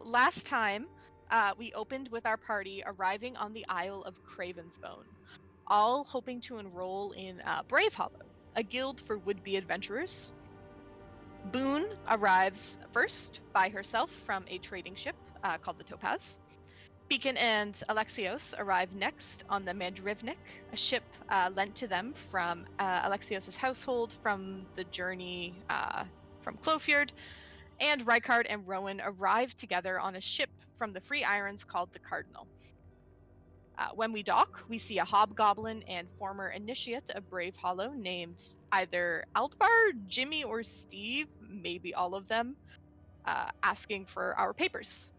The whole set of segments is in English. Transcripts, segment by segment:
last time, we opened with our party arriving on the Isle of Craven's Bone, all hoping to enroll in Bravehollow, a guild for would-be adventurers. Boone arrives first by herself from a trading ship called the Topaz. Beacon and Alexios arrive next on the Mandrivnik, a ship lent to them from Alexios' household from the journey from Clofjord, and Rykard and Rowan arrive together on a ship from the Free Irons called the Cardinal. When we dock, we see a hobgoblin and former initiate of Bravehollow named either Altbar, Jimmy, or Steve, maybe all of them, asking for our papers.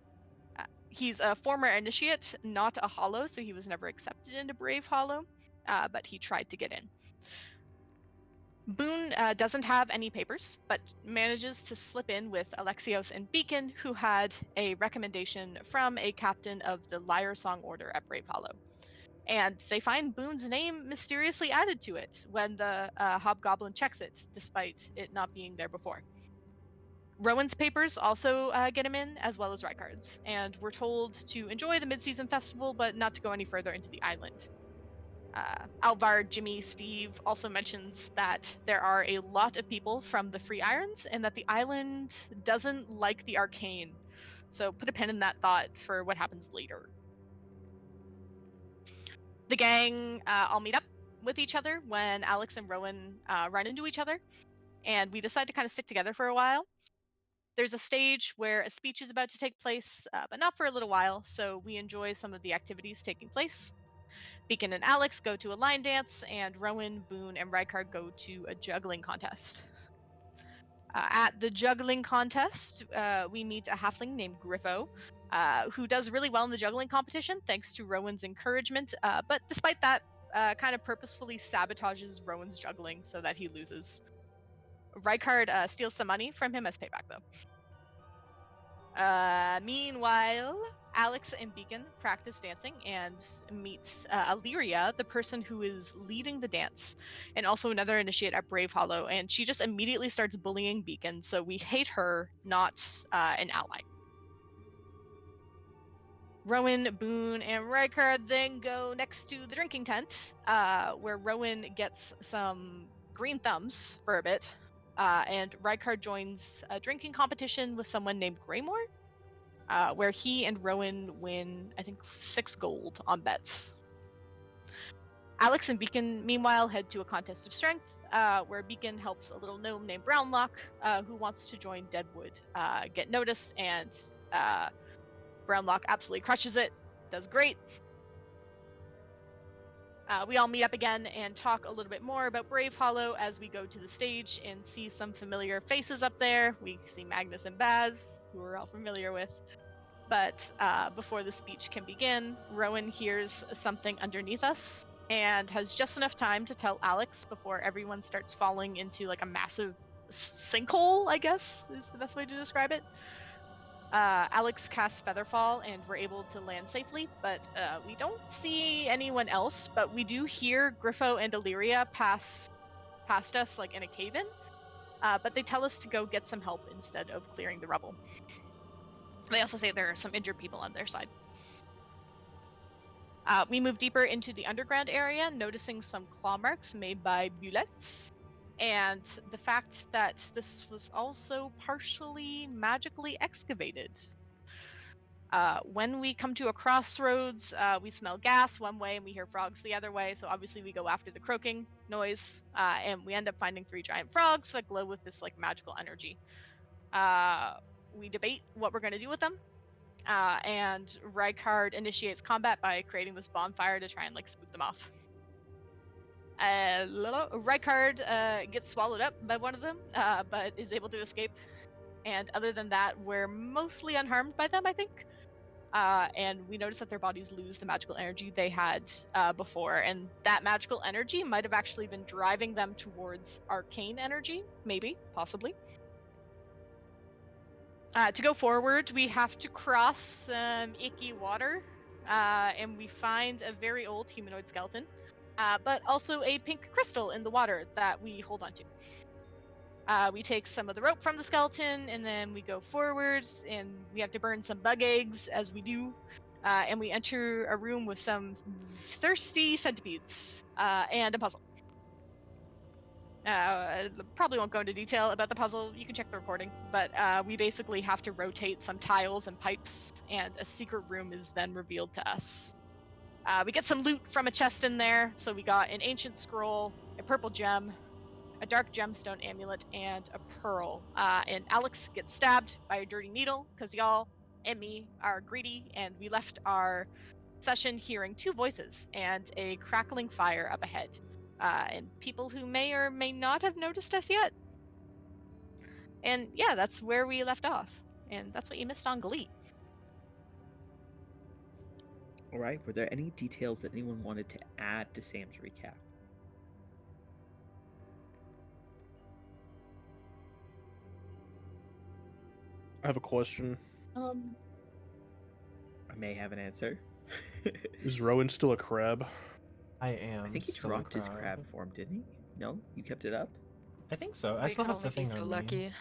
He's a former initiate, not a hollow, so he was never accepted into Bravehollow, but he tried to get in. Boone doesn't have any papers, but manages to slip in with Alexios and Beacon, who had a recommendation from a captain of the Lyre Song Order at Bravehollow. And they find Boone's name mysteriously added to it when the hobgoblin checks it, despite it not being there before. Rowan's papers also get him in, as well as Rykard's, and we're told to enjoy the mid-season festival, but not to go any further into the island. Alvar, Jimmy, Steve also mentions that there are a lot of people from the Free Irons and that the island doesn't like the arcane. So put a pin in that thought for what happens later. The gang all meet up with each other when Alex and Rowan run into each other, and we decide to kind of stick together for a while. There's a stage where a speech is about to take place, but not for a little while, so we enjoy some of the activities taking place. Beacon and Alex go to a line dance, and Rowan, Boone, and Rykard go to a juggling contest. At the juggling contest, we meet a halfling named Griffo, who does really well in the juggling competition thanks to Rowan's encouragement, but despite that, kind of purposefully sabotages Rowan's juggling so that he loses. Rykard steals some money from him as payback, though. Meanwhile, Alex and Beacon practice dancing and meet Illyria, the person who is leading the dance, and also another initiate at Bravehollow, and she just immediately starts bullying Beacon, so we hate her, not an ally. Rowan, Boone, and Rykard then go next to the drinking tent, where Rowan gets some green thumbs for a bit, and Rykard joins a drinking competition with someone named Greymore, where he and Rowan win, I think, 6 gold on bets. Alex and Beacon, meanwhile, head to a contest of strength, where Beacon helps a little gnome named Brownlock, who wants to join Deadwood, get noticed, and Brownlock absolutely crushes it, does great. We all meet up again and talk a little bit more about Bravehollow as we go to the stage and see some familiar faces up there. We see Magnus and Baz, who we're all familiar with. But before the speech can begin, Rowan hears something underneath us and has just enough time to tell Alex before everyone starts falling into like a massive sinkhole, I guess is the best way to describe it. Alex casts Featherfall and we're able to land safely, but we don't see anyone else, but we do hear Griffo and Illyria pass past us like in a cave-in, but they tell us to go get some help instead of clearing the rubble. They also say there are some injured people on their side. We move deeper into the underground area, noticing some claw marks made by bullets, and the fact that this was also partially magically excavated. When we come to a crossroads, we smell gas one way and we hear frogs the other way, so obviously we go after the croaking noise, and we end up finding 3 giant frogs that glow with this like magical energy. We debate what we're going to do with them, and Rykard initiates combat by creating this bonfire to try and like spook them off. Rykard gets swallowed up by one of them, but is able to escape. And other than that, we're mostly unharmed by them, I think. And we notice that their bodies lose the magical energy they had before, and that magical energy might have actually been driving them towards arcane energy, maybe, possibly. To go forward, we have to cross some icky water, and we find a very old humanoid skeleton, but also a pink crystal in the water that we hold on to. We take some of the rope from the skeleton, and then we go forwards, and we have to burn some bug eggs as we do. And we enter a room with some thirsty centipedes and a puzzle. I probably won't go into detail about the puzzle. You can check the recording. But we basically have to rotate some tiles and pipes, and a secret room is then revealed to us. We get some loot from a chest in there. So we got an ancient scroll, a purple gem, a dark gemstone amulet, and a pearl. And Alex gets stabbed by a dirty needle because y'all and me are greedy, and we left our session hearing two voices and a crackling fire up ahead. And people who may or may not have noticed us yet. And yeah, that's where we left off. And that's what you missed on Glee. All right. Were there any details that anyone wanted to add to Sam's recap? I have a question. I may have an answer. Is Rowan still a crab? I am. I think he still a dropped his crab form, didn't he? No? You kept it up? I think so. I We still could have the only be thing so on lucky. me.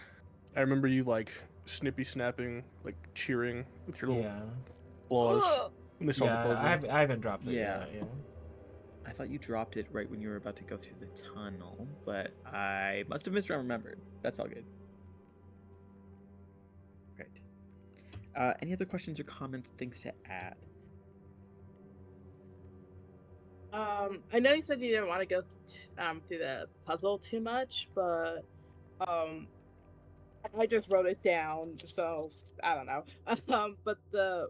I remember you like snippy snapping, like cheering with your little Yeah. claws when they saw the puzzle. I haven't dropped it Yeah. yet. Yeah. I thought you dropped it right when you were about to go through the tunnel, but I must have misremembered. That's all good. Right. Any other questions or comments, things to add? I know you said you didn't want to go through the puzzle too much, but I just wrote it down, so I don't know. But the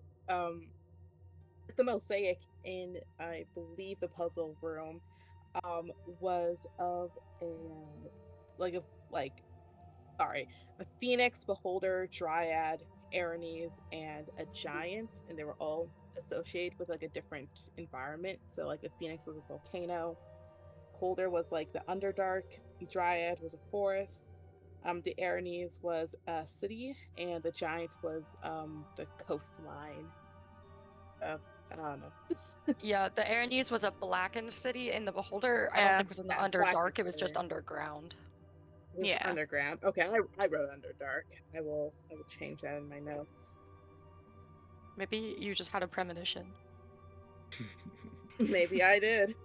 mosaic in, I believe, the puzzle room was of a phoenix, beholder, dryad, Aranese, and a giant, and they were all associated with like a different environment. So like the phoenix was a volcano, beholder was like the underdark, dryad was a forest, the Aranese was a city, and the giant was the coastline. I don't know. Yeah, the Aranese was a blackened city, and the Beholder, I Yeah. don't think was in the Yeah, Underdark. It was blackened just there. underground. It was Yeah. underground. Okay, I wrote underdark. I will change that in my notes. Maybe you just had a premonition. Maybe I did.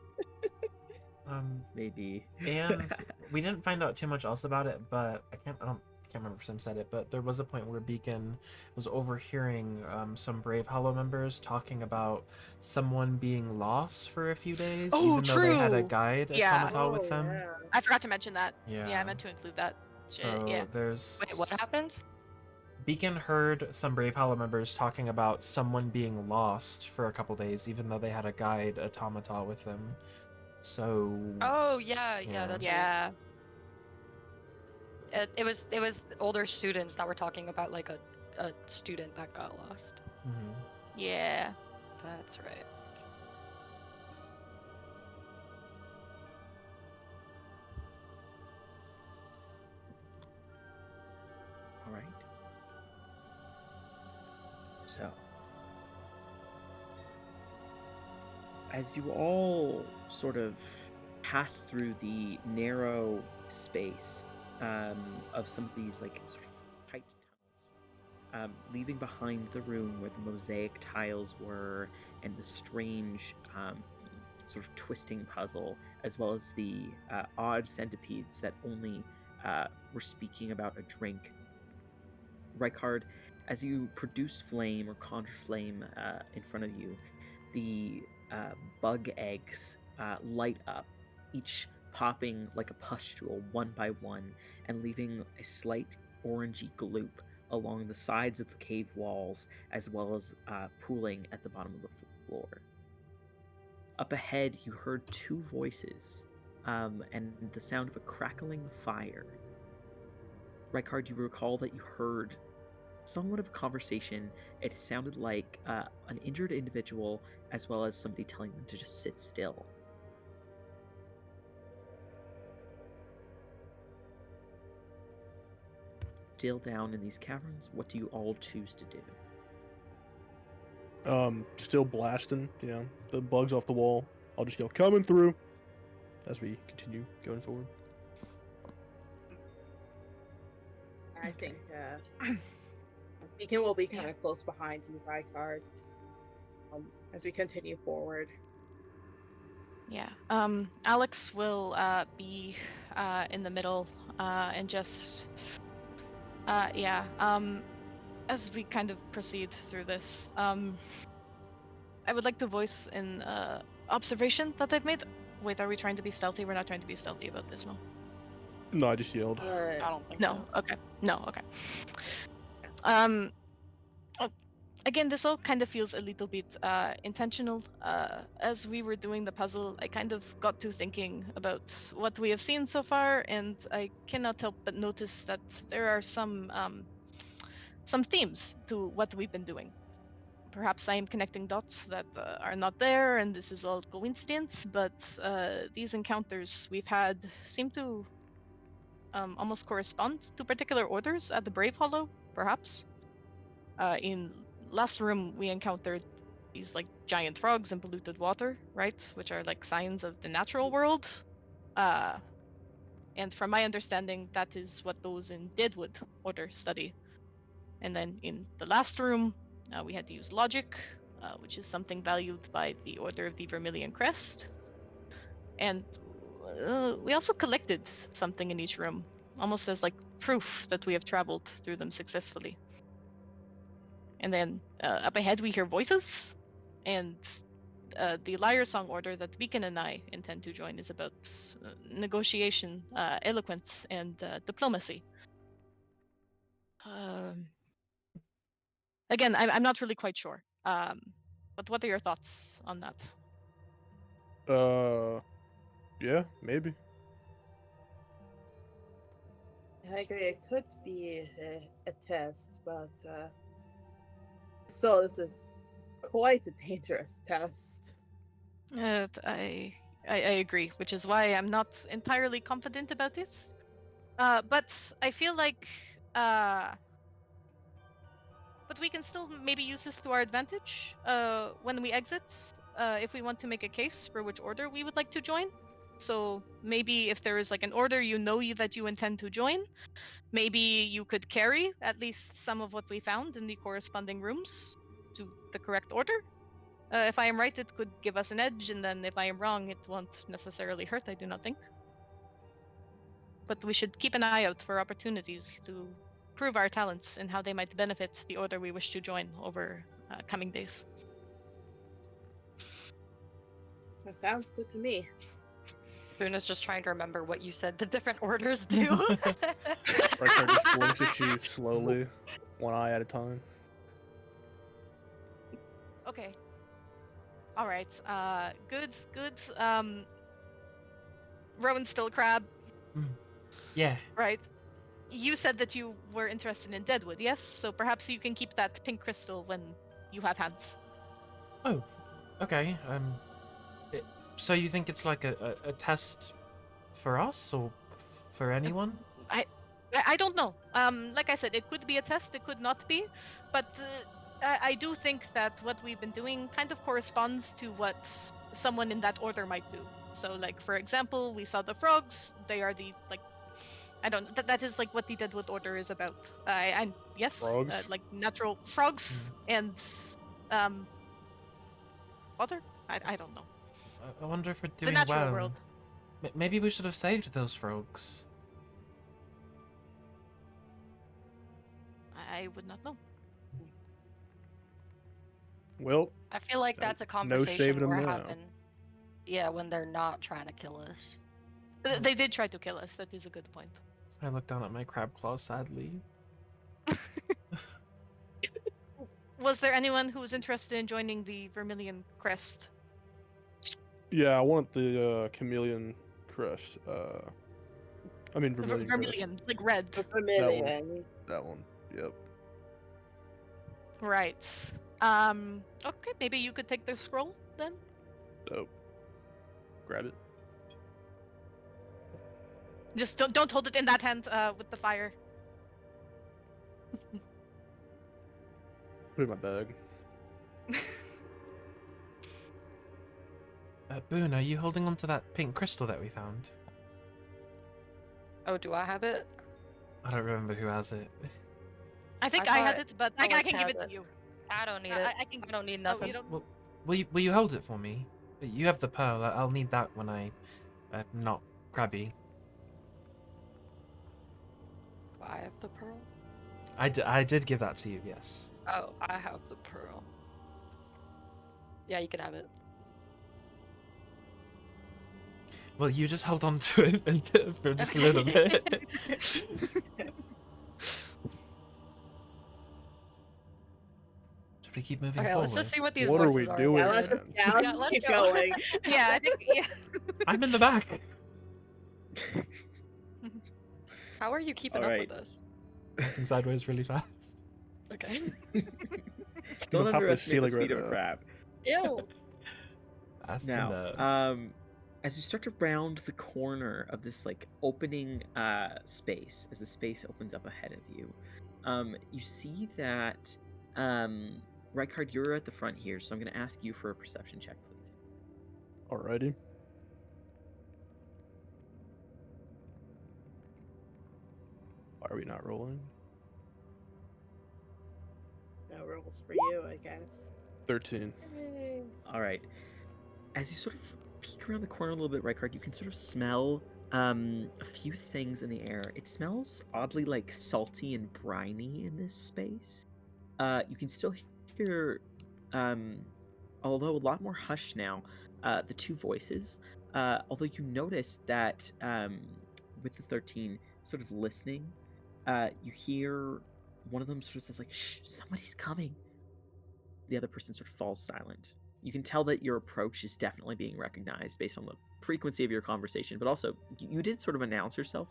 Maybe. And we didn't find out too much else about it, but I can't remember if Sim said it, but there was a point where Beacon was overhearing some Bravehollow members talking about someone being lost for a few days, Oh, even though they had a true. guide Yeah. automata with them. Yeah. I forgot to mention that. Yeah. Yeah, I meant to include that. So yeah. there's Wait, what happened? Beacon heard some Bravehollow members talking about someone being lost for a couple days, even though they had a guide automata with them. So. Oh yeah, Yeah. that's Yeah. weird. It was older students that were talking about like a student that got lost. Mhm. Yeah. That's right. All right. So, as you all sort of pass through the narrow space of some of these like sort of tight tunnels, leaving behind the room where the mosaic tiles were and the strange sort of twisting puzzle, as well as the odd centipedes that only were speaking about a drink. Rykard, as you produce flame or conjure flame in front of you, the bug eggs light up, each popping like a pustule one by one and leaving a slight orangey gloop along the sides of the cave walls, as well as pooling at the bottom of the floor. Up ahead, you heard two voices and the sound of a crackling fire. Rykard, you recall that you heard somewhat of a conversation. It sounded like an injured individual, as well as somebody telling them to just sit still. Still down in these caverns, what do you all choose to do? Still blasting, the bugs off the wall. I'll just yell, coming through, as we continue going forward. I think Beacon will be kind of close behind you, Rykard, as we continue forward. Yeah. Alex will be in the middle and just yeah. As we kind of proceed through this, I would like to voice an observation that I've made. Wait, are we trying to be stealthy? We're not trying to be stealthy about this, no? No, I just yelled. I don't think No. so. Okay. No. Okay. Um. oh, Again, this all kind of feels a little bit intentional. As we were doing the puzzle, I kind of got to thinking about what we have seen so far, and I cannot help but notice that there are some themes to what we've been doing. Perhaps I am connecting dots that are not there, and this is all coincidence. But these encounters we've had seem to almost correspond to particular orders at the Bravehollow, perhaps. In last room, we encountered these like giant frogs and polluted water, right? Which are like signs of the natural world. Uh, and from my understanding, that is what those in Deadwood order study. And then in the last room, we had to use logic, which is something valued by the Order of the Vermilion Crest. And we also collected something in each room, almost as like proof that we have traveled through them successfully. And then up ahead, we hear voices, and the Lyre Song Order that Beacon and I intend to join is about negotiation, eloquence, and diplomacy. Um, Again, I'm not really quite sure. But what are your thoughts on that? Yeah, maybe. I agree. It could be a test, but so this is quite a dangerous test. I agree, which is why I'm not entirely confident about it. But I feel like but we can still maybe use this to our advantage when we exit, if we want to make a case for which order we would like to join. So maybe if there is like an order that you intend to join, maybe you could carry at least some of what we found in the corresponding rooms to the correct order. If I am right, it could give us an edge, and then if I am wrong, it won't necessarily hurt, I do not think. But we should keep an eye out for opportunities to prove our talents and how they might benefit the order we wish to join over coming days. That sounds good to me. Boone is just trying to remember what you said the different orders do. Rykard just blinks at you slowly, one eye at a time. Okay. All right. Good. Good. Rowan still crab, Yeah. right? You said that you were interested in Deadwood, yes? So perhaps you can keep that pink crystal when you have hands. Oh, okay. So you think it's like a test for us or for anyone? I don't know. Like I said, it could be a test, it could not be, but I do think that what we've been doing kind of corresponds to what someone in that order might do. So, like for example, we saw the frogs. They are the like I don't. That is like what the Deadwood Order is about. And yes, Frogs? like natural frogs and um water. I don't know. I wonder if we're The doing natural well. world. Maybe we should have saved those frogs. I would not know. Well, I feel like that's a no conversation saving them we're now. having. Yeah, when they're not trying to kill us. They did try to kill us. That is a good point. I look down at my crab claw sadly. Was there anyone who was interested in joining the Vermilion Crest? Yeah, I want the chameleon crest. I mean vermilion crest. Vermilion, like red. The Vermilion. That one. Yep. Right. Okay, maybe you could take the scroll then. So, grab it. Just don't hold it in that hand with the fire. Put it in my bag. Boone, are you holding on to that pink crystal that we found? Oh, do I have it? I don't remember who has it. I think I I had thought it, but I Alex can give has it to it. you. I don't need I, it. I can. I don't need Oh, nothing. you don't. Well, will you hold it for me? You have the pearl. I'll need that when I'm not crabby. Do I have the pearl? I did give that to you. Yes. Oh, I have the pearl. Yeah, you can have it. Well, you just hold on to it for just a little bit. Should we keep moving Okay, forward? let's just see what these What are voices we are. doing, Yeah, let's just man? yeah, let's Yeah, just let's keep go. going. Yeah, I think. Yeah. I'm in the back. How are you keeping All up right. with us? Walking sideways really fast. Okay. Don't on top of the underestimate the ceiling speed right of a now. crab. Ew. Fast Now, enough. as you start to round the corner of this like opening space, as the space opens up ahead of you, you see that Rykard, you're at the front here, so I'm going to ask you for a perception check, please. Alrighty. Why are we not rolling? No rules for you, I guess. 13. Yay. All right. As you sort of peek around the corner a little bit, Rykard, you can sort of smell a few things in the air. It smells oddly like salty and briny in this space. You can still hear, although a lot more hushed now, the two voices. Although you notice that with the 13 sort of listening, you hear one of them sort of says like, "Shh, somebody's coming." The other person sort of falls silent. You can tell that your approach is definitely being recognized based on the frequency of your conversation, but also you did sort of announce yourself.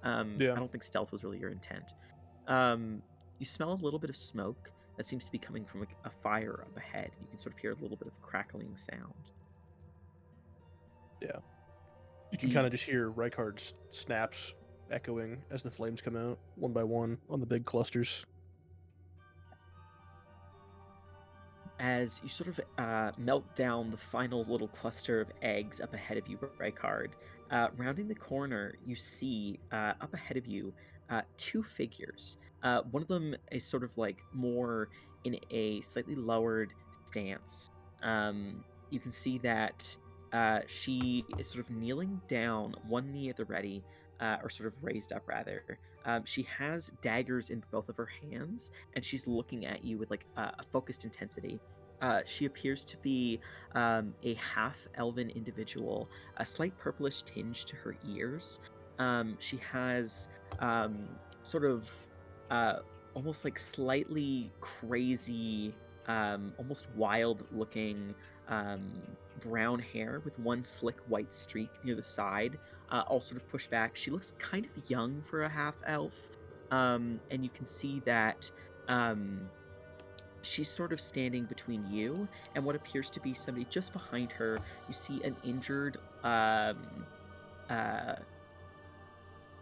Yeah. I don't think stealth was really your intent. You smell a little bit of smoke that seems to be coming from like a fire up ahead. You can sort of hear a little bit of crackling sound. Yeah. You can kind of just hear Rykard's snaps echoing as the flames come out one by one on the big clusters. As you sort of melt down the final little cluster of eggs up ahead of you, Rykard, rounding the corner, you see up ahead of you two figures. One of them is sort of like more in a slightly lowered stance. You can see that she is sort of kneeling down, one knee at the ready, or sort of raised up rather. She has daggers in both of her hands, and she's looking at you with like a focused intensity. She appears to be a half-elven individual, a slight purplish tinge to her ears. She has sort of almost like slightly crazy, almost wild-looking brown hair with one slick white streak near the side, all sort of pushed back. She looks kind of young for a half-elf, and you can see that she's sort of standing between you and what appears to be somebody just behind her. You see an injured,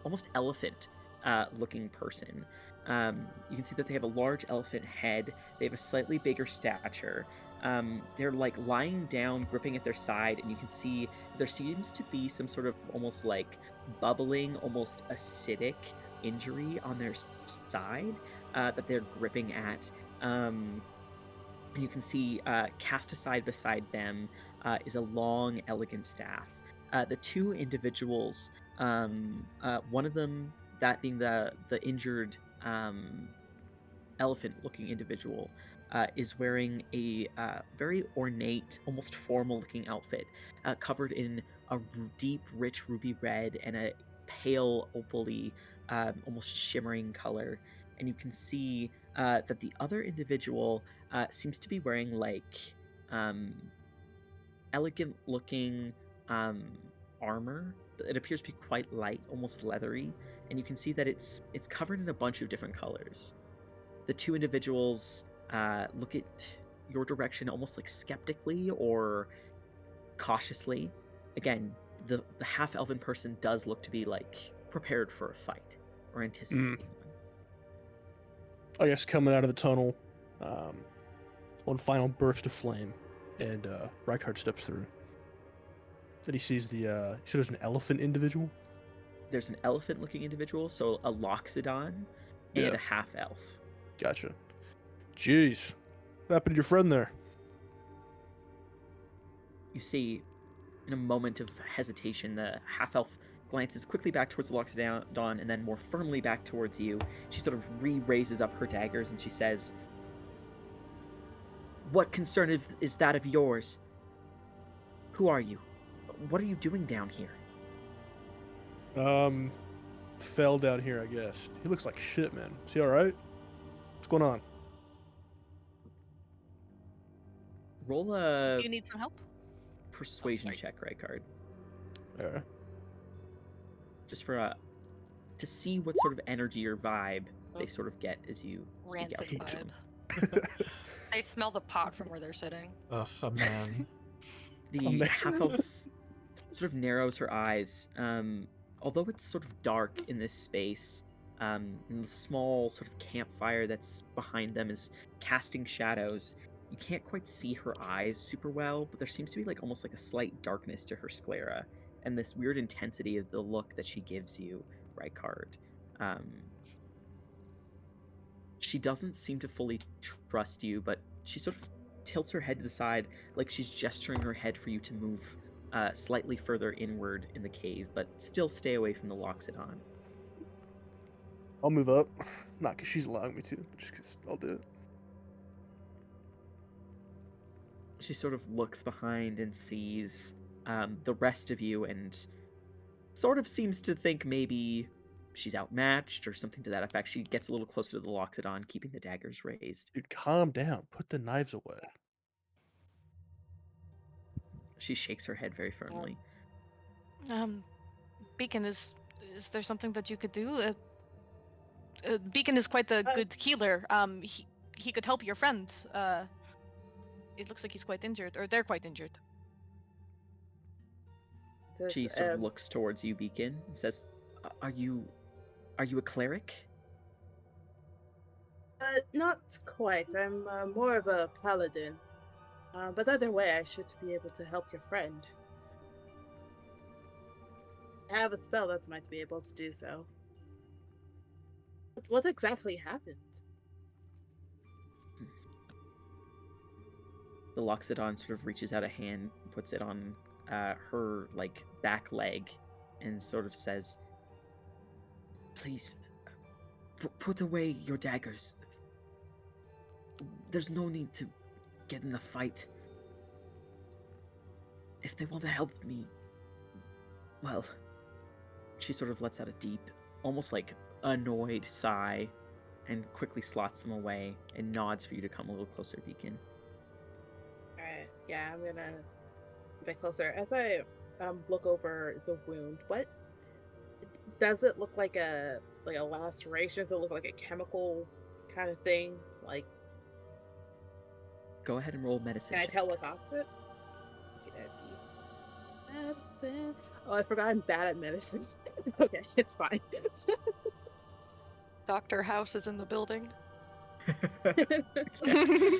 almost elephant looking person. You can see that they have a large elephant head. They have a slightly bigger stature. They're like lying down, gripping at their side, and you can see there seems to be some sort of almost like bubbling, almost acidic injury on their side that they're gripping at. You can see cast aside beside them is a long, elegant staff. The two individuals, one of them, that being the injured elephant-looking individual, is wearing a very ornate, almost formal-looking outfit, covered in a deep, rich ruby red and a pale, opally, almost shimmering color. And you can see that the other individual seems to be wearing like elegant-looking armor. It appears to be quite light, almost leathery, and you can see that it's covered in a bunch of different colors. The two individuals look at your direction almost like skeptically or cautiously. Again, the half-elven person does look to be like prepared for a fight or anticipating one. I guess coming out of the tunnel, one final burst of flame, and Rykard steps through. Then he sees the. He said it was an elephant individual. there's an elephant-looking individual, so a loxodon, and Yeah. a half-elf. Gotcha. Jeez. What happened to your friend there? You see, in a moment of hesitation, the half-elf glances quickly back towards the loxodon and then more firmly back towards you. She sort of re-raises up her daggers and she says, "What concern is that of yours? Who are you? What are you doing down here?" Fell down here, I guess. He looks like shit, man. Is he alright? What's going on? Roll a Do you need some help? persuasion sorry. check, right card. Alright. Just for to see what sort of energy or vibe they sort of get as you speak out Rancid to them. vibe. They smell the pot from where they're sitting. Ugh, a man. The man. half elf sort of narrows her eyes. Although it's sort of dark in this space, and the small sort of campfire that's behind them is casting shadows. You can't quite see her eyes super well, but there seems to be like almost like a slight darkness to her sclera, and this weird intensity of the look that she gives you, Rykard. She doesn't seem to fully trust you, but she sort of tilts her head to the side, like she's gesturing her head for you to move slightly further inward in the cave, but still stay away from the Loxodon. I'll move up. Not because she's allowing me to, but just because I'll do it. She sort of looks behind and sees the rest of you and sort of seems to think maybe she's outmatched or something to that effect. She gets a little closer to the Loxodon, keeping the daggers raised. Dude, calm down. Put the knives away. She shakes her head very firmly. Beacon, is there something that you could do? Beacon is quite the good healer. He could help your friend. It looks like he's quite injured, or they're quite injured. She sort of looks towards you, Beacon, and says, Are you a cleric?" Not quite. I'm more of a paladin. But either way, I should be able to help your friend. I have a spell that might be able to do so. But what exactly happened? The Loxodon sort of reaches out a hand, puts it on her like back leg, and sort of says, "Please, put away your daggers. There's no need to get in a fight. If they want to help me, well..." She sort of lets out a deep, almost like annoyed sigh, and quickly slots them away and nods for you to come a little closer, Beacon. Alright, yeah, I'm gonna a bit closer. As I look over the wound, what does it look like a laceration? Does it look like a chemical kind of thing? Like, Go ahead and roll medicine. can I check. tell what caused it? Medicine. Oh, I forgot I'm bad at medicine. Okay, it's fine. Dr. House is in the building.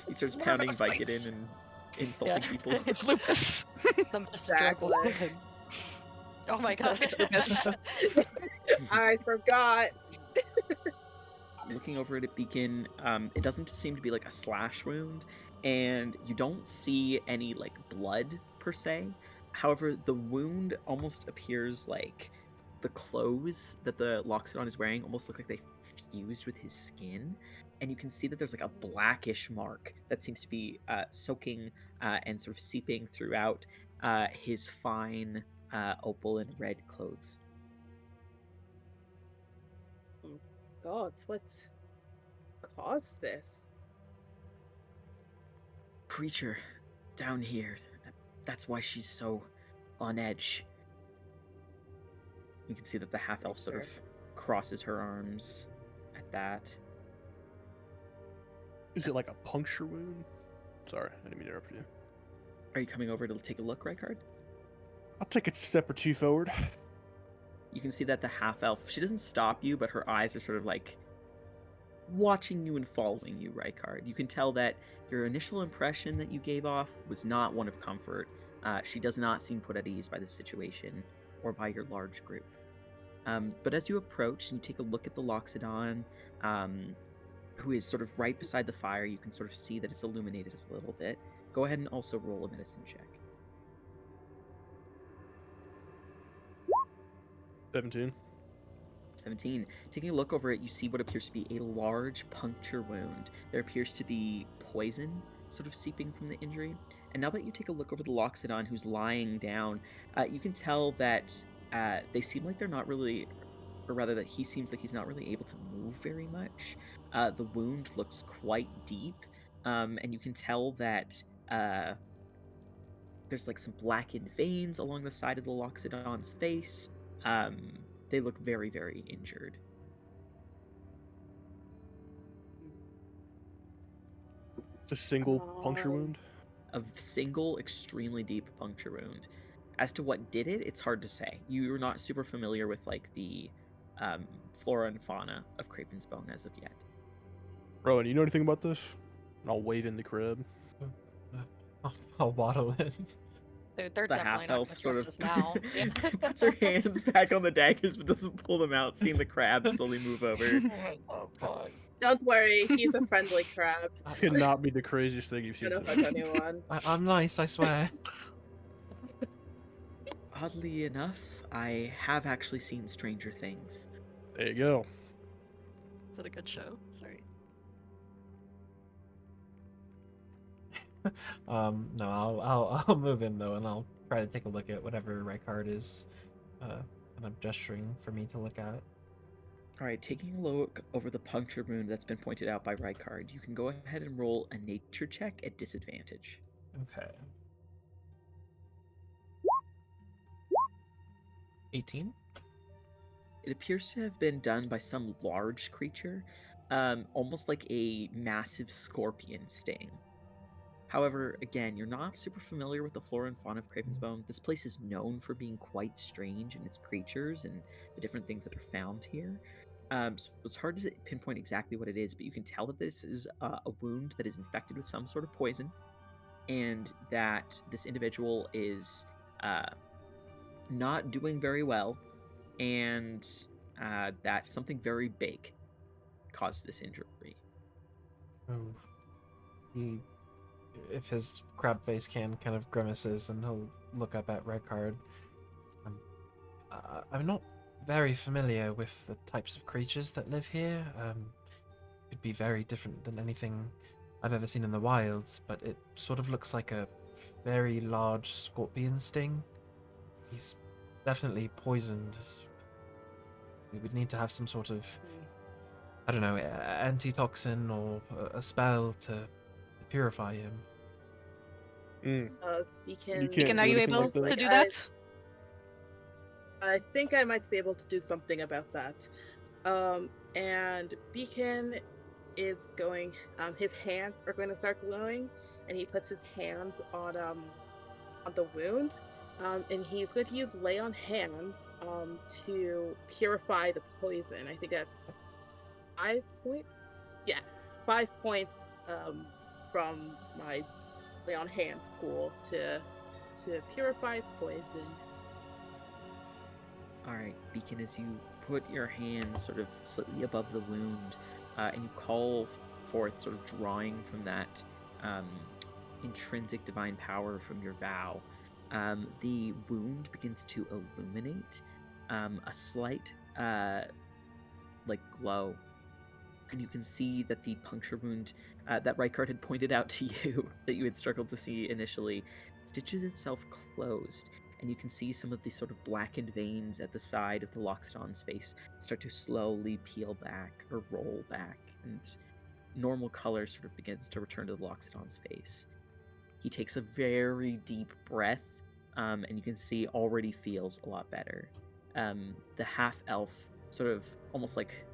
He starts More pounding about Vicodin fights. and insulting Yeah. people. It's lupus. The most Exactly. adorable thing. Oh my god. Lupus. I forgot. Looking over at Beacon, it doesn't seem to be like a slash wound, and you don't see any like blood per se. However, the wound almost appears like the clothes that the Loxodon is wearing almost look like they fused with his skin, and you can see that there's like a blackish mark that seems to be soaking and sort of seeping throughout his fine opal and red clothes. God, what caused this? Creature down here. That's why she's so on edge. You can see that the half elf sort of crosses her arms at that. Is it like a puncture wound? Sorry, I didn't mean to interrupt you. Are you coming over to take a look, Rykard? I'll take a step or two forward. You can see that the half elf, she doesn't stop you, but her eyes are sort of like watching you and following you, Rykard. You can tell that your initial impression that you gave off was not one of comfort. She does not seem put at ease by the situation or by your large group. But as you approach and you take a look at the Loxodon, who is sort of right beside the fire, you can sort of see that it's illuminated a little bit. Go ahead and also roll a medicine check. 17. 17. Taking a look over it, you see what appears to be a large puncture wound. There appears to be poison sort of seeping from the injury. And now that you take a look over the Loxodon who's lying down, you can tell that they seem like they're not really, or rather that he seems like he's not really able to move very much. The wound looks quite deep, and you can tell that there's like some blackened veins along the side of the Loxodon's face. They look very, very injured. It's a single puncture wound. A single, extremely deep puncture wound. As to what did it, it's hard to say. You're not super familiar with like the flora and fauna of Craven's Bone as of yet. Rowan, you know anything about this? And I'll wave in the crib. I'll waddle in. They're The definitely half not gonna elf sort trust of us now. Yeah. puts her hands back on the daggers but doesn't pull them out, seeing the crab slowly move over. Oh, God. Don't worry, he's a friendly crab. Cannot be the craziest thing you've I seen don't today. hurt anyone. I'm nice, I swear. Oddly enough, I have actually seen stranger things. There you go. Is it a good show? Sorry. No, I'll move in though, and I'll try to take a look at whatever Rykard is kind of gesturing for me to look at. All right, taking a look over the puncture wound that's been pointed out by Rykard, you can go ahead and roll a nature check at disadvantage. Okay. 18? It appears to have been done by some large creature, almost like a massive scorpion sting. However, again, you're not super familiar with the flora and fauna of Craven's Bone. This place is known for being quite strange in its creatures and the different things that are found here. So it's hard to pinpoint exactly what it is, but you can tell that this is a wound that is infected with some sort of poison, and that this individual is not doing very well, and that something very big caused this injury. Oh. If his crab face can kind of grimaces, and he'll look up at Rykard. I'm not very familiar with the types of creatures that live here. It'd be very different than anything I've ever seen in the wilds, but it sort of looks like a very large scorpion sting. He's definitely poisoned. We would need to have some sort of, I don't know, antitoxin or a spell to purify him. Beacon, can't Are do you anything able like that? to do that? I think I might be able to do something about that. And Beacon is going. His hands are going to start glowing, and he puts his hands on the wound. And he's going to use lay on hands to purify the poison. I think that's 5 points. Yeah, 5 points from my lay on hands pool to purify poison. All right, Beacon, as you put your hands sort of slightly above the wound, and you call forth, sort of drawing from that intrinsic divine power from your vow, the wound begins to illuminate, a slight like glow, and you can see that the puncture wound that Rykard had pointed out to you that you had struggled to see initially stitches itself closed, and you can see some of the sort of blackened veins at the side of the Loxodon's face start to slowly peel back or roll back, and normal color sort of begins to return to the Loxodon's face. He takes a very deep breath, and you can see already feels a lot better. The half-elf sort of almost like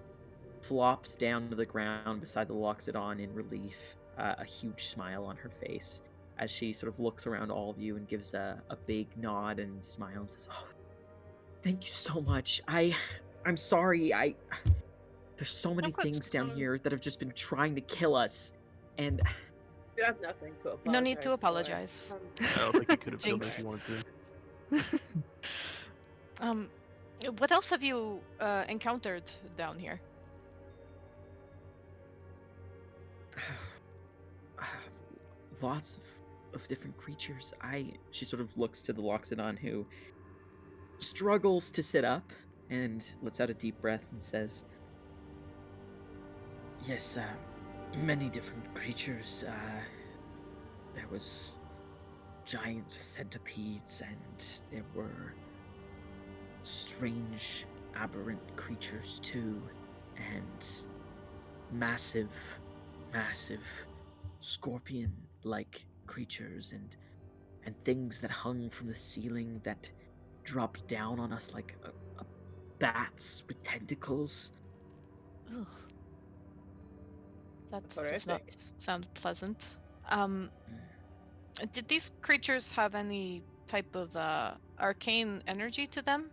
flops down to the ground beside the Loxodon in relief, a huge smile on her face, as she sort of looks around all of you and gives a big nod and smile and says, "Oh, thank you so much. I'm sorry. There's so many things down here that have just been trying to kill us, and You have nothing to apologize. No need to for. apologize. I don't think you could have killed me if Jinx. you wanted to. What else have you encountered down here? Lots of different creatures. She sort of looks to the Loxodon, who struggles to sit up and lets out a deep breath and says, yes, many different creatures. There was giant centipedes, and there were strange, aberrant creatures too, and massive scorpion-like creatures, and things that hung from the ceiling that dropped down on us like a bats with tentacles. Ugh. That That's does not horrific. sound pleasant. Did these creatures have any type of arcane energy to them?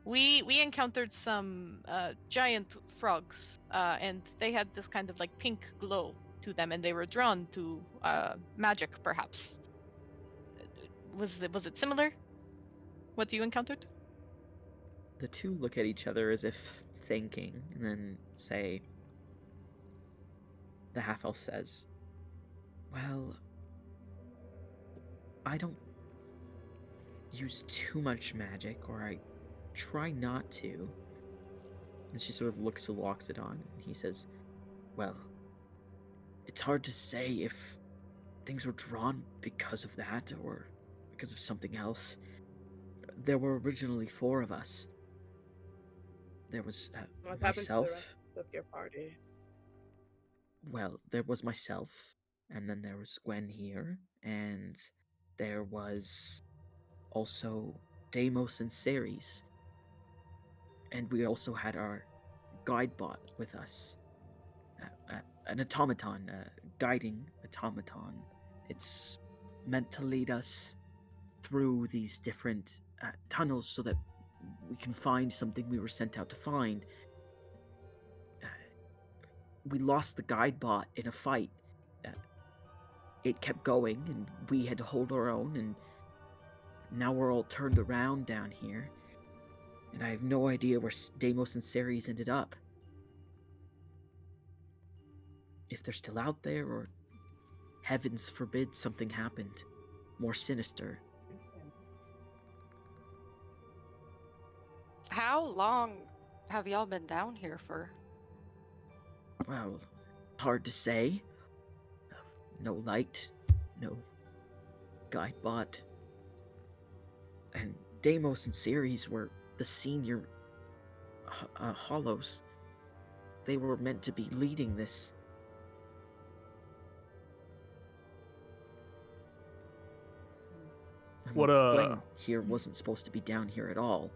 We encountered some giant frogs, and they had this kind of like pink glow to them, and they were drawn to magic, perhaps. Was it similar? What you encountered? The two look at each other as if thinking, and then say, the half-elf says, well, I don't use too much magic, or I try not to. And she sort of looks to Loxodon, and he says, well, it's hard to say if things were drawn because of that, or because of something else. There were originally 4 of us. There was What happened to the myself. rest of your party? Well, there was myself, and then there was Gwen here, and there was also Deimos and Ceres. And we also had our guide bot with us. An automaton, a guiding automaton. It's meant to lead us through these different tunnels so that we can find something we were sent out to find. We lost the guide bot in a fight. It kept going, and we had to hold our own, and now we're all turned around down here. And I have no idea where Deimos and Ceres ended up. If they're still out there, or heavens forbid something happened more sinister. How long have y'all been down here for? Well, hard to say. No light, no guide bot. And Deimos and Ceres were the senior hollows. They were meant to be leading this. I mean, Gwen here wasn't supposed to be down here at all.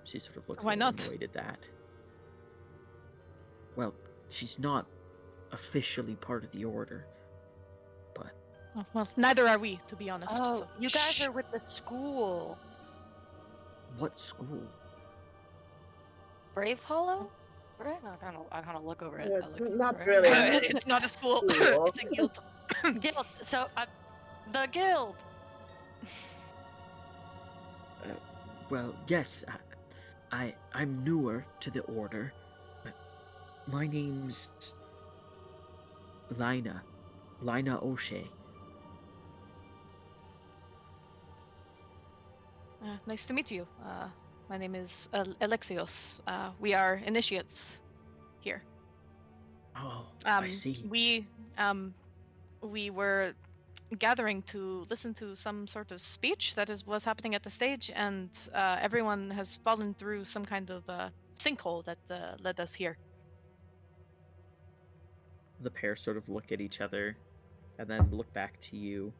She sort of looks Why a little not? annoyed at that. Well, she's not officially part of the order, but... Oh, well, neither are we, to be honest. Oh, so you guys shh. are with the school. What school? Bravehollow? Right? I kind of look over it. Not really. It's not a school. Cool. It's a guild. Guild. So, the guild. Well, yes, I'm newer to the order. My name's Lina O'Shea. Nice to meet you. My name is Alexios. We are initiates here. Oh, I see. We were gathering to listen to some sort of speech that was happening at the stage, and everyone has fallen through some kind of sinkhole that led us here. The pair sort of look at each other and then look back to you.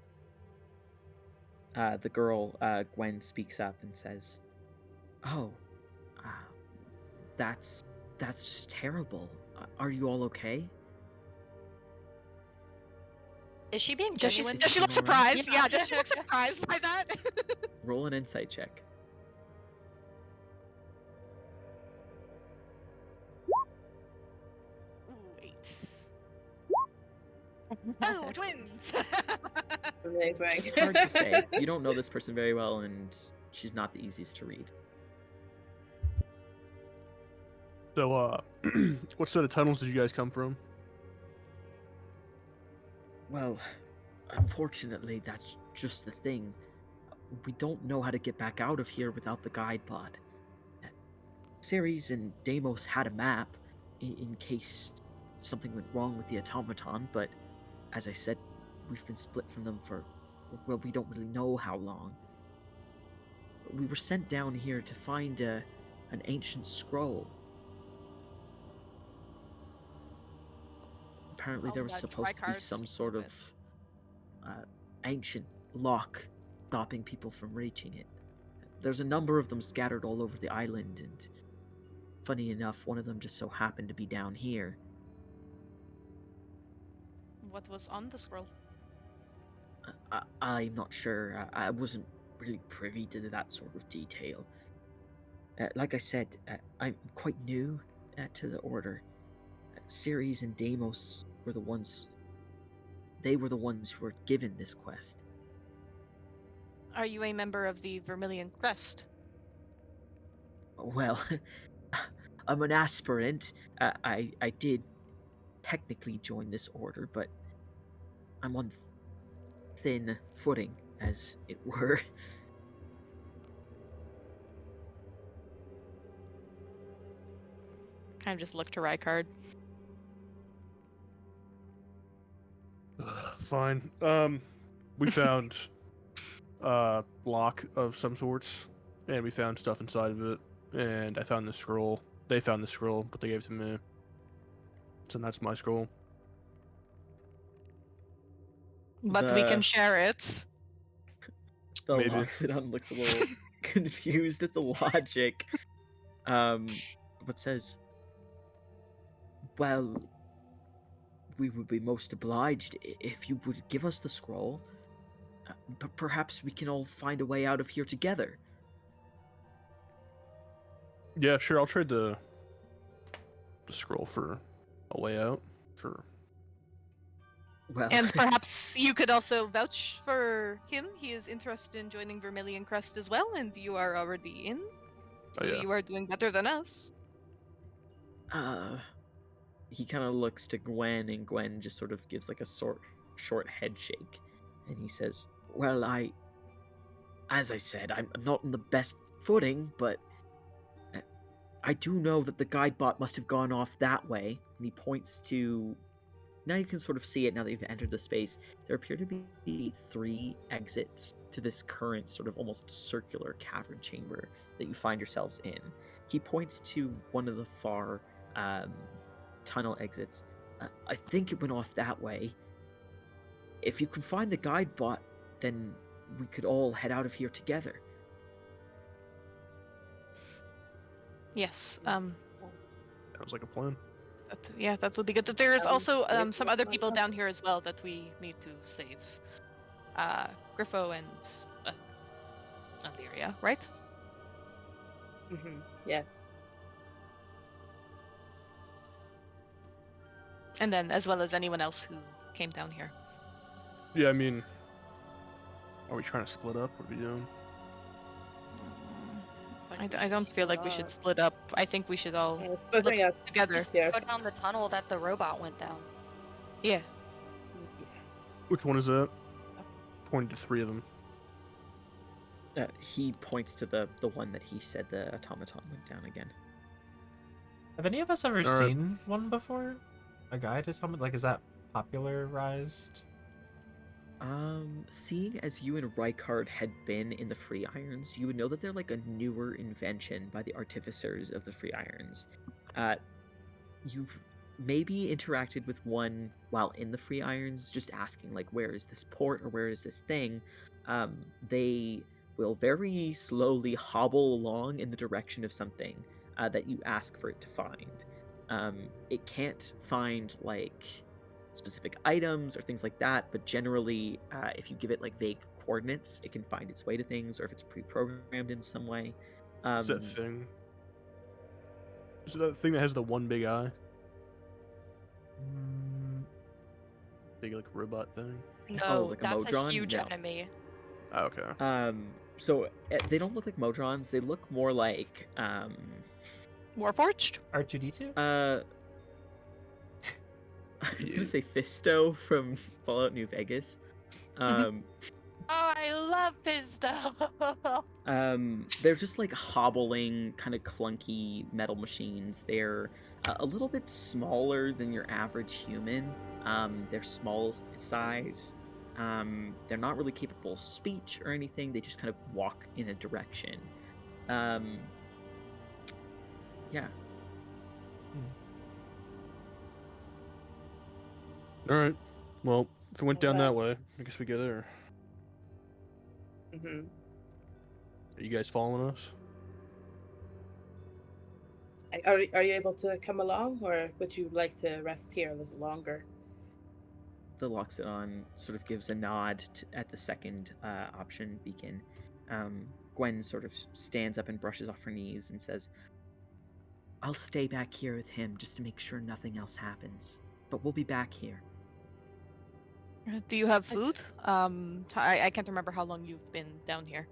The girl, Gwen, speaks up and says, "Oh, that's just terrible. Are you all okay?" Is she being Does she genuine? look surprised? Yeah. Yeah, does she look surprised by that? Roll an insight check. Ooh, 8. Oh, twins! Amazing. It's hard to say. You don't know this person very well, and she's not the easiest to read. So, what set of tunnels did you guys come from? Well, unfortunately, that's just the thing. We don't know how to get back out of here without the guide pod. Ceres and Deimos had a map in case something went wrong with the automaton, but as I said, we've been split from them for, well, we don't really know how long. We were sent down here to find an ancient scroll. Apparently, there was supposed to be some sort of ancient lock stopping people from reaching it. There's a number of them scattered all over the island, and funny enough, one of them just so happened to be down here. What was on the scroll? I'm not sure. I wasn't really privy to that sort of detail. Like I said, I'm quite new to the Order. Ceres and Deimos were the ones. They were the ones who were given this quest. Are you a member of the Vermilion Crest? Well, I'm an aspirant. I did technically join this order, but I'm on thin footing, as it were. Kind of just look to Rykard. Fine. We found a block of some sorts, and we found stuff inside of it. And I found the scroll. They found the scroll, but they gave it to me. So that's my scroll. But we can share it. Maybe. Loxodon looks a little confused at the logic. But says, well, we would be most obliged if you would give us the scroll. But perhaps we can all find a way out of here together. Yeah, sure. I'll trade the scroll for a way out. Sure. Well, And perhaps you could also vouch for him. He is interested in joining Vermilion Crest as well, and you are already in. So yeah. you are doing better than us. he kind of looks to Gwen, and Gwen just sort of gives like a short head shake, and he says, well, as I said, I'm not on the best footing, but I do know that the guide bot must have gone off that way. And he points to, now you can sort of see it now that you've entered the space. There appear to be 3 exits to this current sort of almost circular cavern chamber that you find yourselves in. He points to one of the far tunnel exits. I think it went off that way. If you can find the guide bot, then we could all head out of here together. Yes. Sounds like a plan. That would be good. There is also Sounds some like other my people plan. down here as well that we need to save. Griffo and Illyria, right? Yes. And then as well as anyone else who came down here. Yeah, I mean, are we trying to split up? What are we doing? I don't feel like we should split up. I think we should all Splitting up together. Just Yes. go down the tunnel that the robot went down. Yeah. Which one is that? Pointed to 3 of them. He points to the one that he said the automaton went down again. Have any of us ever Alright. seen one before? A guide automaton? Like, is that popularized? Seeing as you and Rykard had been in the Free Irons, you would know that they're like a newer invention by the artificers of the Free Irons. You've maybe interacted with one while in the Free Irons, just asking like, where is this port or where is this thing? They will very slowly hobble along in the direction of something that you ask for it to find. It can't find like specific items or things like that, but generally if you give it like vague coordinates, it can find its way to things, or if it's pre-programmed in some way. Is that thing? Is it that thing that has the one big eye? Big like robot thing? No, like a that's a Modron? huge No. enemy. Oh, okay. So they don't look like Modrons. They look more like Warforged? R2D2? I was gonna say Fisto from Fallout New Vegas. Um, Oh, I love Fisto. they're just like hobbling, kind of clunky metal machines. They're a little bit smaller than your average human. They're small size. They're not really capable of speech or anything. They just kind of walk in a direction. Yeah. All right. Well, if it went down that Well. way, I guess we go there. Hmm. Are you guys following us? Are you able to come along, or would you like to rest here a little longer? The Loxodon sort of gives a nod at the second option, Beacon. Gwen sort of stands up and brushes off her knees and says, I'll stay back here with him just to make sure nothing else happens. But we'll be back here. Do you have food? I can't remember how long you've been down here.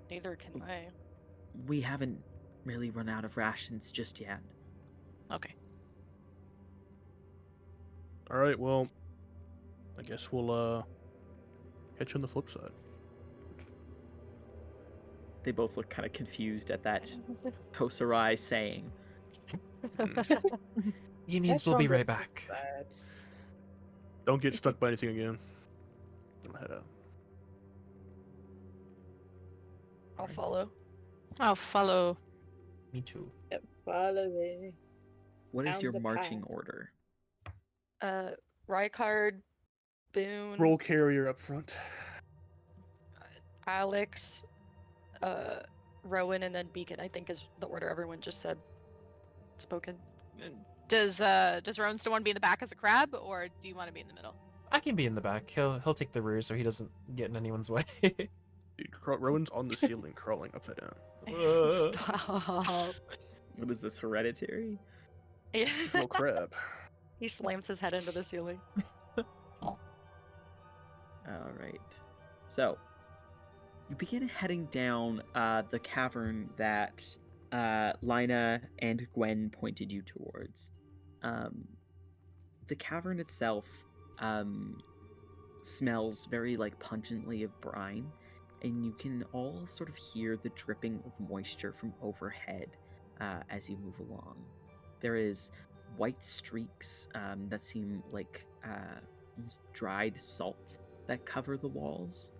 Neither can I. We haven't really run out of rations just yet. Okay. All right. Well, I guess we'll catch you on the flip side. They both look kind of confused at that Tosarai saying. He means we'll be right back. Don't get stuck by anything again. I'm gonna head out. I'll follow. I'll follow. Me too. Yep, follow me. What is Down your the marching path. order? Rykard, Boone, Roll carrier up front. Alex, Rowan, and then Beacon, I think is the order everyone just said. Spoken. Does Rowan still want to be in the back as a crab, or do you want to be in the middle? I can be in the back. He'll take the rear so he doesn't get in anyone's way. Dude, Rowan's on the ceiling crawling upside down. Stop. What is this, hereditary? Yeah. He's a little crab. He slams his head into the ceiling. All right. So, you begin heading down the cavern that Lina and Gwen pointed you towards. The cavern itself smells very like pungently of brine, and you can all sort of hear the dripping of moisture from overhead as you move along. There is white streaks that seem like almost dried salt that cover the walls.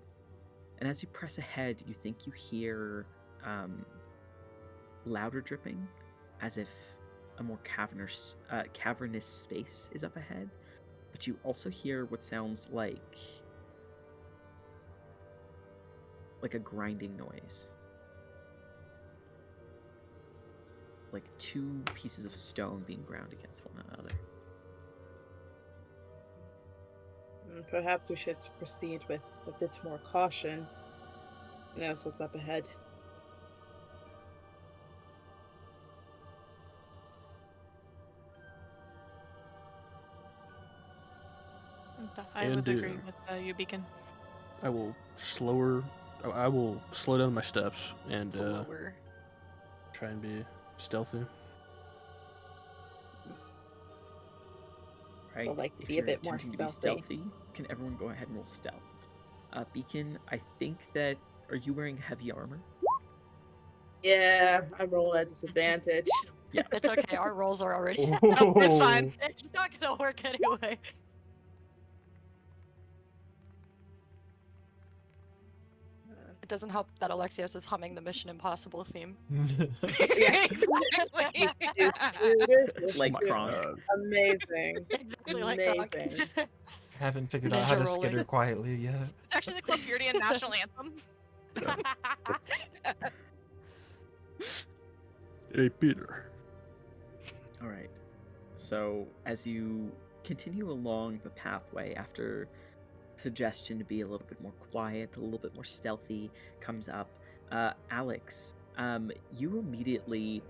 And as you press ahead, you think you hear louder dripping, as if a more cavernous space is up ahead. But you also hear what sounds like a grinding noise. Like two pieces of stone being ground against one another. Perhaps we should proceed with a bit more caution. Who knows what's up ahead? I And would agree do. with you, Beacon. I will slow down my steps and Slower. try and be stealthy. Right? I'd like to If be a you're bit more attempting to be stealthy, can everyone go ahead and roll stealth? Beacon, I think that... Are you wearing heavy armor? Yeah, I roll at disadvantage. Yeah. It's okay, our rolls are already. Nope, it's fine. It's not gonna work anyway. It doesn't help that Alexios is humming the Mission Impossible theme. Exactly. Like Oh my Kronk. God. Amazing. Exactly like Kronk. Amazing. Haven't figured out how Ninja to rolling. skitter quietly yet. It's actually the Clefuridian national anthem. Hey, Peter. All right. So as you continue along the pathway, after suggestion to be a little bit more quiet, a little bit more stealthy comes up, Alex, you immediately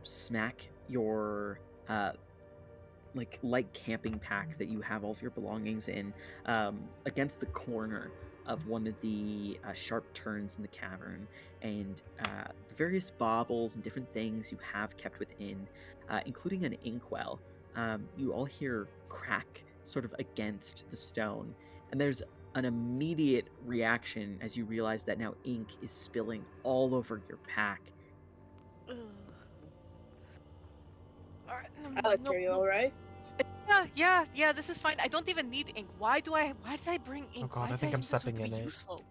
smack your like light camping pack that you have all of your belongings in against the corner of one of the sharp turns in the cavern, and the various baubles and different things you have kept within, including an inkwell. You all hear crack sort of against the stone, and there's an immediate reaction as you realize that now ink is spilling all over your pack. Ugh. All right, Alex, nope, are you nope. all right? Yeah, this is fine. I don't even need ink. Why did I bring Oh ink? god, Why I did I think I'm think this would stepping in be it. useful?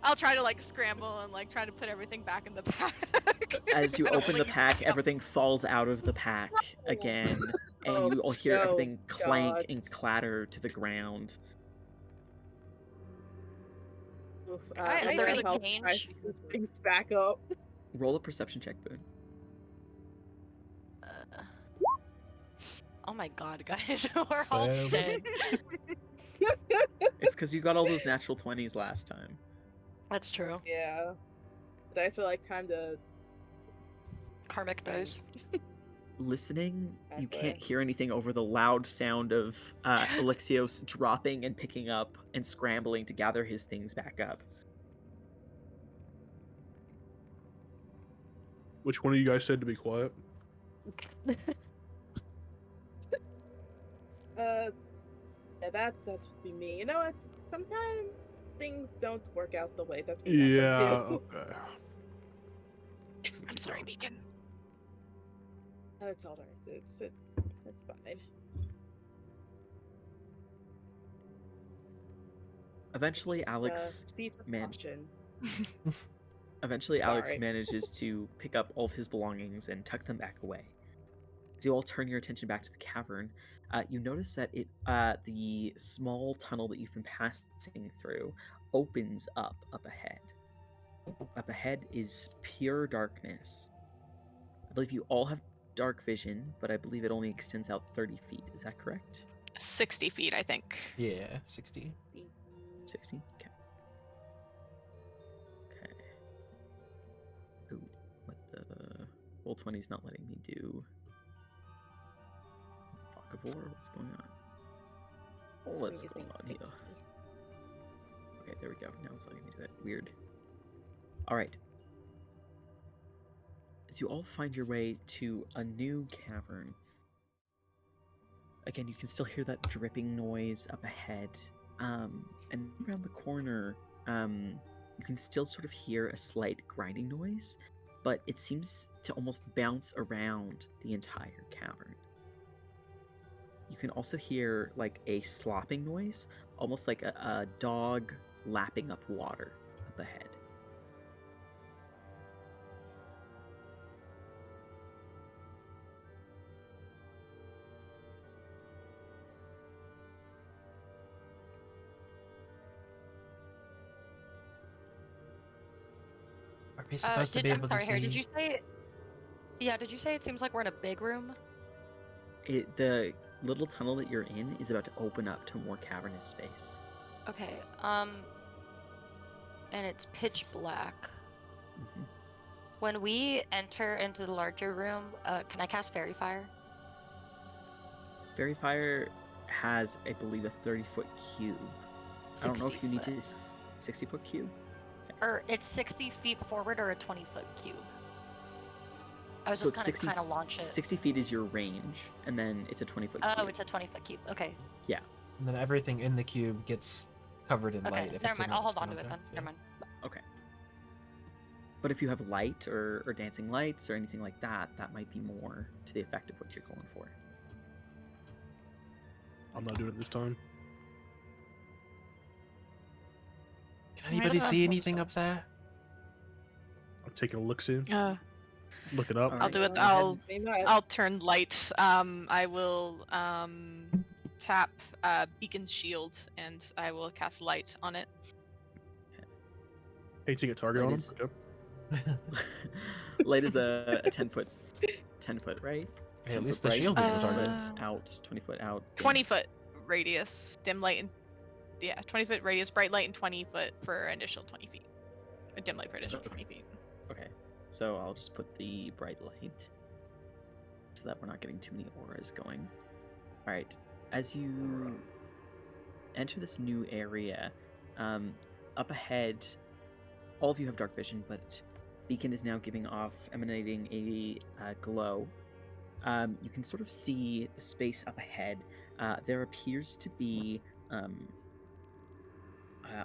I'll try to like scramble and like try to put everything back in the pack. As you Kind of open the flinging pack, everything out. everything falls out of the pack again, and Oh you all hear no, everything clank God. and clatter to the ground. Oof, I- Is I'm I- there gonna any help try to change? pick these things back up. Roll a perception check, Boone. Uh, oh my god, guys, we're all Sam. dead. It's because you got all those natural 20s last time. That's true. Yeah. The dice are like time to Karmic dice. Listening, you can't Exactly. hear anything over the loud sound of Elixios dropping and picking up and scrambling to gather his things back up. Which one of you guys said to be quiet? Yeah, that would be me. You know, it's sometimes things don't work out the way that we want them Yeah. to. Okay. I'm sorry, Beacon. It's all right. It's fine. Eventually, Just, Alex proceed with man- caution. Alex Sorry. manages to pick up all of his belongings and tuck them back away. As you all turn your attention back to the cavern, you notice that the small tunnel that you've been passing through opens up ahead. Up ahead is pure darkness. I believe you all have dark vision, but I believe it only extends out 30 feet. Is that correct? 60 feet, I think. Yeah, 60. 60? Okay. Okay. Ooh, what the... Roll 20's not letting me do... Fog of War? What's going on? What's going on here? Okay, there we go. Now it's letting me do it. Weird. Alright. As you all find your way to a new cavern, again, you can still hear that dripping noise up ahead. And around the corner, you can still sort of hear a slight grinding noise, but it seems to almost bounce around the entire cavern. You can also hear like a slopping noise, almost like a dog lapping up water up ahead. Are we supposed to be I'm able sorry, to Harry, see? did you say? Yeah, did you say it seems like we're in a big room? The little tunnel that you're in is about to open up to more cavernous space. Okay. And it's pitch black. Mhm. When we enter into the larger room, can I cast Fairy Fire? Fairy Fire has, I believe, a 30-foot cube. I don't know if you need to 60-foot cube. Or it's 60 feet forward or a 20-foot cube. I was So just gonna 60 kind of launch it. 60 feet is your range, and then it's a 20-foot Oh, cube. it's a 20-foot cube. Okay. And then everything in the cube gets covered in Okay. light. If Never it's in mind. a- I'll hold it's an on to it then. object, yeah. Never mind. Okay. But if you have light or dancing lights or anything like that, that might be more to the effect of what you're going for. I'm not doing it this time. Can anybody don't see know. anything up there? I'm taking a look soon. Uh, Look it up. All I'll right, do it. go ahead. I'll turn light. I will tap Beacon's shield and I will cast light on it. Painting a target on him. Ladies. Okay. Light is a 10-foot, 10-foot, right? Hey, 10 at least foot the bright, shield is the 10 target. foot out, 20 foot out. dim. 20-foot radius, dim light, and 20-foot radius, bright light, and 20-foot for initial 20 feet. A dim light for additional 20 feet. Okay, so I'll just put the bright light. so that we're not getting too many auras going. All right, as you enter this new area, up ahead, all of you have dark vision, but Beacon is now emanating a glow. You can sort of see the space up ahead. There appears to be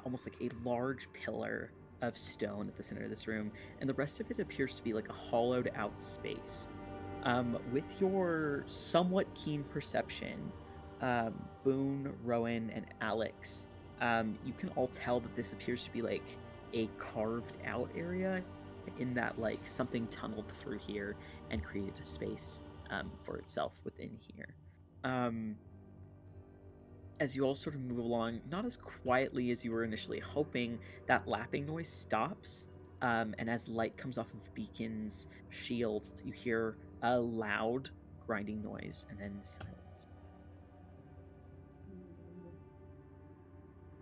almost like a large pillar of stone at the center of this room, and the rest of it appears to be like a hollowed out space. With your somewhat keen perception, Boone, Rowan, and Alex, you can all tell that this appears to be like a carved out area, in that like something tunneled through here and created a space for itself within here. As you all sort of move along, not as quietly as you were initially hoping, that lapping noise stops. And as light comes off of Beacon's shield, you hear a loud grinding noise and then silence.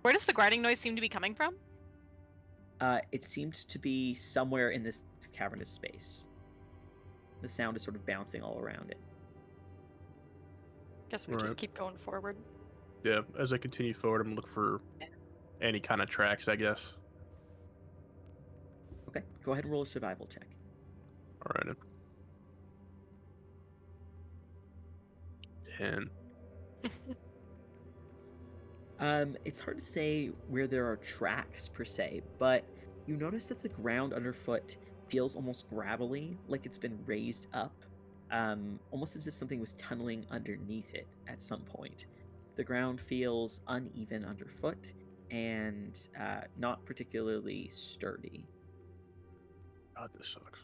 Where does the grinding noise seem to be coming from? It seems to be somewhere in this cavernous space. The sound is sort of bouncing all around it. Guess we Right. just keep going forward. Yeah, as I continue forward, I'm gonna look for any kind of tracks, I guess. Okay, go ahead and roll a survival check. All right. 10. It's hard to say where there are tracks per se, but you notice that the ground underfoot feels almost gravelly, like it's been raised up, almost as if something was tunneling underneath it at some point. The ground feels uneven underfoot and not particularly sturdy. God, this sucks.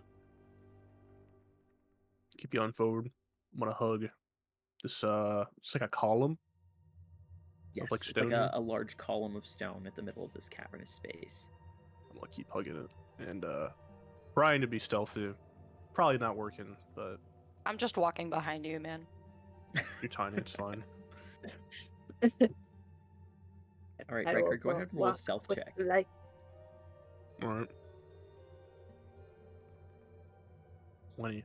Keep going forward. I'm gonna hug this. It's like a column. Yes, like it's like stone? a large column of stone at the middle of this cavernous space. I'm gonna keep hugging it and trying to be stealthy. Probably not working, but I'm just walking behind you, man. you're tiny. It's fine. All right, I Riker, will go ahead and roll a walk stealth with check. light. All right. 20.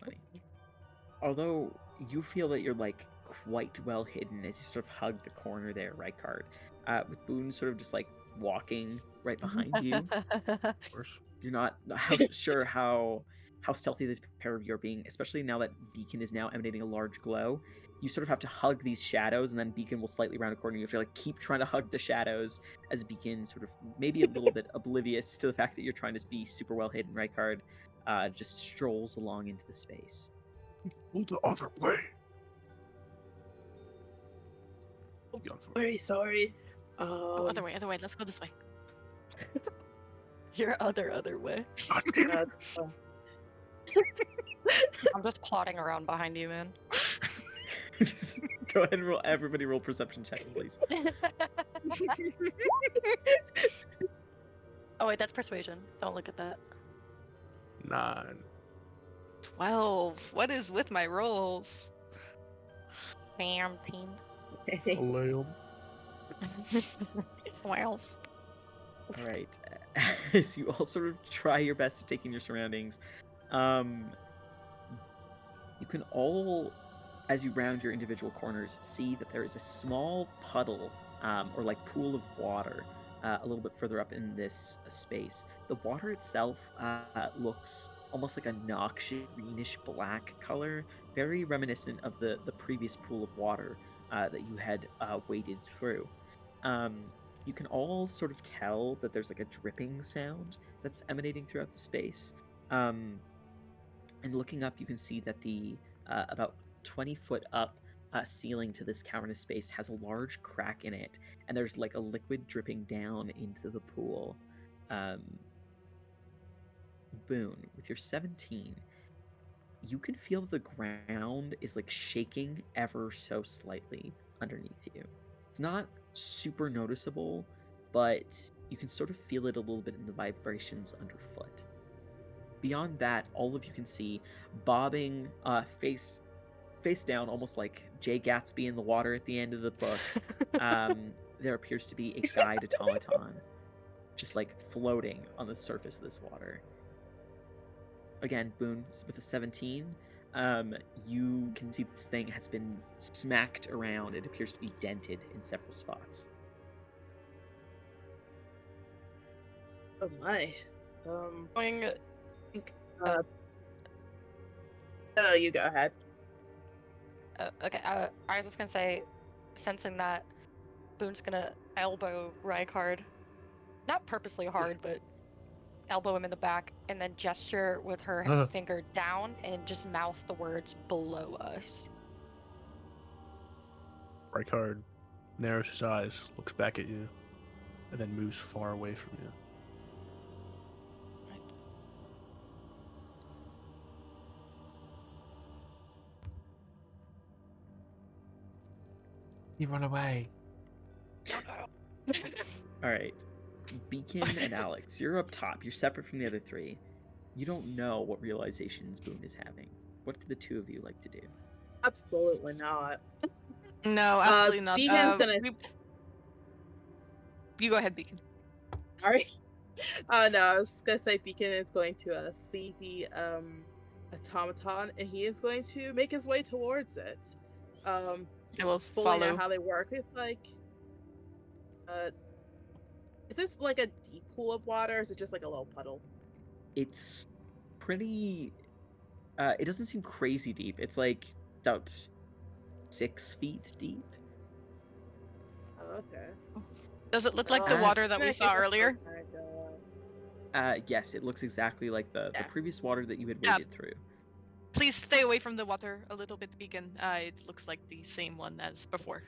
20. Although you feel that you're like quite well hidden as you sort of hug the corner there, Rykard, with Boone sort of just like walking right behind you. Of course. You're not sure how stealthy this pair of you are being, especially now that Beacon is now emanating a large glow. You sort of have to hug these shadows, and then Beacon will slightly round a corner. You have to like keep trying to hug the shadows as Beacon, sort of maybe a little bit oblivious to the fact that you're trying to be super well hidden. Rykard just strolls along into the space. Go the other way. Keep going forward. Very sorry. Oh, other way, other way. Let's go this way. Your other way. God damn it. that's, I'm just plodding around behind you, man. Just go ahead and roll. Everybody roll perception checks, please. Oh wait, that's persuasion. Don't look at that. 9. 12. What is with my rolls? 19. A lamb. 12. All right. As you all sort of try your best to take in your surroundings, you can all, as you round your individual corners, see that there is a small puddle or like pool of water a little bit further up in this space. The water itself looks almost like a noxious greenish black color, very reminiscent of the previous pool of water that you had waded through. You can all sort of tell that there's like a dripping sound that's emanating throughout the space. And looking up, you can see that the about 20 foot up ceiling to this cavernous space has a large crack in it, and there's like a liquid dripping down into the pool. Boone, with your 17, you can feel the ground is like shaking ever so slightly underneath you. It's not super noticeable, but you can sort of feel it a little bit in the vibrations underfoot. Beyond that, all of you can see bobbing face down, almost like Jay Gatsby in the water at the end of the book. There appears to be a guide automaton just like floating on the surface of this water. Again, Boone with a 17. You can see this thing has been smacked around. It appears to be dented in several spots. Oh my. Going, Uh, oh, you go ahead. okay, I was just gonna say, sensing that Boone's gonna elbow Rykard, not purposely hard, but elbow him in the back, and then gesture with her finger down and just mouth the words below us. Rykard narrows his eyes, looks back at you, and then moves far away from you. You run away. All right, Beacon and Alex, you're up top. You're separate from the other three. You don't know what realizations Boone is having. What do the two of you like to do? Absolutely not. No, absolutely not. Beacon's gonna. You go ahead, Beacon. Sorry. No, I was just gonna say Beacon is going to see the automaton, and he is going to make his way towards it. I will Pulling follow. out how they work. It's like, is this like a deep pool of water, or is it just like a little puddle? It's pretty. It doesn't seem crazy deep. It's like about 6 feet deep. Oh, okay. Does it look like the Oh, water it's that we Gonna saw give it a earlier? Yes, it looks exactly like the Yeah. previous water that you had Yeah. waded through. Please stay away from the water a little bit, Beacon. It looks like the same one as before.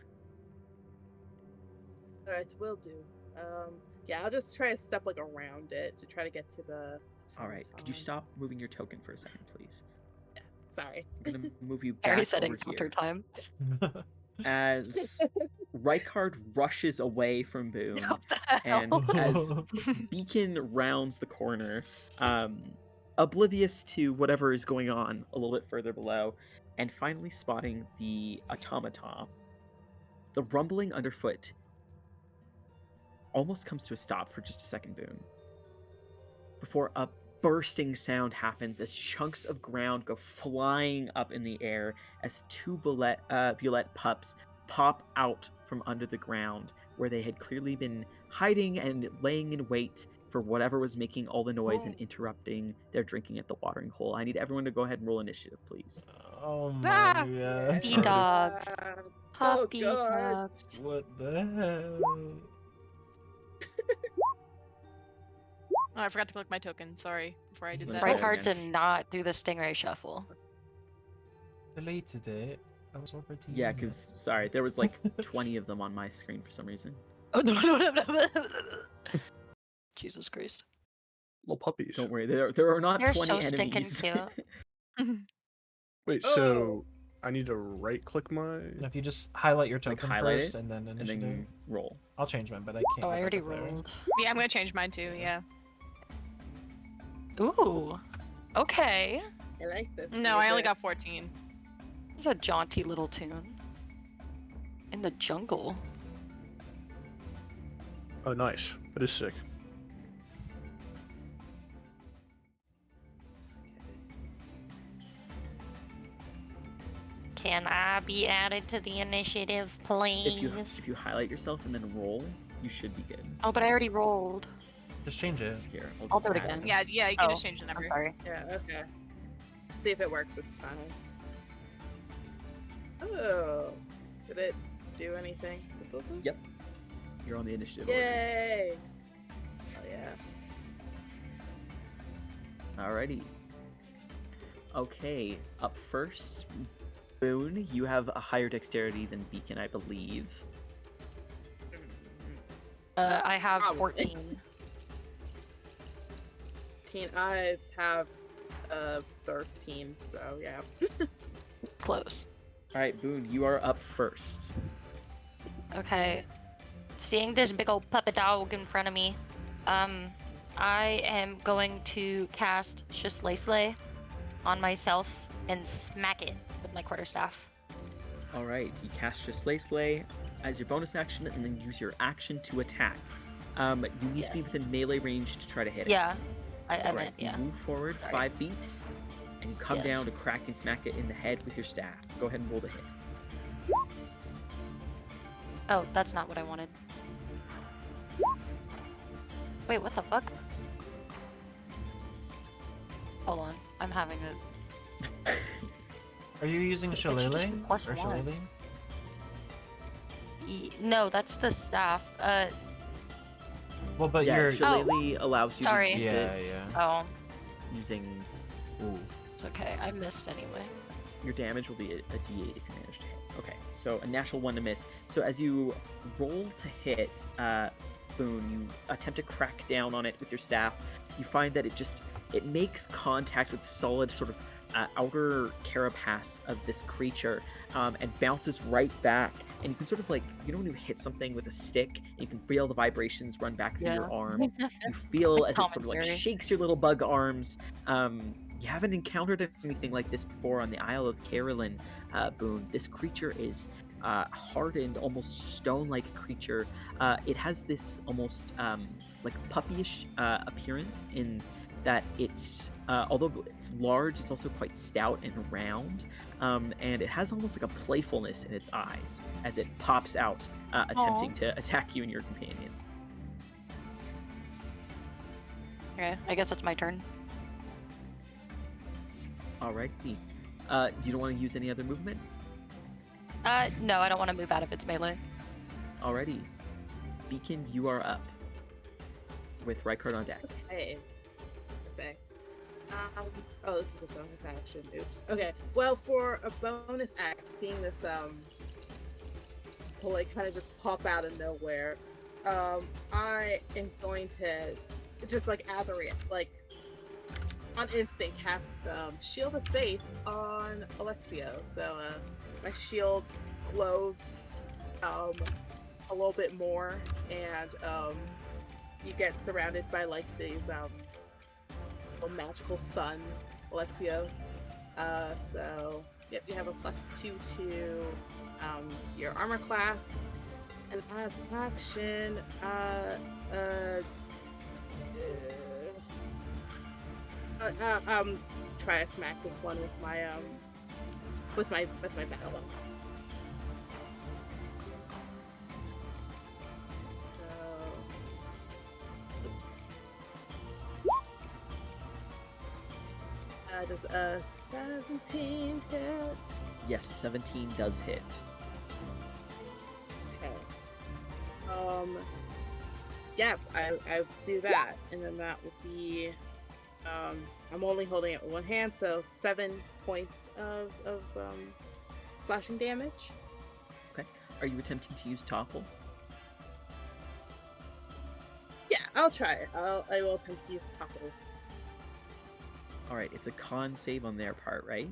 Alright, will do. Yeah, I'll just try to step like around it to try to get to the. All right, could you automaton. stop moving your token for a second, please? Yeah, sorry. I'm gonna move you Harry back said over encounter here time. as Rykard rushes away from Boone, What the and hell? as Beacon rounds the corner, oblivious to whatever is going on a little bit further below, and finally spotting the automaton. The rumbling underfoot almost comes to a stop for just a second, Boone, before a bursting sound happens as chunks of ground go flying up in the air as two Bulette pups pop out from under the ground where they had clearly been hiding and laying in wait for whatever was making all the noise and interrupting their drinking at the watering hole. I need everyone to go ahead and roll initiative, please. Oh my Ah! god. Puppy dogs. Oh, Puppy God. dogs. What the hell? Oh, I forgot to collect my token. Sorry. Before I did Right. that. Right. Rykard again. did not do the stingray shuffle. Deleted it. I was over to Yeah, you. because, sorry, there was like 20 of them on my screen for some reason. Oh no. Jesus Christ. Little puppies. Don't worry, there are not They're 20 so stinking enemies. cute. Wait, Oh. so I need to right click my. And if you just highlight your Like, token highlight first it, and then and initiative. then roll. I'll change mine, but I can't. Oh, I go already back up there. rolled. Yeah, I'm gonna change mine too. Yeah. Ooh. Okay. I like this. No, I only music. got 14. This is a jaunty little tune. In the jungle. Oh, nice. That is sick. Can I be added to the initiative, please? If you highlight yourself and then roll, you should be good. Oh, but I already rolled. Just change it. Here, I'll just do it add again. Yeah, you can Oh, just change the I'm number. sorry. Yeah, okay. See if it works this time. Oh. Did it do anything? Yep. You're on the initiative order. Yay! Oh yeah. Alrighty. Okay, up first, Boone, you have a higher dexterity than Beacon, I believe. I have Probably. 14. I have 13, so yeah. Close. Alright, Boone, you are up first. Okay. Seeing this big old puppet dog in front of me, I am going to cast Shislay on myself and smack it with my quarterstaff. Alright, you cast your Slay as your bonus action and then use your action to attack. You need to be Yes. within melee range to try to hit it. Yeah. I Alright, meant, yeah. move forward Sorry. 5 feet. and you come down Yes. to crack and smack it in the head with your staff. Go ahead and roll to hit. Oh, that's not what I wanted. Wait, what the fuck? Hold on, I'm having a. Are you using It should just be shillelagh or +1. shillelagh? No, that's the staff. Well, but yeah, you're. shillelagh allows you sorry. to use Yeah, it Oh, using. Ooh, it's okay. I missed anyway. your damage will be a D8 if you manage to hit. Okay, so a natural 1 to miss. So as you roll to hit, Boone, you attempt to crack down on it with your staff. You find that it makes contact with the solid sort of outer carapace of this creature and bounces right back. And you can sort of like, you know, when you hit something with a stick, and you can feel the vibrations run back through your arm. You feel as it sort of like Commentary. shakes your little bug arms. You haven't encountered anything like this before on the Isle of Carolyn, Boone. This creature is hardened, almost stone-like creature. It has this almost like puppyish appearance in that it's, although it's large, it's also quite stout and round, and it has almost like a playfulness in its eyes as it pops out, attempting to attack you and your companions. Okay, I guess it's my turn. Alrighty. You don't want to use any other movement? No, I don't want to move out of its melee. Alrighty. Beacon, you are up. With Rykard on deck. Okay. Perfect. Oh, this is a bonus action. Oops. Okay. Well, for a bonus act, seeing this will like kind of just pop out of nowhere, I am going to just like as a like on instinct cast Shield of Faith on Alexio. So my shield glows a little bit more, and you get surrounded by like these little magical suns, Alexios. So yep, you have a +2 to your armor class, and as an action, try to smack this one with my battle axe. Does a 17 hit? Yes, a 17 does hit. Okay. Yeah, I do that, and then that would be, I'm only holding it with one hand, so 7 points of slashing damage. Okay. Are you attempting to use Topple? Yeah, I'll try it. I will attempt to use Topple. Alright, it's a con save on their part, right?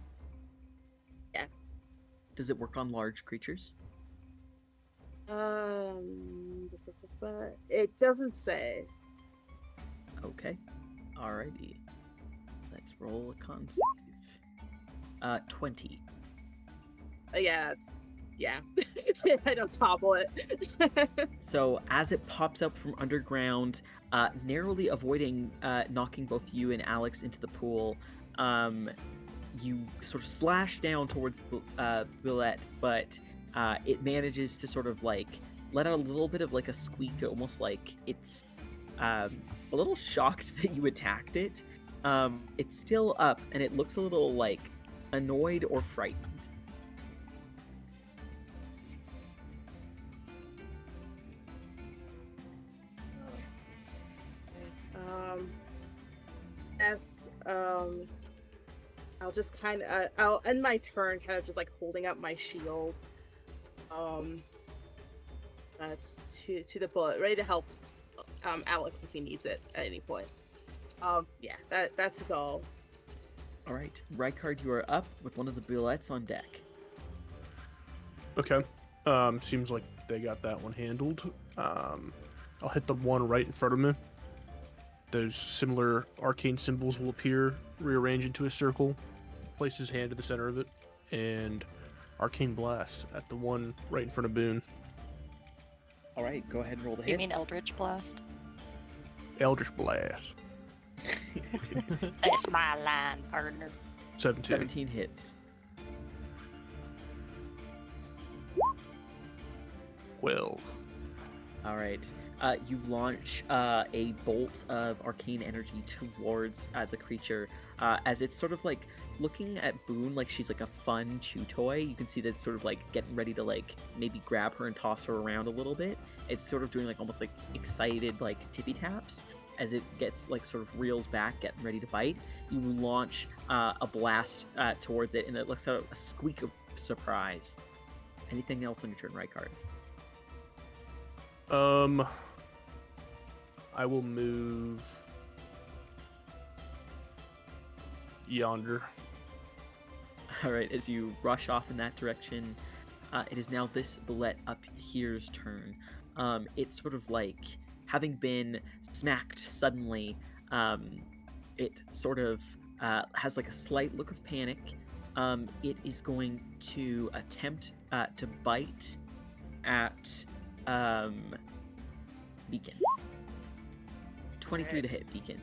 Yeah. Does it work on large creatures? It doesn't say. Okay. Alrighty. Let's roll a con save. 20. Yeah, I don't topple it. So as it pops up from underground, narrowly avoiding knocking both you and Alex into the pool, you sort of slash down towards Billette, but it manages to sort of like let out a little bit of like a squeak, almost like it's a little shocked that you attacked it. It's still up, and it looks a little like annoyed or frightened. I'll just kind of, I'll end my turn kind of just like holding up my shield, to the bullet, ready to help Alex if he needs it at any point. Yeah, that's just all. All right, Rykard, you are up with one of the billettes on deck. Okay. Seems like they got that one handled. I'll hit the one right in front of me. Those similar arcane symbols will appear, rearrange into a circle, place his hand at the center of it, and Arcane Blast at the one right in front of Boone. All right, go ahead and roll the You hit. mean Eldritch Blast? Eldritch Blast. That's my line, partner. 17. 17 hits. 12. All right. You launch a bolt of arcane energy towards the creature as it's sort of like looking at Boone like she's like a fun chew toy. You can see that it's sort of like getting ready to like maybe grab her and toss her around a little bit. It's sort of doing like almost like excited like tippy taps as it gets like sort of reels back, getting ready to bite. You launch a blast towards it, and it looks like a squeak of surprise. Anything else on your turn, right card? I will move yonder. All right, as you rush off in that direction, it is now this bullet up here's turn. It's sort of like having been smacked suddenly. It sort of has like a slight look of panic. It is going to attempt to bite at Beacon. 23 to hit Beacon.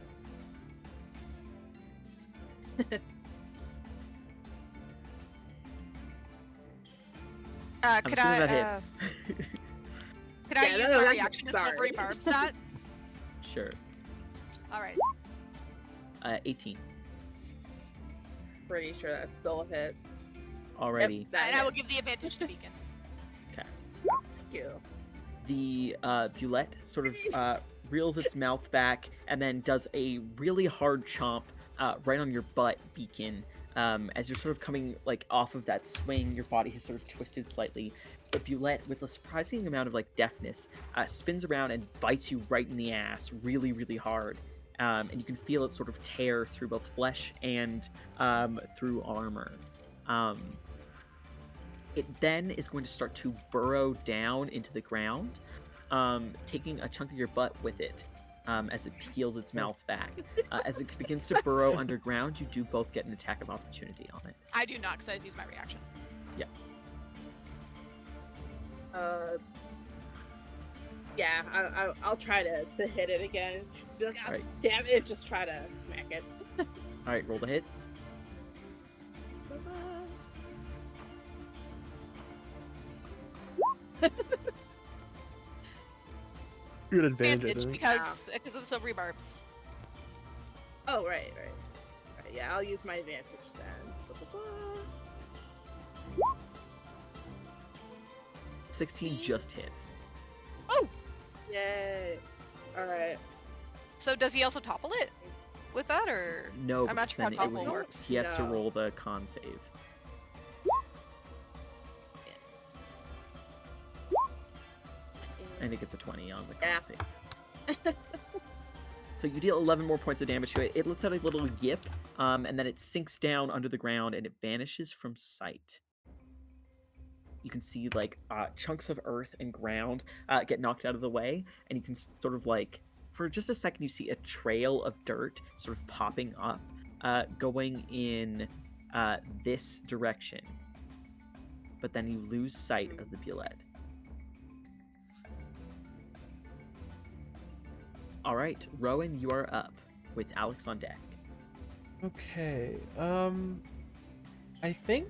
I'm Could assuming I that hits. could I Yeah, use no, my that- reaction to sorry. silvery barbs that? Sure. All right. 18. Pretty sure that still hits. Alrighty. Yep, that And I will give the hits. advantage to Beacon. Thank you. The Bulette sort of reels its mouth back and then does a really hard chomp right on your butt, Beacon. As you're sort of coming like off of that swing, your body has sort of twisted slightly. But Bulette, with a surprising amount of like deftness, spins around and bites you right in the ass, really, really hard. And you can feel it sort of tear through both flesh and through armor. It then is going to start to burrow down into the ground, taking a chunk of your butt with it as it peels its mouth back. As it begins to burrow underground, you do both get an attack of opportunity on it. I do not, because I just used my reaction. Yeah, I'll try to hit it again. Just be like, oh, Alright. damn it, just try to smack it. All right, roll the hit. You're at advantage, I Advantage think. because of the silvery barbs. Oh, right. Yeah, I'll use my advantage then. 16 just hits. Oh, Yay. Alright. so does he also topple it with that, or No, I'm not because sure how then topple would- works. he has to No. roll the con save. And it gets a 20 on the con Yeah. save. So you deal 11 more points of damage to it. It lets out a little yip, and then it sinks down under the ground and it vanishes from sight. You can see like chunks of earth and ground get knocked out of the way, and you can sort of like, for just a second, you see a trail of dirt sort of popping up, going in this direction. But then you lose sight of the Bulette. All right, Rowan, you are up with Alex on deck. Okay. I think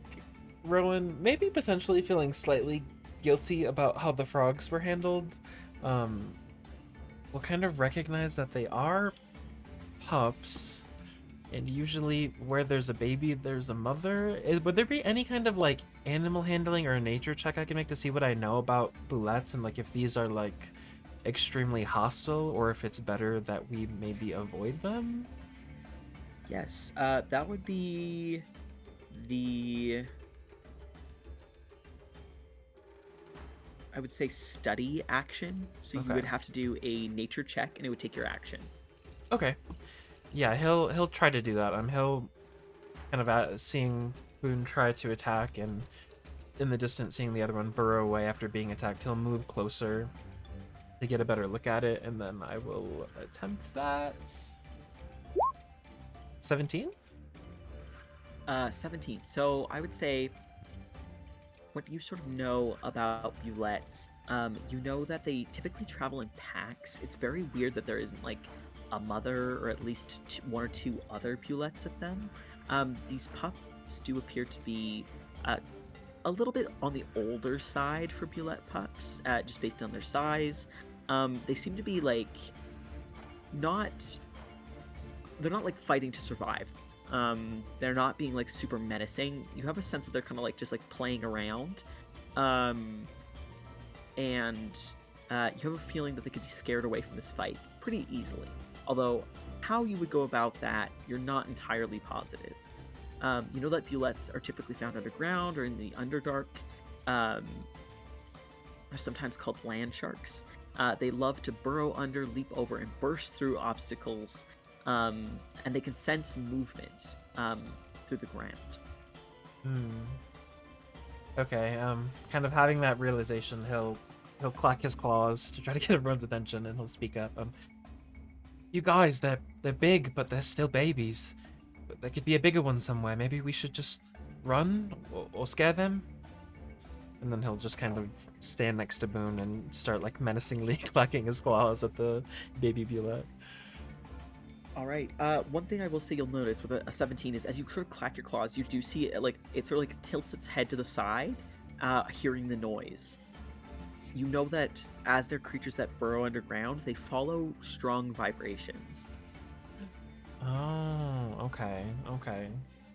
Rowan maybe potentially feeling slightly guilty about how the frogs were handled. Will kind of recognize that they are pups, and usually where there's a baby, there's a mother. Would there be any kind of like animal handling or a nature check I can make to see what I know about bulettes and like if these are like extremely hostile or if it's better that we maybe avoid them? Yes, that would be the, I would say, study action. So you Okay. would have to do a nature check, and it would take your action. Okay. Yeah, he'll try to do that. He'll kind of seeing Boone try to attack, and in the distance seeing the other one burrow away after being attacked, he'll move closer to get a better look at it, and then I will attempt that. 17? 17. So I would say what you sort of know about bulettes, you know that they typically travel in packs. It's very weird that there isn't like a mother or at least one or two other bulettes with them. These pups do appear to be a little bit on the older side for Bulette pups, just based on their size. They seem to be like they're not like fighting to survive. They're not being like super menacing. You have a sense that they're kind of like just like playing around, and you have a feeling that they could be scared away from this fight pretty easily. Although how you would go about that, you're not entirely positive. You know that bulettes are typically found underground or in the Underdark. Are sometimes called land sharks. They love to burrow under, leap over, and burst through obstacles, and they can sense movement through the ground. Okay, kind of having that realization, he'll clack his claws to try to get everyone's attention, and he'll speak up. You guys, they're big, but they're still babies. There could be a bigger one somewhere. Maybe we should just run or scare them? And then he'll just kind of stand next to Boone and start like menacingly clacking his claws at the baby Bulette. All right. One thing I will say you'll notice with a 17 is as you sort of clack your claws, you do see it like it sort of like tilts its head to the side, hearing the noise. You know that as they're creatures that burrow underground, they follow strong vibrations. Oh, okay.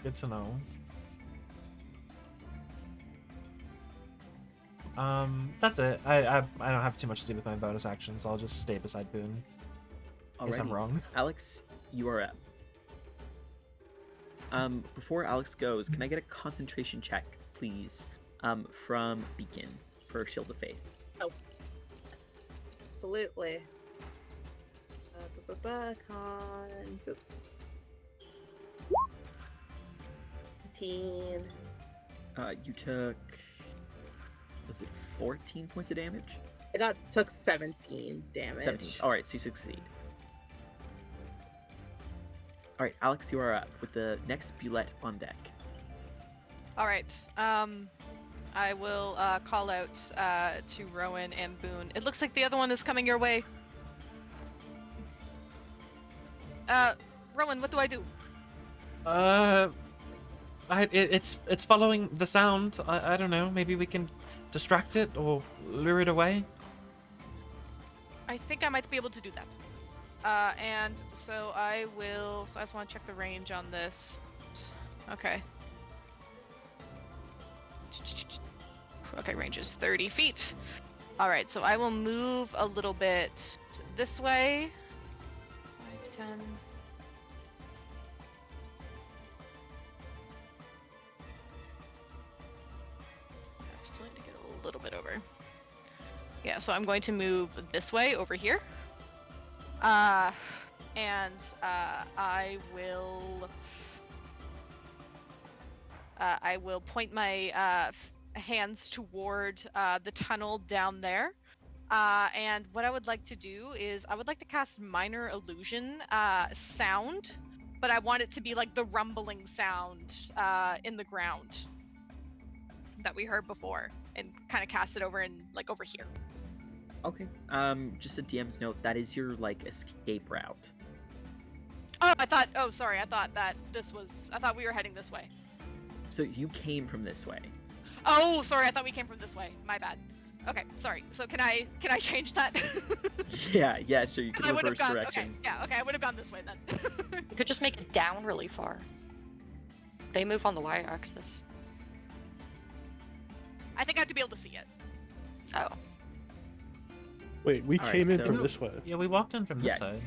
Good to know. That's it. I don't have too much to do with my bonus actions, so I'll just stay beside Boone. I guess I'm Alrighty. wrong. Alex, you are up. Before Alex goes, can I get a concentration check, please, from Beacon for Shield of Faith? Oh, yes, absolutely. Con. Boop. 15. You took, was it 14 points of damage? I took 17 damage. 17. Alright, so you succeed. Alright, Alex, you are up with the next Bulette on deck. All right. I will call out to Rowan and Boone. It looks like the other one is coming your way. Rowan, what do I do? It's following the sound. I don't know. Maybe we can distract it or lure it away. I think I might be able to do that. And so I will. So I just want to check the range on this. Okay. Okay, range is 30 feet. All right, so I will move a little bit this way. 5, 10. I still need to get a little bit over. Yeah, so I'm going to move this way over here. I will point my hands toward the tunnel down there. And what I would like to do is I would like to cast Minor Illusion sound, but I want it to be like the rumbling sound in the ground that we heard before, and kind of cast it over in like over here. Okay. Just a DM's note, that is your like escape route. Oh, sorry, I thought we were heading this way. So you came from this way. Oh, sorry, I thought we came from this way. My bad. Okay, sorry. So can I change that? Yeah, sure. You 'Cause can I would have reverse gone. direction. Okay, I would have gone this way then. You could just make it down really far. They move on the y-axis. I think I have to be able to see it. Oh. Wait, we Alright, came in so- from this way. Yeah, we walked in from this Yeah. side.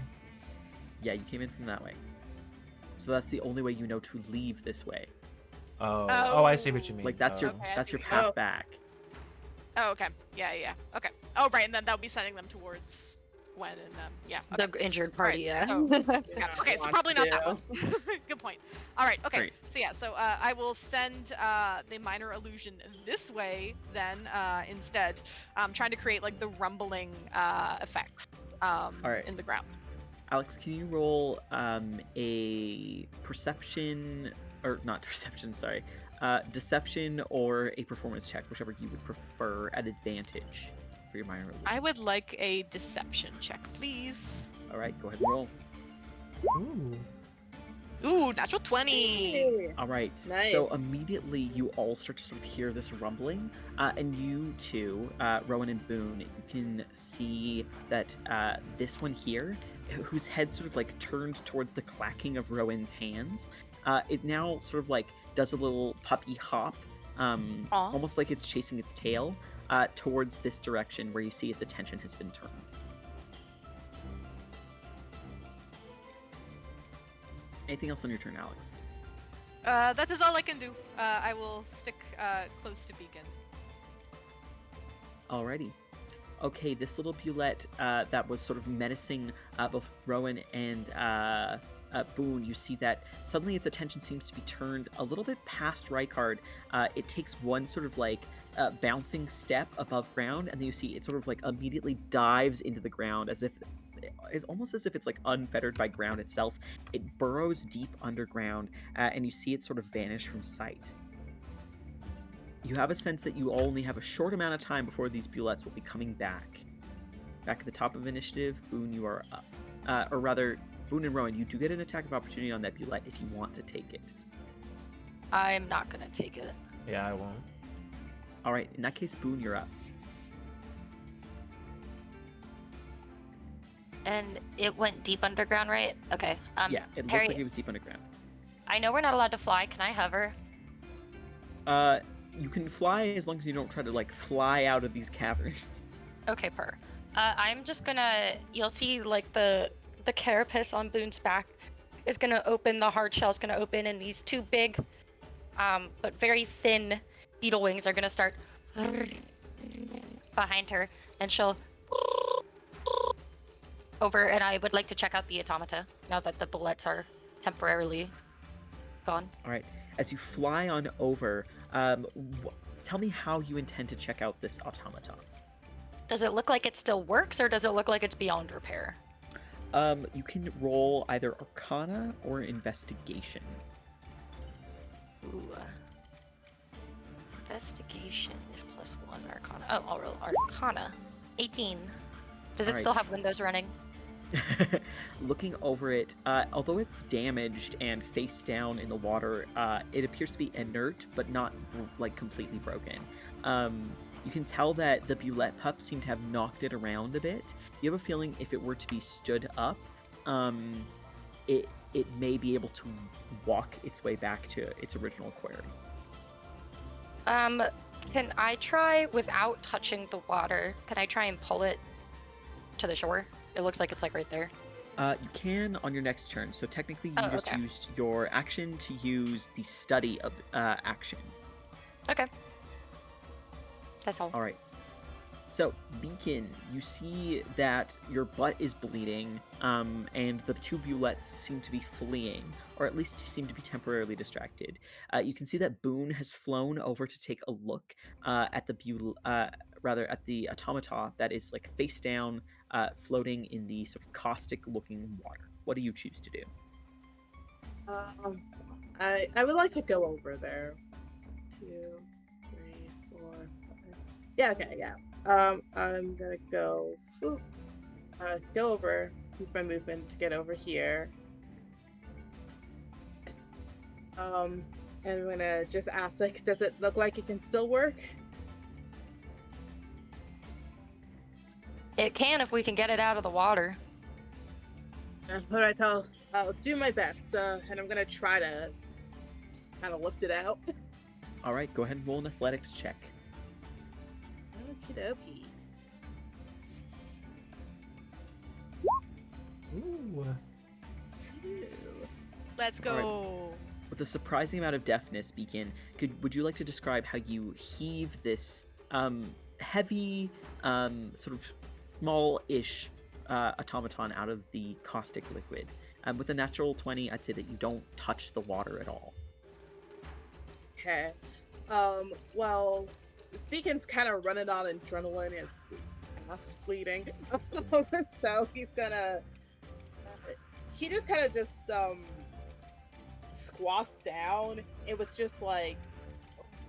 Yeah, you came in from that way. So that's the only way you know to leave this way. Oh, I see what you mean. Like that's your Okay, I that's see your what you path mean. back. Oh, okay. Yeah. Okay. Oh, right, and then that would be sending them towards Gwen and yeah. Okay. The injured party, yeah. so- Got it. Okay, so Want probably not that to. one. Good point. All right. Okay. Great. So yeah. So I will send the Minor Illusion this way then instead. I'm trying to create like the rumbling effects right. in the ground. Alex, can you roll a perception or not perception? Sorry, deception or a performance check, whichever you would prefer, at advantage for your minor illusion. I would like a deception check, please. All right, go ahead and roll. Ooh. Ooh, natural 20. Hey. All right. So Nice. immediately you all start to sort of hear this rumbling, and you two, Rowan and Boone, you can see that this one here, whose head sort of like turned towards the clacking of Rowan's hands, it now sort of like does a little puppy hop, Aw. almost like it's chasing its tail, towards this direction where you see its attention has been turned. Anything else on your turn, Alex? That is all I can do. I will stick close to Beacon. Alrighty. Okay, this little Bulette that was sort of menacing both Rowan and Boone, you see that suddenly its attention seems to be turned a little bit past Rykard. It takes one sort of like bouncing step above ground, and then you see it sort of like immediately dives into the ground as if it's almost as if it's like unfettered by ground itself. It burrows deep underground, and you see it sort of vanish from sight. You have a sense that you only have a short amount of time before these Bulettes will be coming back. Back at the top of initiative, Boone, you are up. Or rather, Boone and Rowan, you do get an attack of opportunity on that Bulette if you want to take it. I'm not gonna take it. Yeah, I won't. Alright, in that case, Boone, you're up. And it went deep underground, right? Okay. Yeah, it looked Harry, like it was deep underground. I know we're not allowed to fly. Can I hover? You can fly as long as you don't try to, like, fly out of these caverns. Okay, I'm just gonna. You'll see like the carapace on Boone's back is gonna open. The hard shell's gonna open, and these two big, but very thin beetle wings are gonna start behind her, and she'll over. And I would like to check out the automata now that the bullets are temporarily gone. Alright, as you fly on over, tell me how you intend to check out this automaton. Does it look like it still works, or does it look like it's beyond repair? You can roll either Arcana or Investigation. Ooh. Investigation is +1. Arcana. Oh, I'll roll Arcana. 18. Does it Alright. still have windows running? Looking over it, although it's damaged and face down in the water, it appears to be inert, but not like completely broken. You can tell that the Bulette pups seem to have knocked it around a bit. You have a feeling if it were to be stood up, it may be able to walk its way back to its original quarry. Can I try without touching the water? Can I try and pull it to the shore? It looks like it's like right there. You can on your next turn. So technically, you just okay. used your action to use the study of action. Okay. That's all. All right. So Beacon, you see that your butt is bleeding, and the two Bulettes seem to be fleeing, or at least seem to be temporarily distracted. You can see that Boone has flown over to take a look at the at the automata that is like face down, floating in the sort of caustic-looking water. What do you choose to do? I would like to go over there. 2, 3, 4, 5. Yeah. Okay. Yeah. I'm gonna go. Go over. Use my movement to get over here. And I'm gonna just ask, like, does it look like it can still work? It can if we can get it out of the water. All right. I'll do my best. And I'm gonna try to just kind of lift it out. All right, go ahead and roll an athletics check. Okie dokie. Ooh. Let's go. With a surprising amount of deftness, Beacon, would you like to describe how you heave this heavy, sort of small-ish automaton out of the caustic liquid? With a natural 20, I'd say that you don't touch the water at all. Okay. Well, Beacon's kind of running on adrenaline. His ass bleeding. So he just kind of squats down. It was just like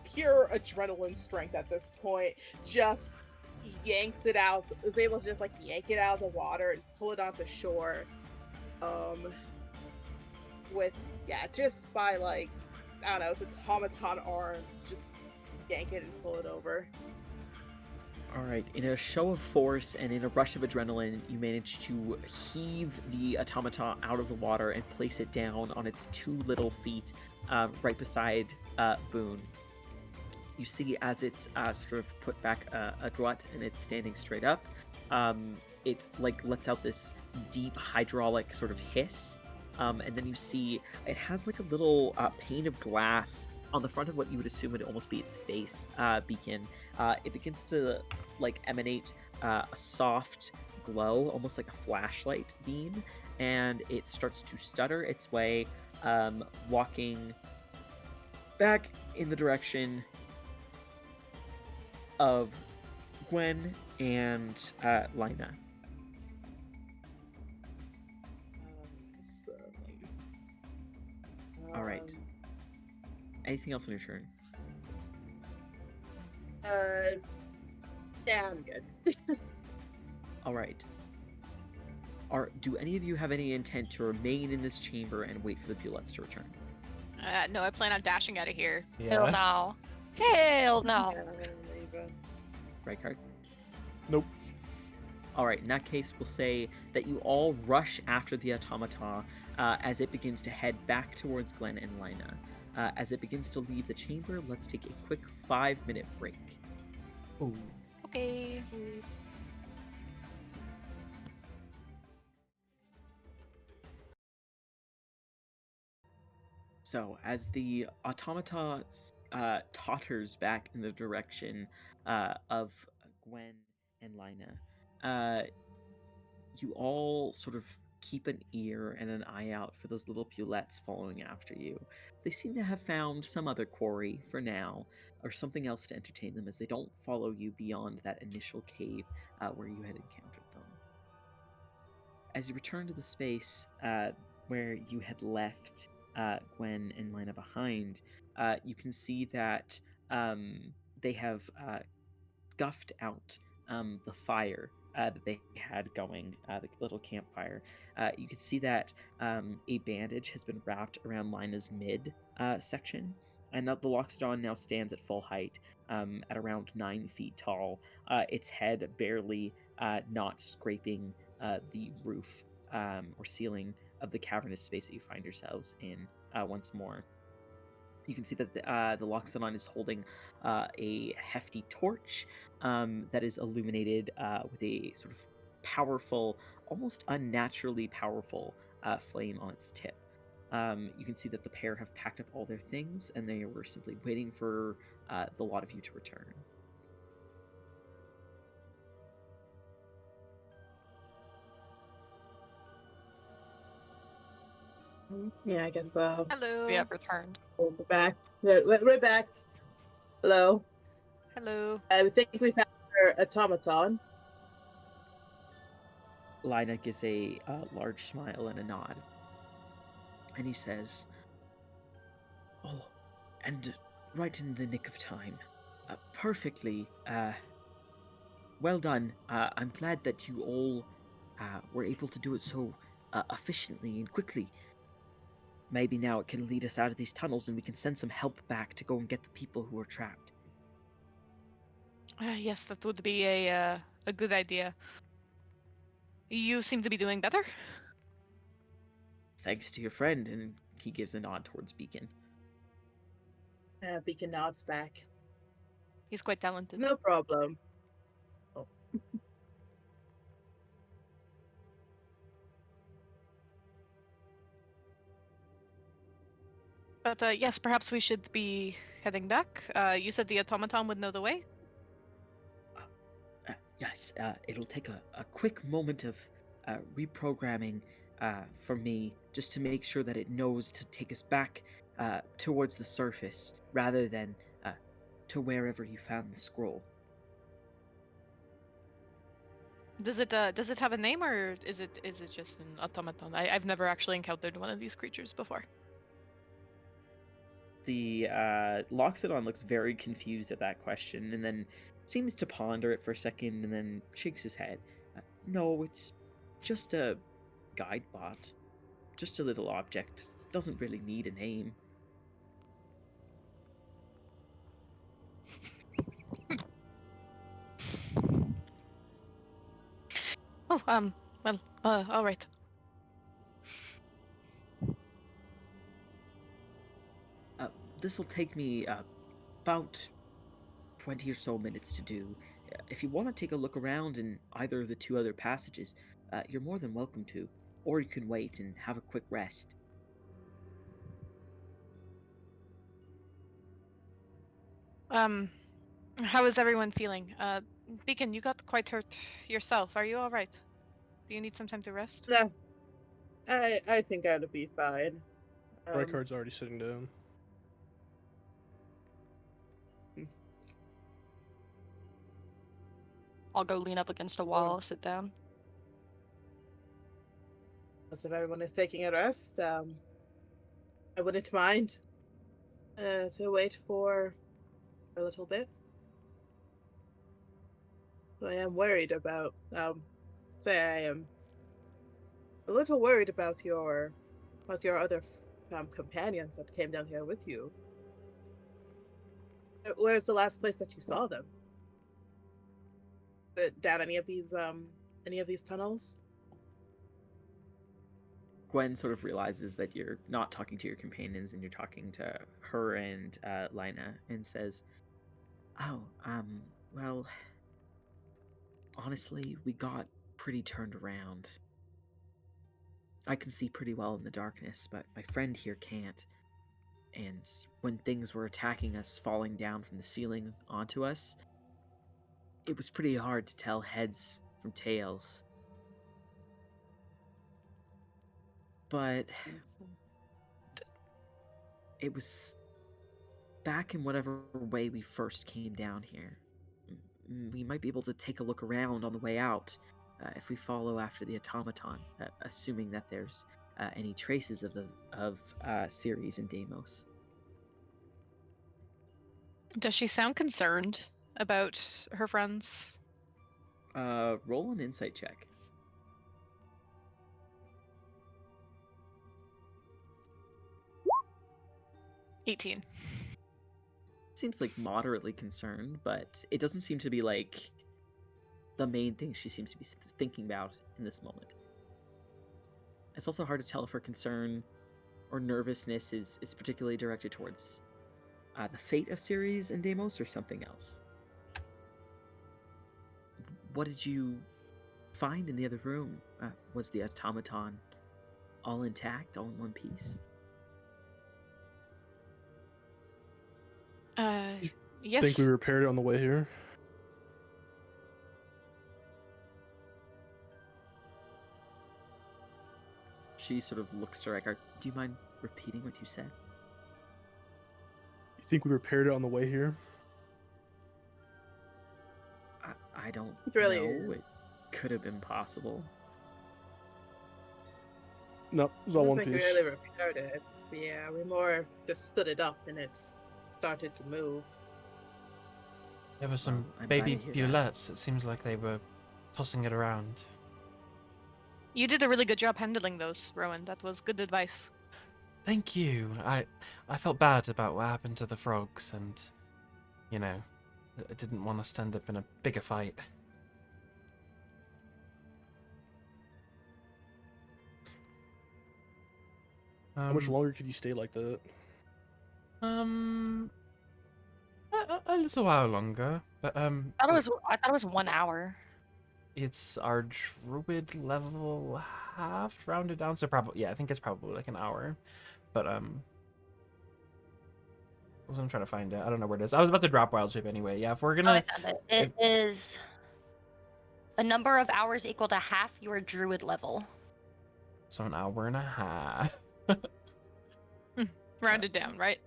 pure adrenaline strength at this point. Just yanks it out. Was able to just like yank it out of the water and pull it onto shore. With Yeah, just by like, I don't know, its automaton arms, just yank it and pull it over. All right, in a show of force and in a rush of adrenaline, you manage to heave the automaton out of the water and place it down on its two little feet right beside Boone. You see as it's sort of put back a drut and it's standing straight up, it like lets out this deep hydraulic sort of hiss, and then you see it has like a little pane of glass on the front of what you would assume would almost be its face beacon. It begins to like emanate a soft glow, almost like a flashlight beam, and it starts to stutter its way, walking back in the direction of Gwen and Lina. So, All right. Anything else on your turn? Yeah, I'm good. All right. Do any of you have any intent to remain in this chamber and wait for the Bulettes to return? No, I plan on dashing out of here. Hell no. Hell no. Right card? Nope. All right, in that case, we'll say that you all rush after the automaton as it begins to head back towards Glenn and Lina. As it begins to leave the chamber, let's take a quick 5-minute break. Ooh. Okay. So, as the automata totters back in the direction of Gwen and Lina, you all sort of keep an ear and an eye out for those little pulettes following after you. They seem to have found some other quarry for now, or something else to entertain them, as they don't follow you beyond that initial cave where you had encountered them. As you return to the space where you had left Gwen and Lina behind, you can see that they have scuffed out the fire that they had going, the little campfire. You can see that a bandage has been wrapped around Lina's mid section, and the Loxodon now stands at full height at around 9 feet tall, its head barely not scraping the roof or ceiling of the cavernous space that you find yourselves in once more. You can see that the Loxodon is holding a hefty torch that is illuminated with a sort of powerful, almost unnaturally powerful flame on its tip. You can see that the pair have packed up all their things and they were simply waiting for the lot of you to return. Yeah, I guess so. Hello. We have returned. We're back. We're back. Hello. Hello. I think we found our automaton. Lina gives a large smile and a nod. And he says, "Oh, and right in the nick of time. Perfectly. Well done. I'm glad that you all were able to do it so efficiently and quickly. Maybe now it can lead us out of these tunnels and we can send some help back to go and get the people who are trapped." Yes, that would be a good idea. You seem to be doing better. Thanks to your friend, and he gives a nod towards Beacon. Beacon nods back. He's quite talented. No problem. Oh. But yes, perhaps we should be heading back. You said the automaton would know the way. Yes, it'll take a quick moment of reprogramming for me just to make sure that it knows to take us back towards the surface rather than to wherever you found the scroll. Does it have a name, or is it just an automaton? I've never actually encountered one of these creatures before. The Loxodon looks very confused at that question and then seems to ponder it for a second and then shakes his head. No, it's just a guide bot. Just a little object. doesn't really need a name. Oh, well, all right. This will take me about 20 or so minutes to do. If you want to take a look around in either of the two other passages, you're more than welcome to. Or you can wait and have a quick rest. How is everyone feeling? Beacon, you got quite hurt yourself. Are you all right? Do you need some time to rest? No, I think I'd be fine. Rykard's already sitting down. I'll go lean up against a wall, sit down. As if everyone is taking a rest, I wouldn't mind to wait for a little bit. I am worried about, say I am a little worried about your other companions that came down here with you. Where's the last place that you saw them? Down any of these tunnels? Gwen sort of realizes that you're not talking to your companions and you're talking to her and Lina, and says, "Oh, well, honestly, we got pretty turned around. I can see pretty well in the darkness, but my friend here can't. And when things were attacking us, falling down from the ceiling onto us, it was pretty hard to tell heads from tails. But it was back in whatever way we first came down here. We might be able to take a look around on the way out if we follow after the automaton, assuming that there's any traces of Ceres and Deimos." Does she sound concerned about her friends? Roll an insight check. $18. Seems like moderately concerned, but it doesn't seem to be like the main thing she seems to be thinking about in this moment. It's also hard to tell if her concern or nervousness is particularly directed towards the fate of Ceres and Deimos or something else. What did you find in the other room? Was the automaton all intact, all in one piece? Yes. Think we repaired it on the way here? She sort of looks to Rykard. Do you mind repeating what you said? You think we repaired it on the way here? I don't really know. It could have been possible. No, it was I all don't one think piece. we really repaired it. Yeah, we more just stood it up and it started to move. There were some Well, I'm glad baby to hear that. bullets. It seems like they were tossing it around. You did a really good job handling those, Rowan. That was good advice. Thank you. I felt bad about what happened to the frogs, and you know, I didn't want to stand up in a bigger fight. How much longer could you stay like that? A little while longer, but I thought it was 1 hour. it's our druid level half rounded down, so probably, yeah, I think it's probably like an hour. But I was trying to find it. I don't know where it is. I was about to drop wild shape anyway. Yeah, if we're Oh, I gonna, found it. It is a number of hours equal to half your druid level. so an hour and a half. Rounded down, right?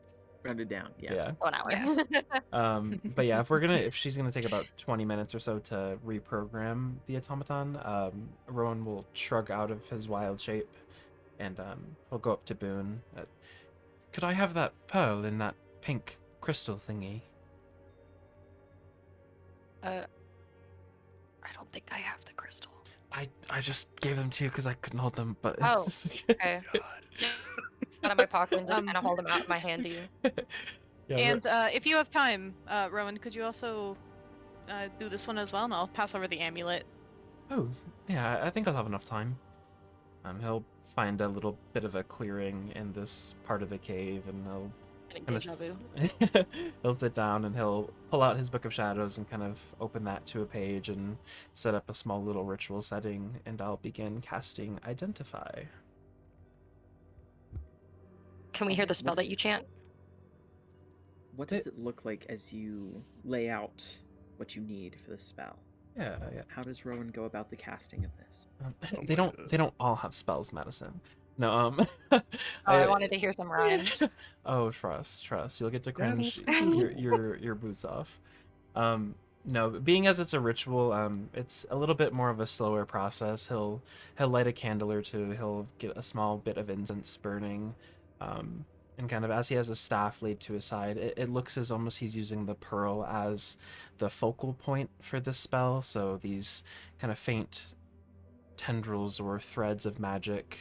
Rounded down, yeah. Yeah. 1 hour. Yeah. But yeah, if she's gonna take about 20 minutes or so to reprogram the automaton, Rowan will shrug out of his wild shape, and he'll go up to Boone. Could I have that pearl in that pink crystal thingy? I don't think I have the crystal. I just gave them to you because I couldn't hold them, but it's Oh, just okay. Okay. out of my pocket and just Um, kind of hold them out in my hand to you. Yeah, And if you have time, Rowan, could you also do this one as well? And I'll pass over the amulet. oh, yeah, I think I'll have enough time. He'll find a little bit of a clearing in this part of the cave, and he'll Getting kind deja vu. of he'll sit down and he'll pull out his book of shadows and kind of open that to a page and set up a small little ritual setting, and I'll begin casting Identify. Can we hear the spell that you chant? What does it look like as you lay out what you need for the spell? Yeah, yeah. How does Rowan go about the casting of this? Oh They my don't. God. They don't all have spells, Madison. No. Oh, I wanted to hear some rhymes. Oh, trust. You'll get to That'll cringe school. your boots off. No, being as it's a ritual, it's a little bit more of a slower process. He'll light a candle or two. He'll get a small bit of incense burning, and kind of as he has a staff laid to his side, it looks as almost he's using the pearl as the focal point for this spell. So these kind of faint tendrils or threads of magic,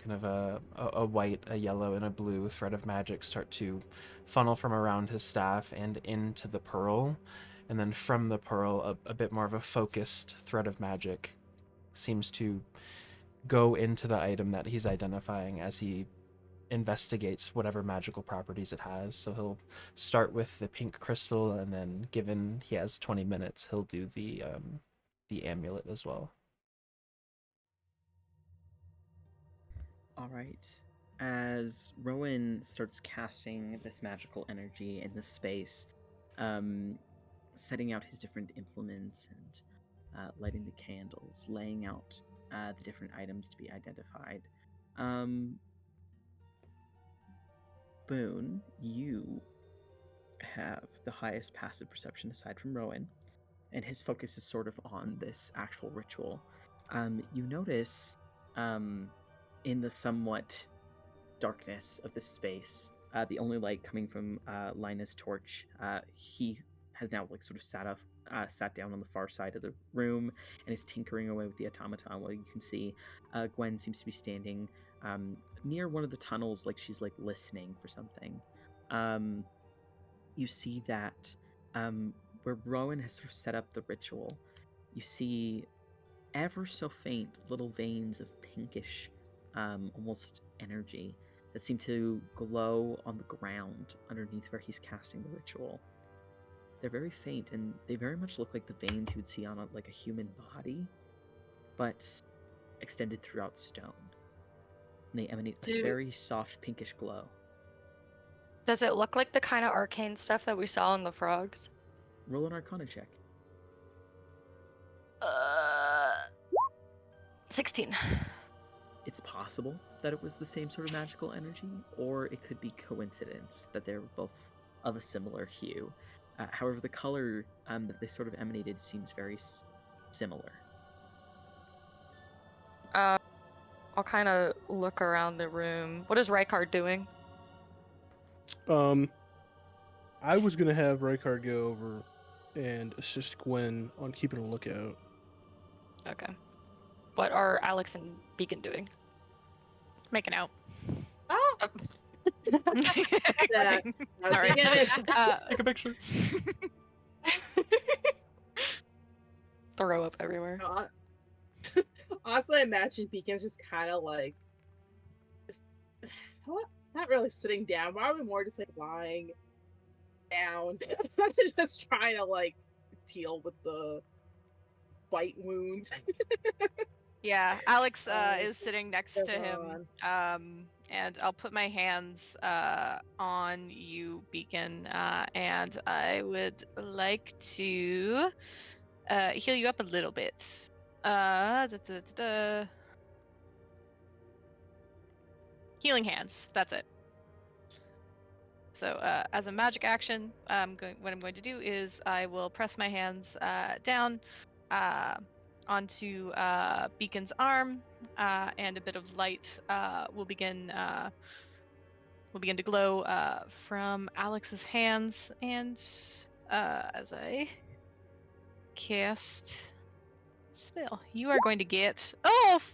kind of a white, a yellow, and a blue thread of magic start to funnel from around his staff and into the pearl. And then from the pearl, a bit more of a focused thread of magic seems to go into the item that he's identifying as he investigates whatever magical properties it has. So he'll start with the pink crystal, and then given he has 20 minutes, he'll do the amulet as well. All right. As Rowan starts casting this magical energy in this space, setting out his different implements and lighting the candles, laying out the different items to be identified. Boone, you have the highest passive perception aside from Rowan, and his focus is sort of on this actual ritual. You notice in the somewhat darkness of this space, the only light coming from Lina's torch, he has now like sort of sat down on the far side of the room and is tinkering away with the automaton. While you can see Gwen seems to be standing near one of the tunnels, like she's like listening for something. You see that where Rowan has sort of set up the ritual, you see ever so faint little veins of pinkish, almost energy that seem to glow on the ground underneath where he's casting the ritual. They're very faint, and they very much look like the veins you would see on like a human body, but extended throughout stone. And they emanate this very soft pinkish glow. Does it look like the kind of arcane stuff that we saw in the frogs? Roll an Arcana check. 16. It's possible that it was the same sort of magical energy, or it could be coincidence that they're both of a similar hue. However, the color that they sort of emanated seems very similar. I'll kind of look around the room. What is Rykard doing? I was gonna have Rykard go over and assist Gwen on keeping a lookout. Okay. What are Alex and Beacon doing? Making out. Oh, Yeah. Kidding. I was Sorry. thinking Take a picture. Throw up everywhere. Honestly, I imagine Beacon's just kind of like, not really sitting down, probably more just like lying down, just trying to like deal with the bite wounds. Yeah, Alex Oh, is sitting next to him. God. And I'll put my hands on you, Beacon, and I would like to heal you up a little bit. Healing hands. That's it. So as a magic action, what I'm going to do is I will press my hands down onto Beacon's arm, and a bit of light will begin to glow from Alex's hands. And as I cast spell, you are going to get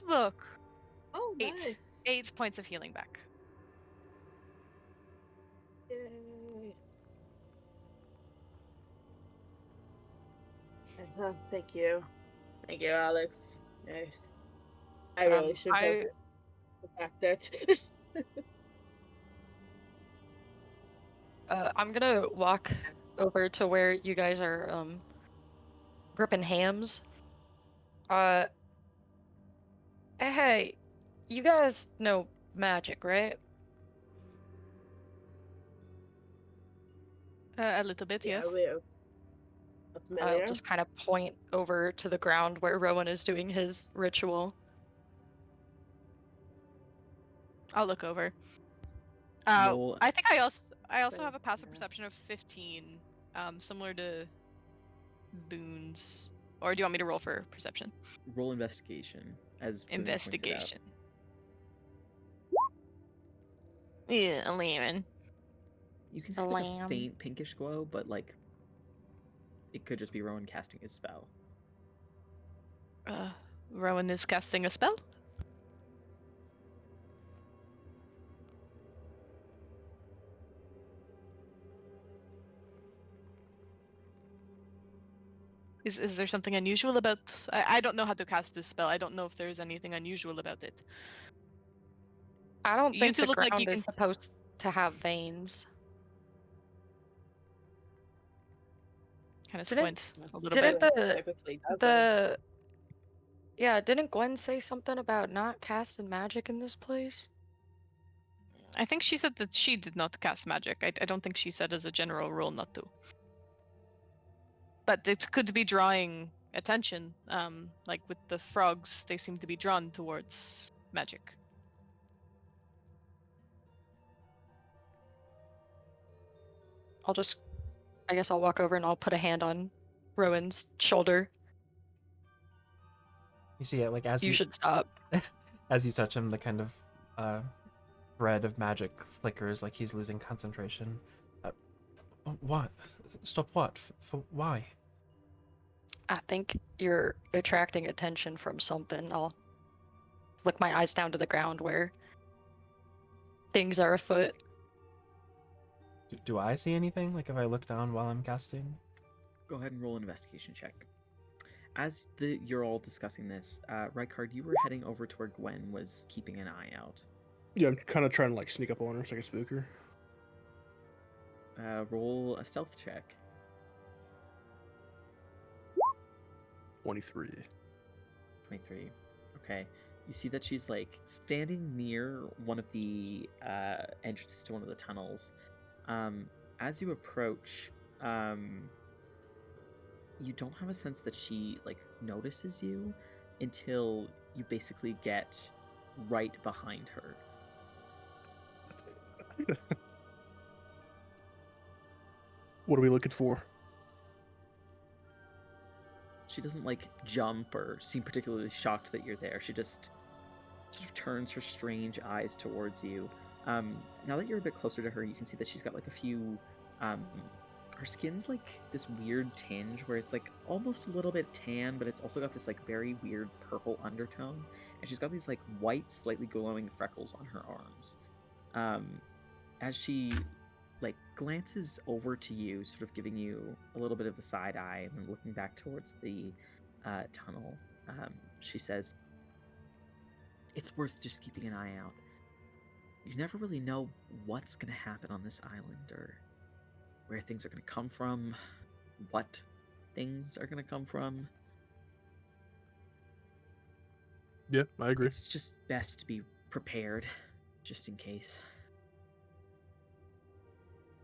look Oh, eight nice. 8 points of healing back. Yay. Thank you. Thank you, Alex. I really should have I the fact that I'm gonna walk over to where you guys are gripping hams. Uh, hey, you guys know magic, right? A little bit, yeah, yes. we're I'll familiar. just kind of point over to the ground where Rowan is doing his ritual. I'll look over. Roll I think I also Same, have a passive yeah. perception of 15, similar to Boone's. Or do you want me to roll for perception? roll investigation, as Boone pointed out. Investigation. Yeah, 11. You can The see like a lamb. faint pinkish glow, but like it could just be Rowan casting his spell. Rowan is casting a spell. Is there something unusual about? I don't know how to cast this spell. I don't know if there's anything unusual about it. I don't You think two the look like you ground can. is supposed to have veins. Kind of Didn't squint a That's little didn't bit. true. the Typically doesn't. the yeah, didn't Gwen say something about not casting magic in this place? I think she said that she did not cast magic. I don't think she said as a general rule not to. But it could be drawing attention. Like with the frogs, they seem to be drawn towards magic. I guess I'll walk over and I'll put a hand on Rowan's shoulder. You see it like as You should stop. as you touch him, the kind of thread of magic flickers, like he's losing concentration. What? Stop what? For why? I think you're attracting attention from something. I'll flick my eyes down to the ground where things are afoot. Do I see anything? Like if I look down while I'm casting? Go ahead and roll an investigation check. As you're all discussing this, Rykard, you were heading over to where Gwen was keeping an eye out. Yeah, I'm kind of trying to like sneak up on her so I can spook her. Roll a stealth check. 23. 23. Okay. You see that she's like standing near one of the entrances to one of the tunnels. As you approach, you don't have a sense that she like notices you until you basically get right behind her. What are we looking for? She doesn't like jump or seem particularly shocked that you're there. She just sort of turns her strange eyes towards you. Now that you're a bit closer to her, you can see that she's got like a few. Her skin's like this weird tinge where it's like almost a little bit tan, but it's also got this like very weird purple undertone. And she's got these like white, slightly glowing freckles on her arms. As she like glances over to you, sort of giving you a little bit of a side eye, and then looking back towards the tunnel, she says, "It's worth just keeping an eye out. You never really know what's going to happen on this island, or where things are going to come from, what things are going to come from. Yeah, I agree. It's just best to be prepared, just in case."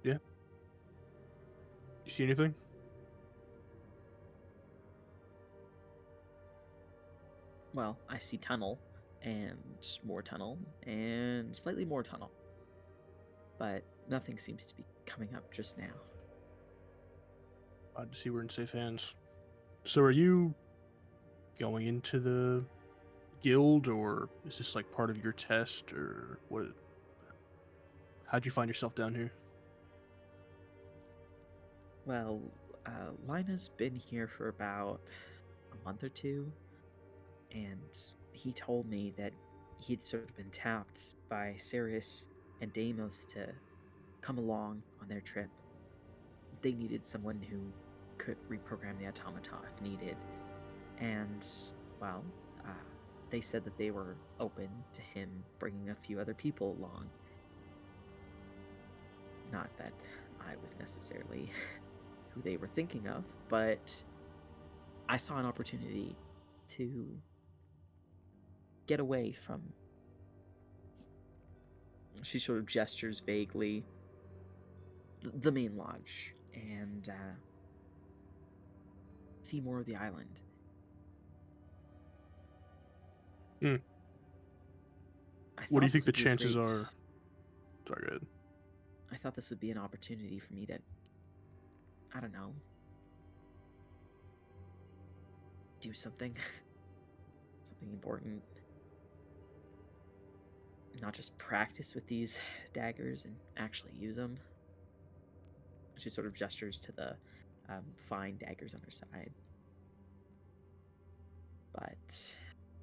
Yeah. You see anything? Well, I see tunnel, and more tunnel, and slightly more tunnel. But nothing seems to be coming up just now. Glad to see we're in safe hands. So are you going into the guild, or is this like part of your test, or what? How'd you find yourself down here? Well, Lina's been here for about a month or two, and he told me that he'd sort of been tapped by Sirius and Deimos to come along on their trip. They needed someone who could reprogram the automata if needed. And, well, they said that they were open to him bringing a few other people along. Not that I was necessarily who they were thinking of, but I saw an opportunity to get away from. She sort of gestures vaguely the main lodge and see more of the island. Hmm. I What do you thought think this the would be a chances great- are? Sorry, go ahead. I thought this would be an opportunity for me to, I don't know, do something. Something important. Not just practice with these daggers and actually use them. She sort of gestures to the fine daggers on her side. But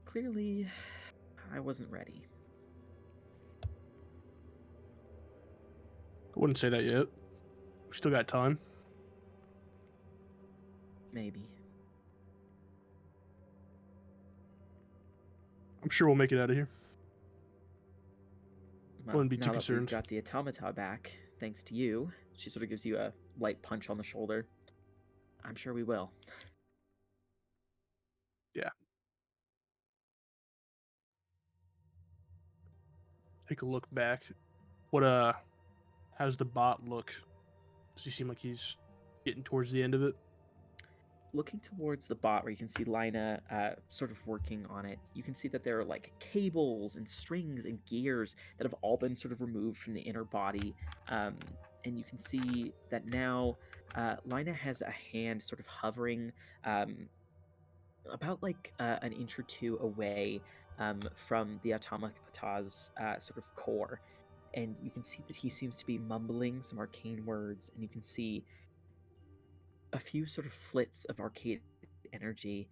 clearly, I wasn't ready. I wouldn't say that yet. We still got time. Maybe. I'm sure we'll make it out of here. Well, Wouldn't be too now that we've concerned. got the automata back, thanks to you, she sort of gives you a light punch on the shoulder. I'm sure we will. Yeah. Take a look back. What how's the bot look? Does he seem like he's getting towards the end of it? Looking towards the bot where you can see Lina sort of working on it, you can see that there are like cables and strings and gears that have all been sort of removed from the inner body. And you can see that now Lina has a hand sort of hovering about like an inch or two away from the automata's sort of core. And you can see that he seems to be mumbling some arcane words, and you can see a few sort of flits of arcade energy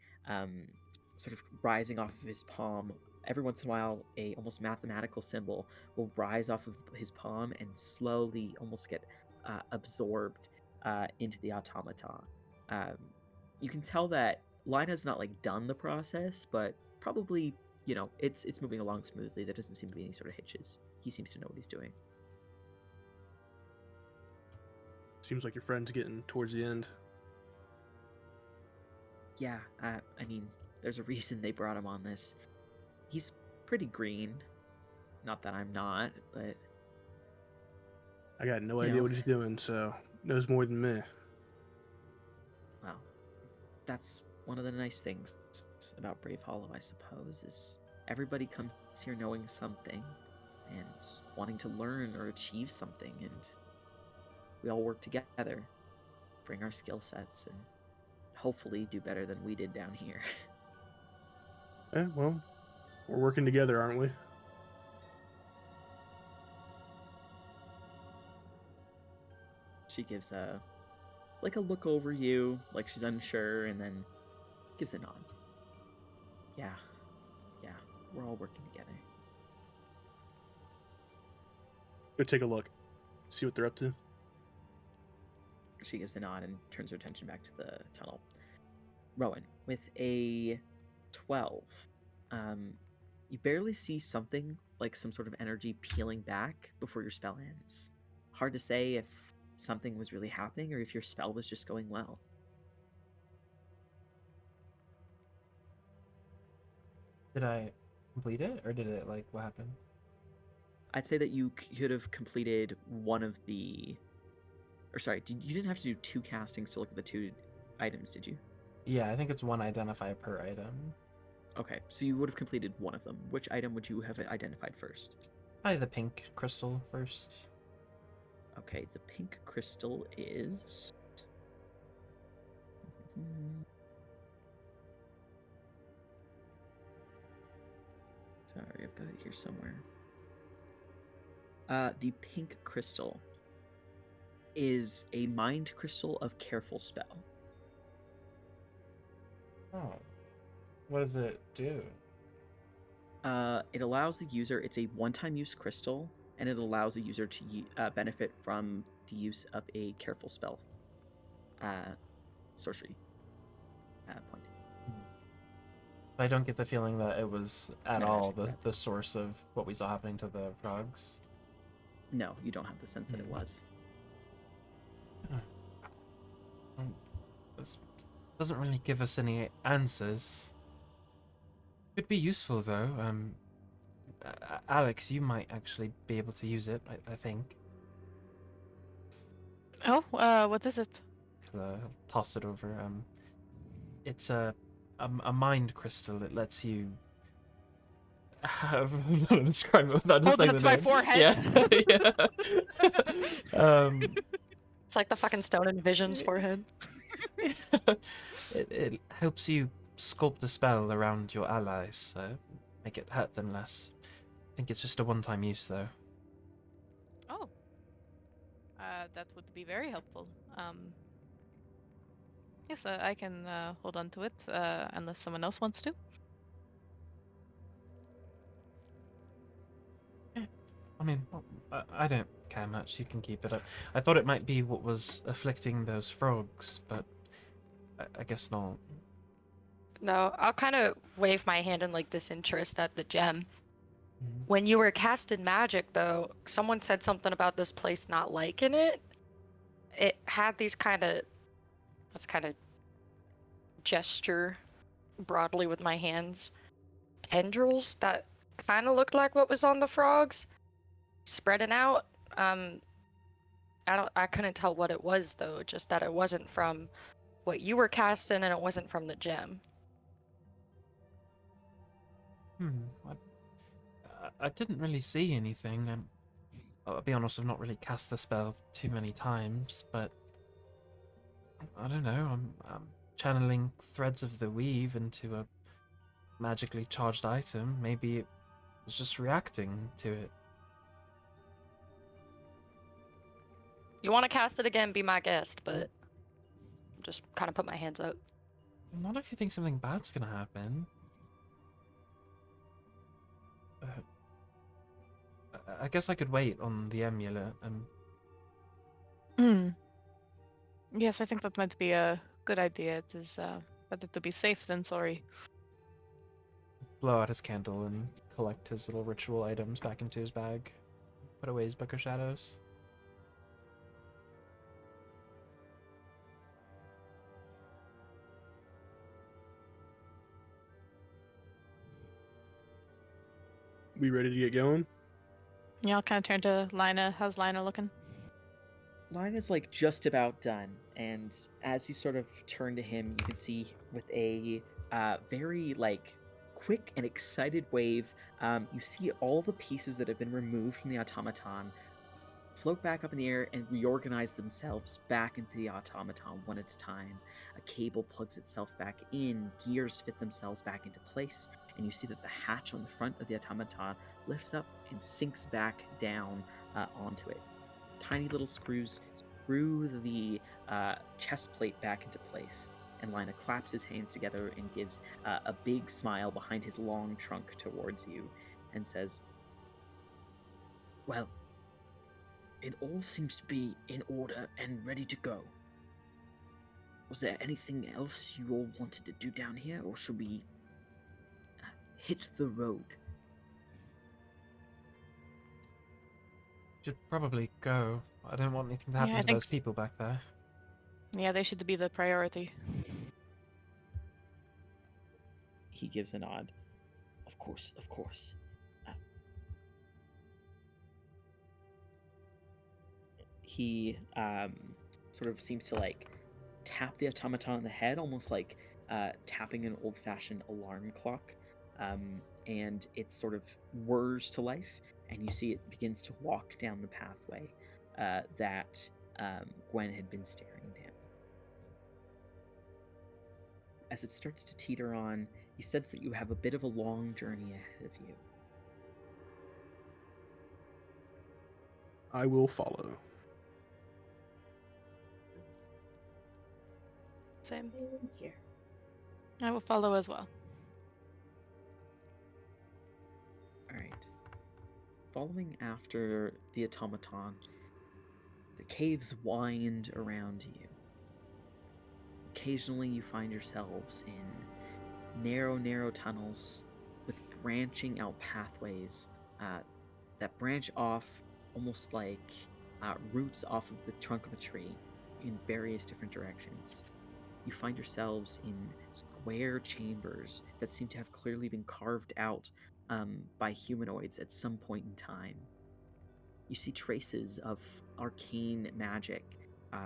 sort of rising off of his palm. Every once in a while, a almost mathematical symbol will rise off of his palm and slowly almost get absorbed into the automata. Um, you can tell that Lina's not like done the process, but probably it's moving along smoothly. There doesn't seem to be any sort of hitches. He seems to know what he's doing. Seems like your friend's getting towards the end. Yeah, I mean, there's a reason they brought him on this. He's pretty green. Not that I'm not, but I got no You idea know. what he's doing, so knows more than me. well, that's one of the nice things about Bravehollow, I suppose, is everybody comes here knowing something and wanting to learn or achieve something, and we all work together, bring our skill sets, and hopefully do better than we did down here. Well, we're working together, aren't we? She gives a look over you, like she's unsure, and then gives a nod. Yeah, we're all working together. Go take a look. See what they're up to. She gives a nod and turns her attention back to the tunnel. Rowan, with a 12, you barely see something like some sort of energy peeling back before your spell ends. Hard to say if something was really happening or if your spell was just going well. Did I complete it, or did it, like, what happened? I'd say that you could have completed one of the... Or sorry, you didn't have to do 2 castings to look at the 2 items, did you? Yeah, I think it's one identify per item. Okay, so you would have completed one of them. Which item would you have identified first? Probably the pink crystal first. Okay, the pink crystal is... Sorry, I've got it here somewhere. The pink crystal is a mind crystal of careful spell. Oh. What does it do? It allows the user, it's a one-time use crystal and it allows a user to benefit from the use of a careful spell sorcery point. I don't get the feeling that it was at No, all actually, the source of what we saw happening to the frogs. No, you don't have the sense that it was. This doesn't really give us any answers. Could be useful though. Alex, you might actually be able to use it. I think. Oh, what is it? I'll toss it over. It's a mind crystal. It lets you. I don't know how to describe it without just Hold it saying up the to my name. forehead. Yeah. It's like the fucking stone in Vision's forehead. It helps you sculpt a spell around your allies, so make it hurt them less. I think it's just a one-time use, though. Oh. That would be very helpful. Yes, I can hold on to it, unless someone else wants to. I mean, I don't care much. You can keep it. I thought it might be what was afflicting those frogs, but I guess not. No, I'll kind of wave my hand in like disinterest at the gem. When you were casting magic, though, someone said something about this place not liking it. It had these let's kind of gesture broadly with my hands, tendrils that kind of looked like what was on the frogs, spreading out. I couldn't tell what it was though, just that it wasn't from what you were casting and it wasn't from the gem. I didn't really see anything. I'll be honest, I've not really cast the spell too many times, but I don't know. I'm channeling threads of the weave into a magically charged item. Maybe it was just reacting to it. You want to cast it again, be my guest, but just kind of put my hands up. Not if you think something bad's gonna happen. I guess I could wait on the amulet and. Yes, I think that might be a good idea. It is better to be safe than sorry. Blow out his candle and collect his little ritual items back into his bag. Put away his Book of Shadows. We ready to get going? Yeah, I'll kind of turn to Lina. How's Lina looking? Line is like just about done, and as you sort of turn to him, you can see with a very like quick and excited wave, you see all the pieces that have been removed from the automaton float back up in the air and reorganize themselves back into the automaton one at a time. A cable plugs itself back in, gears fit themselves back into place, and you see that the hatch on the front of the automaton lifts up and sinks back down onto it. Tiny little screws screw the chest plate back into place, and Lina claps his hands together and gives a big smile behind his long trunk towards you and says, "Well, it all seems to be in order and ready to go. Was there anything else you all wanted to do down here, or should we hit the road?" Should probably go. I don't want anything to happen I to think- those people back there. Yeah, they should be the priority. He gives a nod. Of course, of course. He sort of seems to like tap the automaton on the head, almost like tapping an old-fashioned alarm clock, and it sort of whirs to life, and you see it begins to walk down the pathway that Gwen had been staring down. As it starts to teeter on, you sense that you have a bit of a long journey ahead of you. I will follow. Same. Here. I will follow as well. All right. Following after the automaton, the caves wind around you. Occasionally, you find yourselves in narrow tunnels with branching out pathways that branch off almost like roots off of the trunk of a tree in various different directions. You find yourselves in square chambers that seem to have clearly been carved out by humanoids at some point in time. You see traces of arcane magic,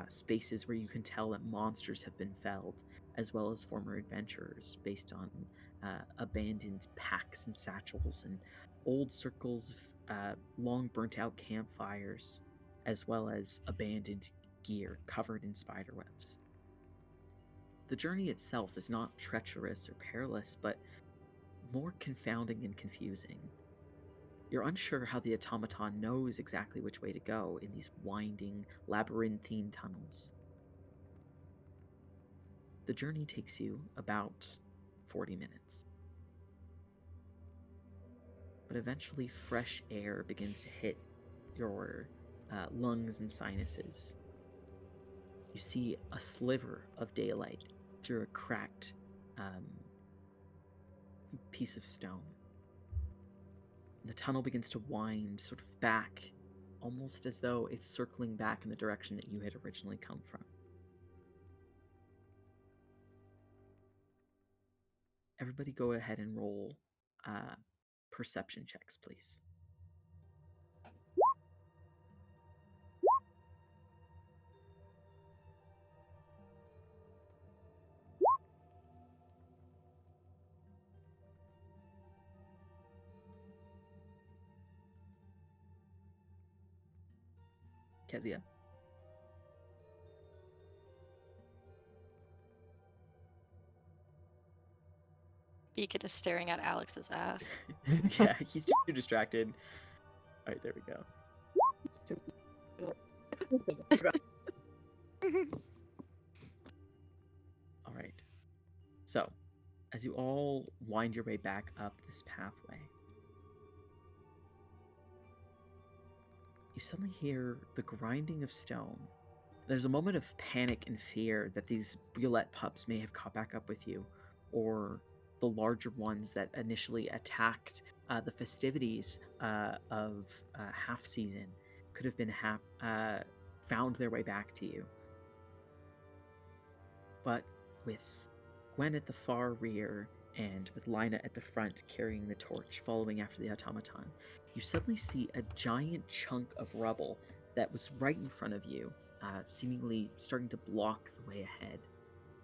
spaces where you can tell that monsters have been felled, as well as former adventurers, based on abandoned packs and satchels and old circles of long burnt out campfires, as well as abandoned gear covered in spider webs. The journey itself is not treacherous or perilous, but more confounding and confusing. You're unsure how the automaton knows exactly which way to go in these winding, labyrinthine tunnels. The journey takes you about 40 minutes. But eventually, fresh air begins to hit your lungs and sinuses. You see a sliver of daylight through a cracked piece of stone. The tunnel begins to wind sort of back, almost as though it's circling back in the direction that you had originally come from. Everybody go ahead and roll perception checks, please. Kezia? Beacon is staring at Alex's ass. Yeah, he's too distracted. All right, there we go. All right. So, as you all wind your way back up this pathway, you suddenly hear the grinding of stone. There's a moment of panic and fear that these Brulette pups may have caught back up with you, or the larger ones that initially attacked the festivities of half season could have been found their way back to you. But with Gwen at the far rear and with Lina at the front carrying the torch, following after the automaton, you suddenly see a giant chunk of rubble that was right in front of you, seemingly starting to block the way ahead,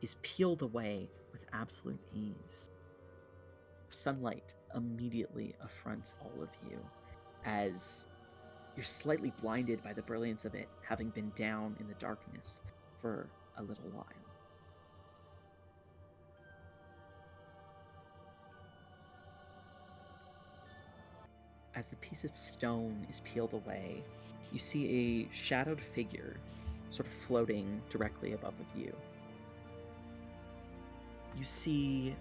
is peeled away with absolute ease. Sunlight immediately affronts all of you, as you're slightly blinded by the brilliance of it, having been down in the darkness for a little while. As the piece of stone is peeled away, you see a shadowed figure sort of floating directly above of you. You see,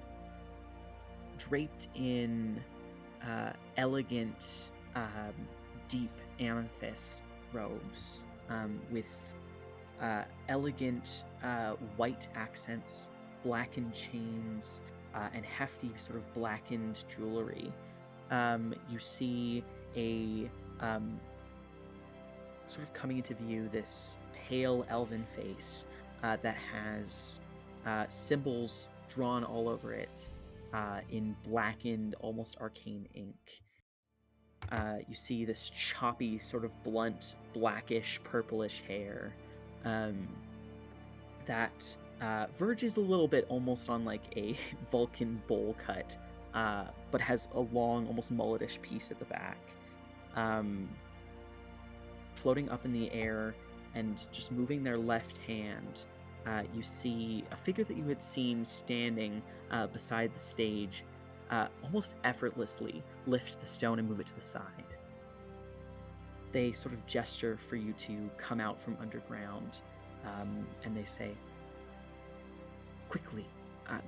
draped in elegant, deep amethyst robes with elegant white accents, blackened chains, and hefty sort of blackened jewelry. You see a sort of coming into view this pale elven face that has symbols drawn all over it in blackened, almost arcane ink. You see this choppy, sort of blunt, blackish, purplish hair that verges a little bit almost on like a Vulcan bowl cut, but has a long, almost mulletish piece at the back. Floating up in the air and just moving their left hand, you see a figure that you had seen standing beside the stage, almost effortlessly lift the stone and move it to the side. They sort of gesture for you to come out from underground, and they say, "Quickly,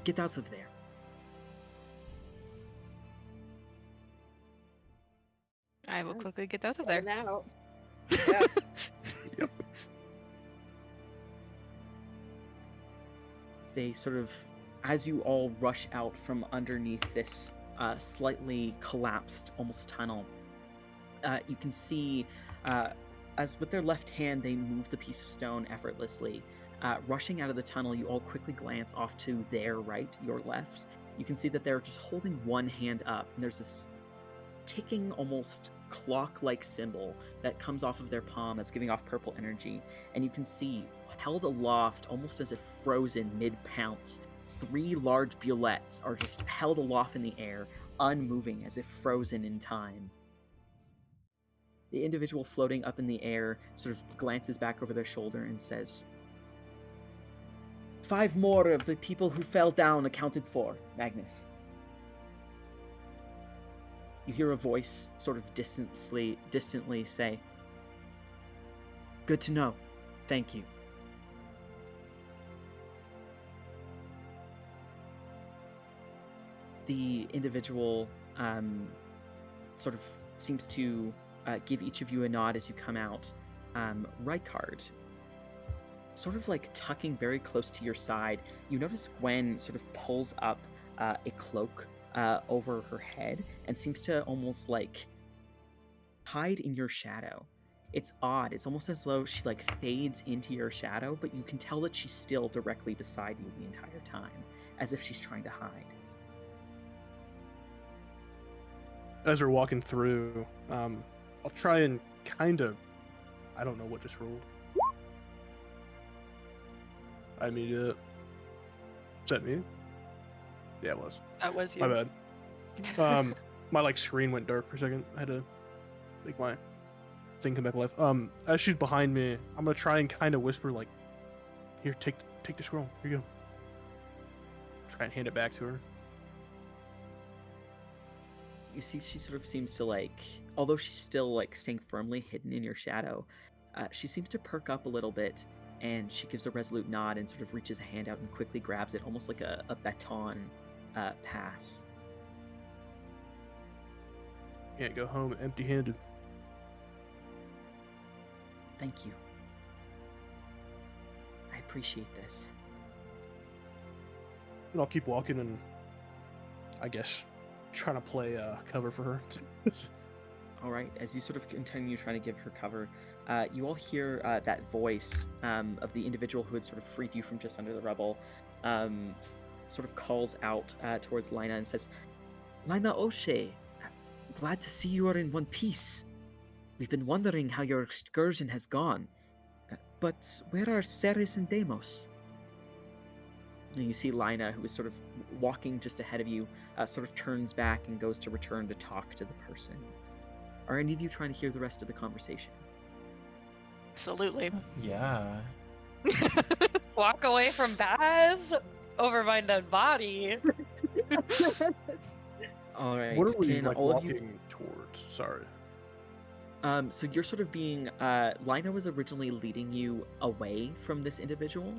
get out of there." I will Yeah. quickly get out of Heading there. out. Yeah. Yep. They sort of, as you all rush out from underneath this slightly collapsed, almost tunnel, you can see, as with their left hand, they move the piece of stone effortlessly. Rushing out of the tunnel, you all quickly glance off to their right, your left. You can see that they're just holding one hand up, and there's this ticking, almost clock-like symbol that comes off of their palm that's giving off purple energy. And you can see, held aloft, almost as if frozen mid-pounce, 3 large bullets are just held aloft in the air, unmoving as if frozen in time. The individual floating up in the air sort of glances back over their shoulder and says, 5 more of the people who fell down accounted for, Magnus. You hear a voice sort of distantly say, good to know. Thank you. The individual sort of seems to give each of you a nod as you come out. Rykard, sort of like tucking very close to your side, you notice Gwen sort of pulls up a cloak over her head and seems to almost like hide in your shadow. It's odd. It's almost as though she like fades into your shadow, but you can tell that she's still directly beside you the entire time, as if she's trying to hide. As we're walking through, I'll try and kind of, I don't know what just rolled. I mean, is that me? Yeah, it was. That was you. My bad. My like screen went dark for a second. I had to make my thing come back to life. As she's behind me, I'm gonna try and kind of whisper like, "Here, take the scroll. Here you go." Try and hand it back to her. You see, she sort of seems to like, although she's still like staying firmly hidden in your shadow, she seems to perk up a little bit, and she gives a resolute nod and sort of reaches a hand out and quickly grabs it, almost like a baton pass. Can't go home empty-handed. Thank you. I appreciate this. And I'll keep walking and, I guess, trying to play cover for her. All right, as you sort of continue trying to give her cover, you all hear that voice of the individual who had sort of freed you from just under the rubble, sort of calls out towards Lina and says, Lina O'Shea, glad to see you are in one piece. We've been wondering how your excursion has gone. But where are Ceres and Deimos? And you see Lina, who is sort of walking just ahead of you, sort of turns back and goes to return to talk to the person. Are any of you trying to hear the rest of the conversation? Absolutely. Yeah. Walk away from Baz over my dead body. All right. What are we can like all of walking you... towards? Sorry. So you're sort of being... Lina was originally leading you away from this individual,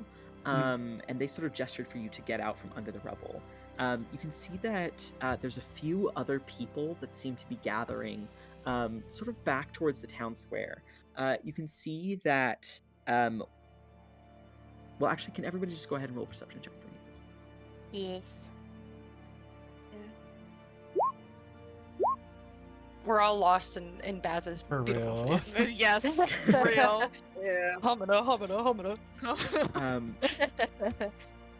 and they sort of gestured for you to get out from under the rubble. You can see that there's a few other people that seem to be gathering sort of back towards the town square. You can see that... well, actually, can everybody just go ahead and roll a perception check for me, please? Yes. We're all lost in Baz's For beautiful real. face. Yes, real. Yeah. Homina.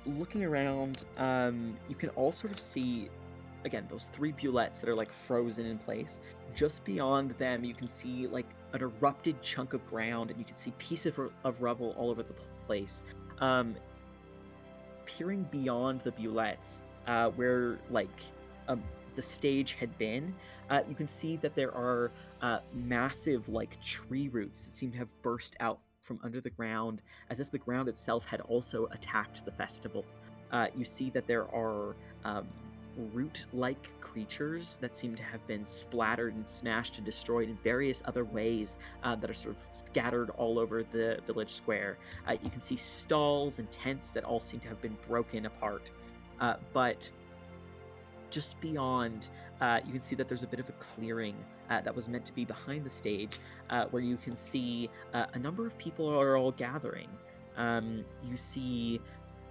Looking around, you can all sort of see, again, those 3 bullets that are like frozen in place. Just beyond them, you can see like an erupted chunk of ground, and you can see pieces of rubble all over the place. Peering beyond the bullets, where like the stage had been, you can see that there are massive like tree roots that seem to have burst out from under the ground, as if the ground itself had also attacked the festival. You see that there are root-like creatures that seem to have been splattered and smashed and destroyed in various other ways that are sort of scattered all over the village square. You can see stalls and tents that all seem to have been broken apart. But just beyond, you can see that there's a bit of a clearing that was meant to be behind the stage, where you can see a number of people are all gathering. You see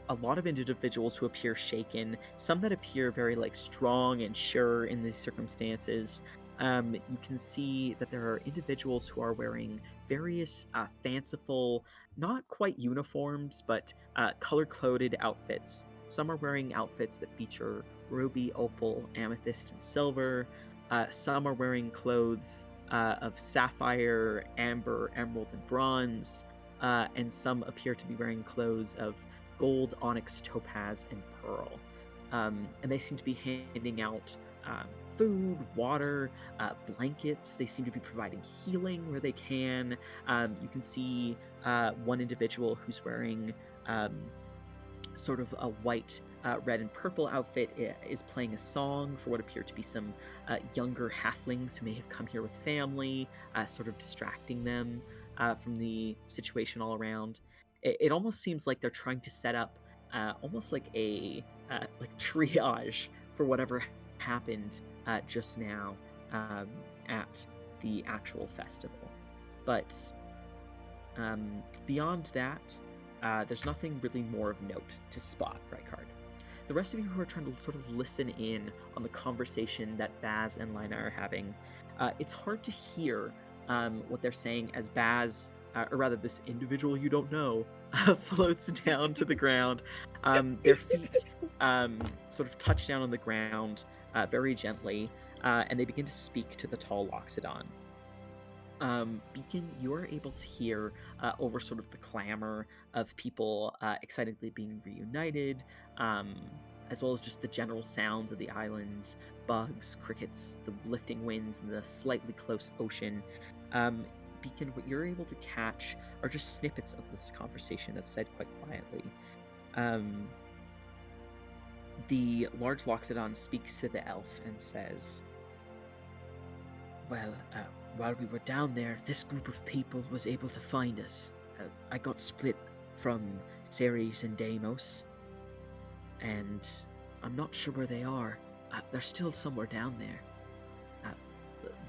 a lot of individuals who appear shaken, some that appear very like strong and sure in these circumstances. You can see that there are individuals who are wearing various fanciful, not quite uniforms, but color-coded outfits. Some are wearing outfits that feature ruby, opal, amethyst, and silver. Some are wearing clothes of sapphire, amber, emerald, and bronze. And some appear to be wearing clothes of gold, onyx, topaz, and pearl. And they seem to be handing out food, water, blankets. They seem to be providing healing where they can. You can see one individual who's wearing sort of a white, red, and purple outfit is playing a song for what appear to be some younger halflings who may have come here with family, sort of distracting them from the situation all around. It almost seems like they're trying to set up almost like a like triage for whatever happened just now at the actual festival. But beyond that, there's nothing really more of note to spot, Rykard. The rest of you who are trying to sort of listen in on the conversation that Baz and Lina are having, it's hard to hear what they're saying as Baz, or rather this individual you don't know, floats down to the ground. Their feet sort of touch down on the ground very gently, and they begin to speak to the tall Loxodon. Beacon, you are able to hear over sort of the clamor of people excitedly being reunited, as well as just the general sounds of the islands, bugs, crickets, the lifting winds, and the slightly close ocean. Beacon, what you're able to catch are just snippets of this conversation that's said quite quietly. The large Loxodon speaks to the elf and says, "Well, while we were down there, this group of people was able to find us. I got split from Ceres and Deimos, and I'm not sure where they are. They're still somewhere down there.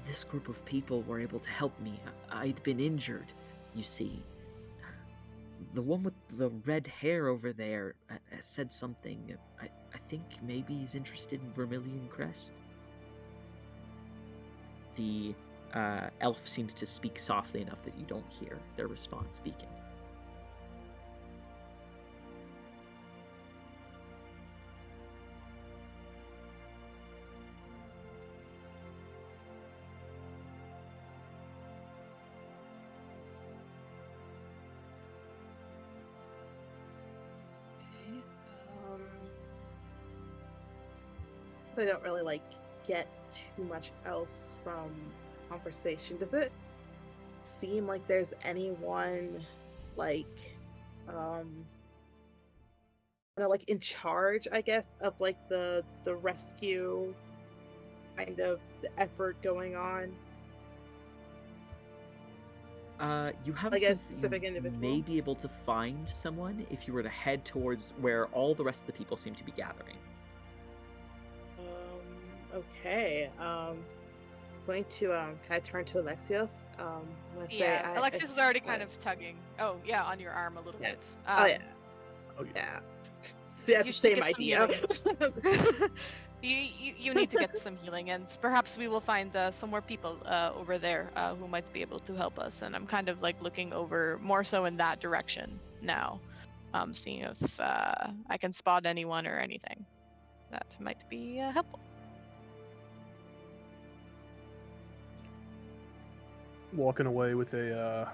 This group of people were able to help me. I'd been injured, you see. The one with the red hair over there said something. I think maybe he's interested in Vermilion Crest." The elf seems to speak softly enough that you don't hear their response, Beacon. I don't really like get too much else from the conversation. Does it seem like there's anyone like like in charge, I guess, of like the rescue kind of the effort going on? You have a Like a sense that specific you individual? may be able to find someone if you were to head towards where all the rest of the people seem to be gathering. Okay. Going to can I turn to Alexios? I'm gonna say Yeah, Alexius is already kind of tugging. Oh, yeah, on your arm a little Yeah. bit. Oh yeah. Oh, yeah. Yeah. See, that's You the should same get some idea. healing. You need to get some healing, and perhaps we will find some more people over there who might be able to help us. And I'm kind of like looking over more so in that direction now, seeing if I can spot anyone or anything that might be helpful. Walking away with a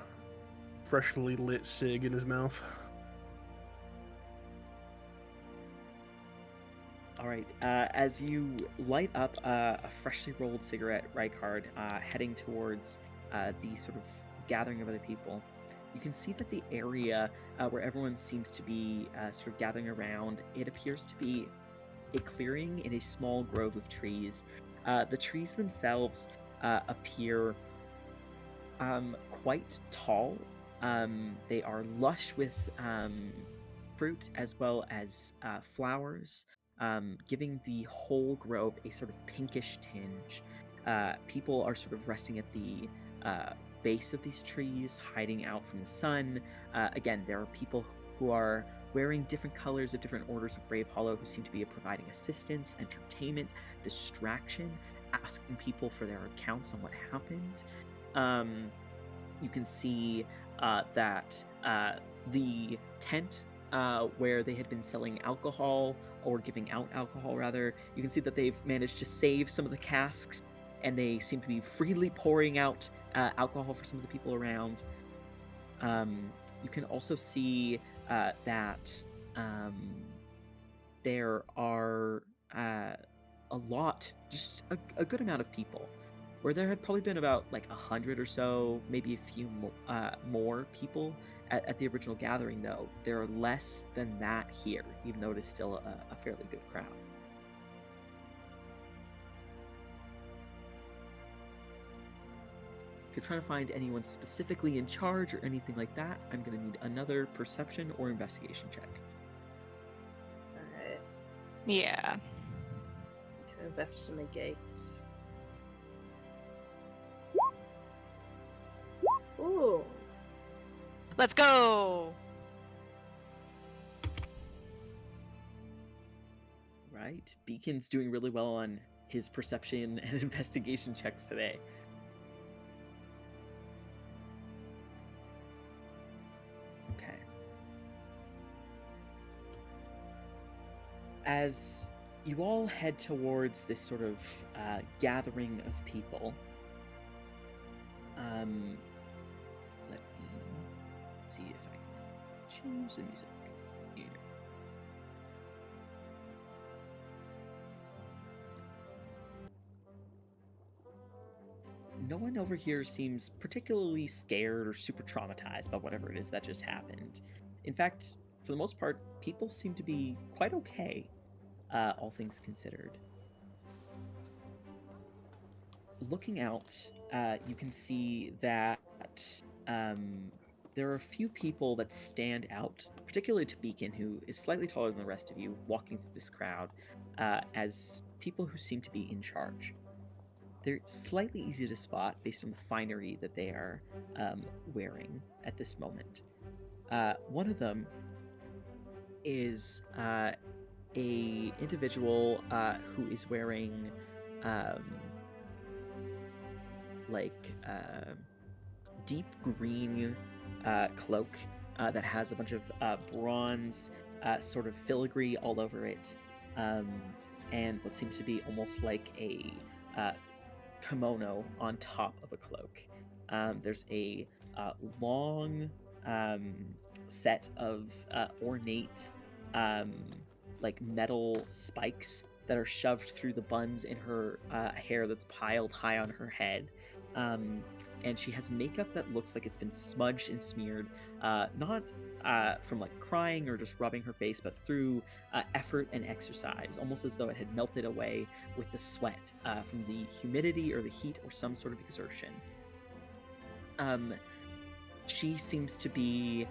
freshly lit cig in his mouth. All right. As you light up a freshly rolled cigarette, Rykard, heading towards the sort of gathering of other people, you can see that the area where everyone seems to be sort of gathering around, it appears to be a clearing in a small grove of trees. The trees themselves appear quite tall. They are lush with fruit as well as flowers. giving the whole grove a sort of pinkish tinge. People are sort of resting at the base of these trees, hiding out from the sun. Again, there are people who are wearing different colors of different orders of Bravehollow who seem to be providing assistance, entertainment, distraction, asking people for their accounts on what happened. You can see that the tent where they had been selling alcohol, or giving out alcohol rather, you can see that they've managed to save some of the casks, and they seem to be freely pouring out alcohol for some of the people around. You can also see that there are a lot, just a good amount of people. Where there had probably been about like 100 or so, maybe a few more people at the original gathering, though. There are less than that here, even though it is still a fairly good crowd. If you're trying to find anyone specifically in charge or anything like that, I'm going to need another perception or investigation check. Alright. Yeah. To investigate. Ooh. Let's go. Right. Beacon's doing really well on his perception and investigation checks today. Okay. As you all head towards this sort of gathering of people, let me see if I can choose the music here. No one over here seems particularly scared or super traumatized by whatever it is that just happened. In fact, for the most part, people seem to be quite okay, all things considered. Looking out, you can see that there are a few people that stand out, particularly to Beacon, who is slightly taller than the rest of you, walking through this crowd, as people who seem to be in charge. They're slightly easy to spot based on the finery that they are wearing at this moment. One of them is a individual who is wearing deep green cloak that has a bunch of bronze sort of filigree all over it, and what seems to be almost like a kimono on top of a cloak. There's a long set of ornate metal spikes that are shoved through the buns in her hair that's piled high on her head. And she has makeup that looks like it's been smudged and smeared, not from crying or just rubbing her face, but through effort and exercise, almost as though it had melted away with the sweat from the humidity or the heat or some sort of exertion. She seems to be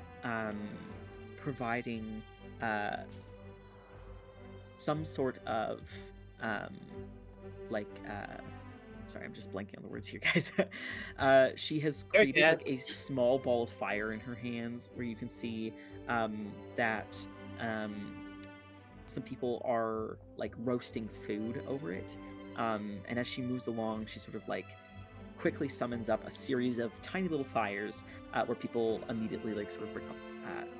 providing some sort of sorry, I'm just blanking on the words here, guys. She has created a small ball of fire in her hands, where you can see that some people are roasting food over it. And as she moves along, she sort of quickly summons up a series of tiny little fires where people immediately sort of bring up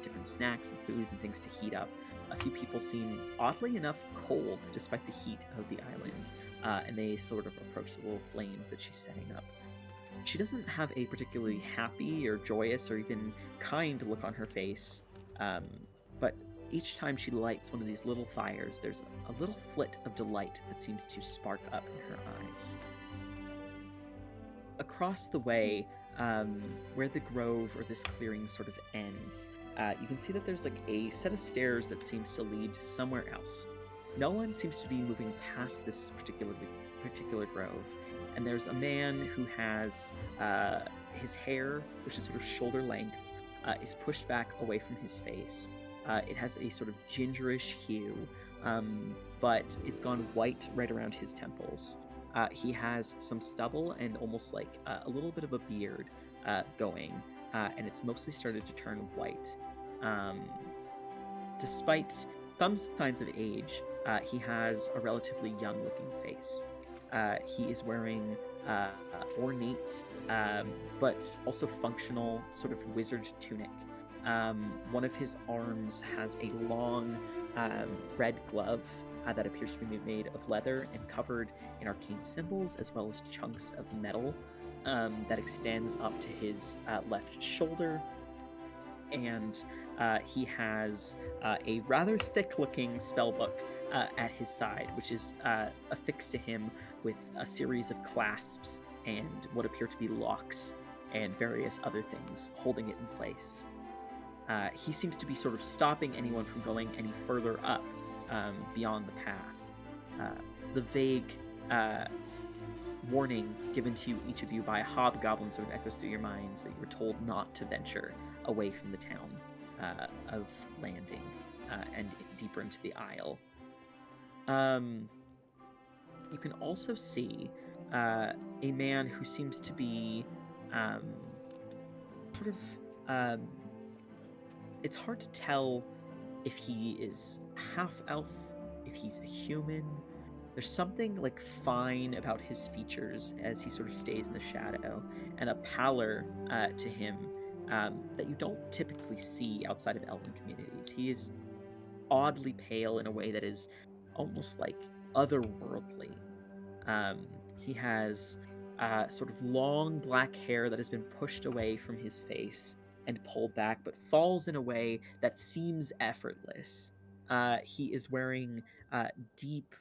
different snacks and foods and things to heat up. A few people seem, oddly enough, cold despite the heat of the island, and they sort of approach the little flames that she's setting up. She doesn't have a particularly happy or joyous or even kind look on her face, but each time she lights one of these little fires, there's a little flit of delight that seems to spark up in her eyes. Across the way, where the grove or this clearing sort of ends, you can see that there's a set of stairs that seems to lead somewhere else. No one seems to be moving past this particular grove, and there's a man who has his hair, which is sort of shoulder length, is pushed back away from his face. It has a sort of gingerish hue, but it's gone white right around his temples. He has some stubble and almost like a little bit of a beard going, and it's mostly started to turn white. Despite some signs of age, he has a relatively young-looking face. He is wearing ornate, but also functional sort of wizard tunic. One of his arms has a long red glove that appears to be made of leather and covered in arcane symbols, as well as chunks of metal that extends up to his left shoulder. And he has a rather thick-looking spellbook at his side, which is affixed to him with a series of clasps and what appear to be locks and various other things holding it in place. He seems to be sort of stopping anyone from going any further up beyond the path. The vague warning given to each of you by a hobgoblin sort of echoes through your minds that you were told not to venture away from the town of Landing and deeper into the Isle. You can also see a man who seems to be sort of it's hard to tell if he is half-elf, if he's a human. There's something like fine about his features as he sort of stays in the shadow, and a pallor to him that you don't typically see outside of elven communities. He is oddly pale in a way that is almost like otherworldly. He has sort of long black hair that has been pushed away from his face and pulled back, but falls in a way that seems effortless. He is wearing deep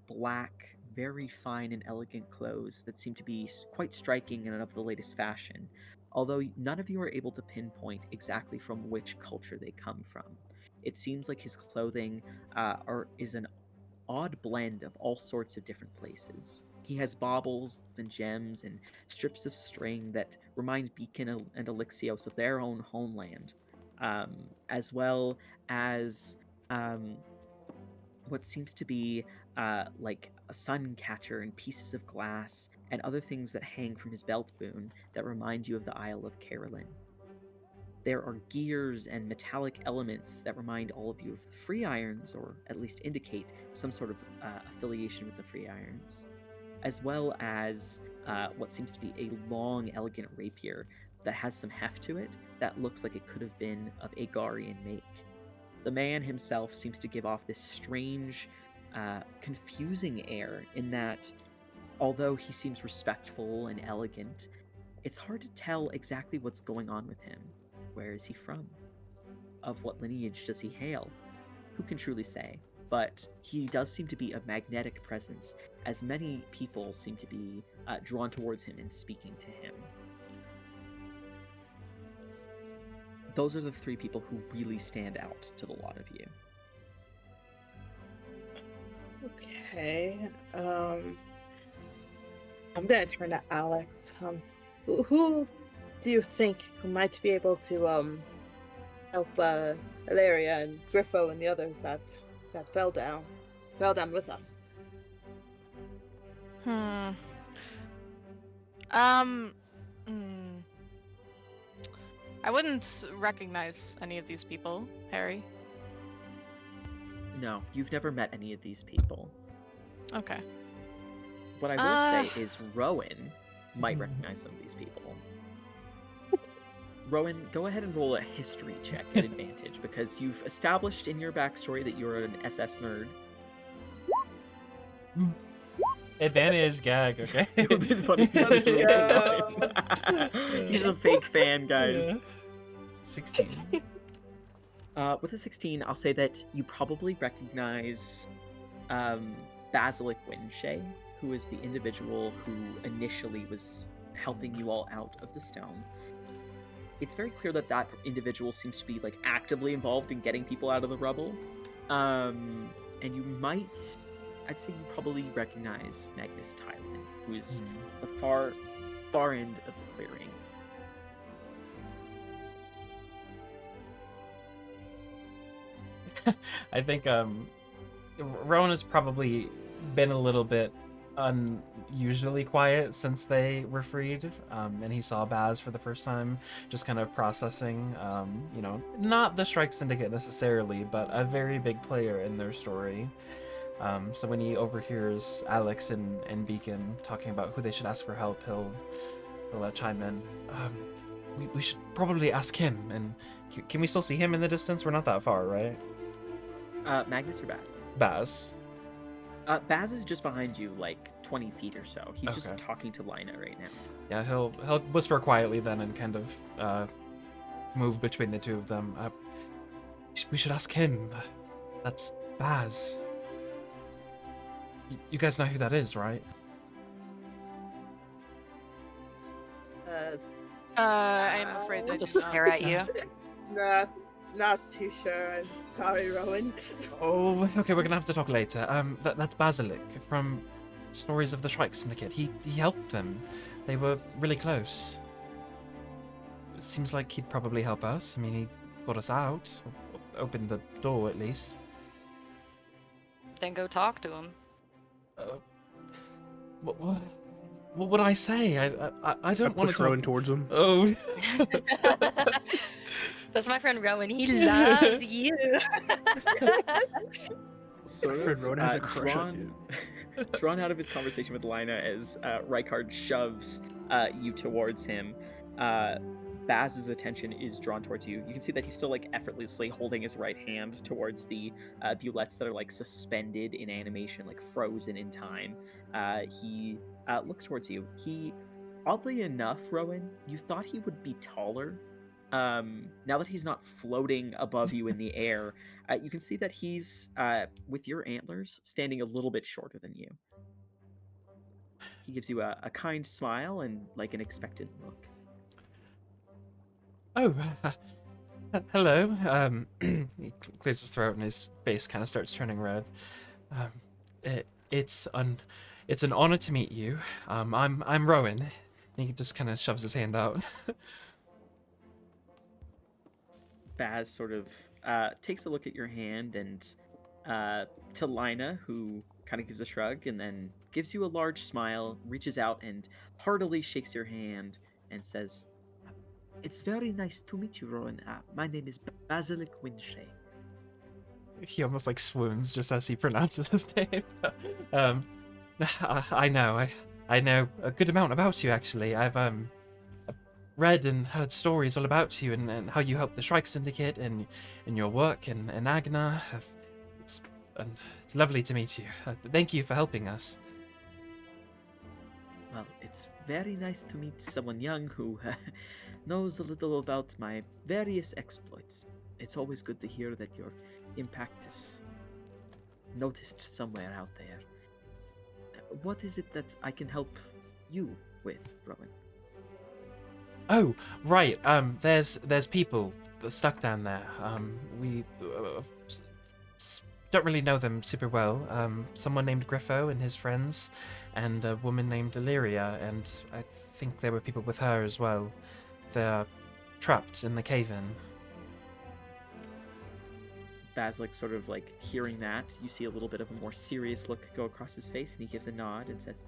black, very fine and elegant clothes that seem to be quite striking and of the latest fashion, although none of you are able to pinpoint exactly from which culture they come from. It seems like his clothing is an odd blend of all sorts of different places. He has baubles and gems and strips of string that remind Beacon and Elixios of their own homeland, as well as what seems to be like a sun catcher and pieces of glass and other things that hang from his belt boon that remind you of the Isle of Carolyn. There are gears and metallic elements that remind all of you of the Free Irons, or at least indicate some sort of affiliation with the Free Irons, as well as what seems to be a long, elegant rapier that has some heft to it that looks like it could have been of Agarian make. The man himself seems to give off this strange, confusing air in that, although he seems respectful and elegant, it's hard to tell exactly what's going on with him. Where is he from? Of what lineage does he hail? Who can truly say? But he does seem to be a magnetic presence, as many people seem to be drawn towards him and speaking to him. Those are the three people who really stand out to the lot of you. Okay. I'm gonna turn to Alex. Who do you think might be able to help Hilaria and Griffo and the others that fell down with us? I wouldn't recognize any of these people, Harry. No, you've never met any of these people. Okay. What I will say is Rowan might recognize some of these people. Rowan, go ahead and roll a history check at advantage, because you've established in your backstory that you're an SS nerd. Advantage gag, okay? It would be funny if you just rolled a 9. He's a fake fan, guys. 16. With a 16, I'll say that you probably recognize Basilic Windshay, who is the individual who initially was helping you all out of the stone. It's very clear that that individual seems to be like actively involved in getting people out of the rubble. And you might, I'd say you probably recognize Magnus Tylan, who is the far end of the clearing. I think Rowan has probably been a little bit unusually quiet since they were freed, and he saw Baz for the first time, just kind of processing, not the Strike Syndicate necessarily, but a very big player in their story. So when he overhears Alex and Beacon talking about who they should ask for help, he'll chime in. We should probably ask him, and can we still see him in the distance? We're not that far, right? Magnus or Baz? Baz. Baz is just behind you, like 20 feet or so. He's just Okay. talking to Lina right now. Yeah, he'll whisper quietly then and kind of move between the two of them. We should ask him. That's Baz. You guys know who that is, right? I'm afraid I'll I just do stare not. at you. Not too sure. I'm sorry, Rowan. Oh, okay, we're gonna have to talk later. That's Basilic from Stories of the Shrike Syndicate. He helped them. They were really close. It seems like he'd probably help us. I mean, he got us out, opened the door at least. Then go talk to him. What would I say? I I don't want to push Rowan talk. towards him. Oh, That's my friend Rowan. He loves you. Sort Friend of Rowan has a crush on drawn out of his conversation with Lina as Rykard shoves you towards him. Baz's attention is drawn towards you. You can see that he's still like effortlessly holding his right hand towards the bullets that are like suspended in animation, like frozen in time. He looks towards you. He, oddly enough, Rowan, you thought he would be taller. Now that he's not floating above you in the air, you can see that he's, with your antlers, standing a little bit shorter than you. He gives you a kind smile and like an expectant look. oh, hello. He clears his throat and his face kind of starts turning red. It's an honor to meet you. I'm Rowan. He just kind of shoves his hand out. Baz sort of takes a look at your hand and to Lina, who kind of gives a shrug and then gives you a large smile, reaches out and heartily shakes your hand and says, "It's very nice to meet you, Rowan. My name is Basilic Winshea." He almost like swoons just as he pronounces his name. I know. I know a good amount about you actually. I've read and heard stories all about you and how you helped the Shrike Syndicate and your work in Agna. It's lovely to meet you. Thank you for helping us. Well, it's very nice to meet someone young who knows a little about my various exploits. It's always good to hear that your impact is noticed somewhere out there. What is it that I can help you with, Rowan? Oh, right. There's people stuck down there. We don't really know them super well. Someone named Griffo and his friends, and a woman named Illyria, and I think there were people with her as well. They're trapped in the cave-in. Basilic sort of like hearing that, you see a little bit of a more serious look go across his face, and he gives a nod and says,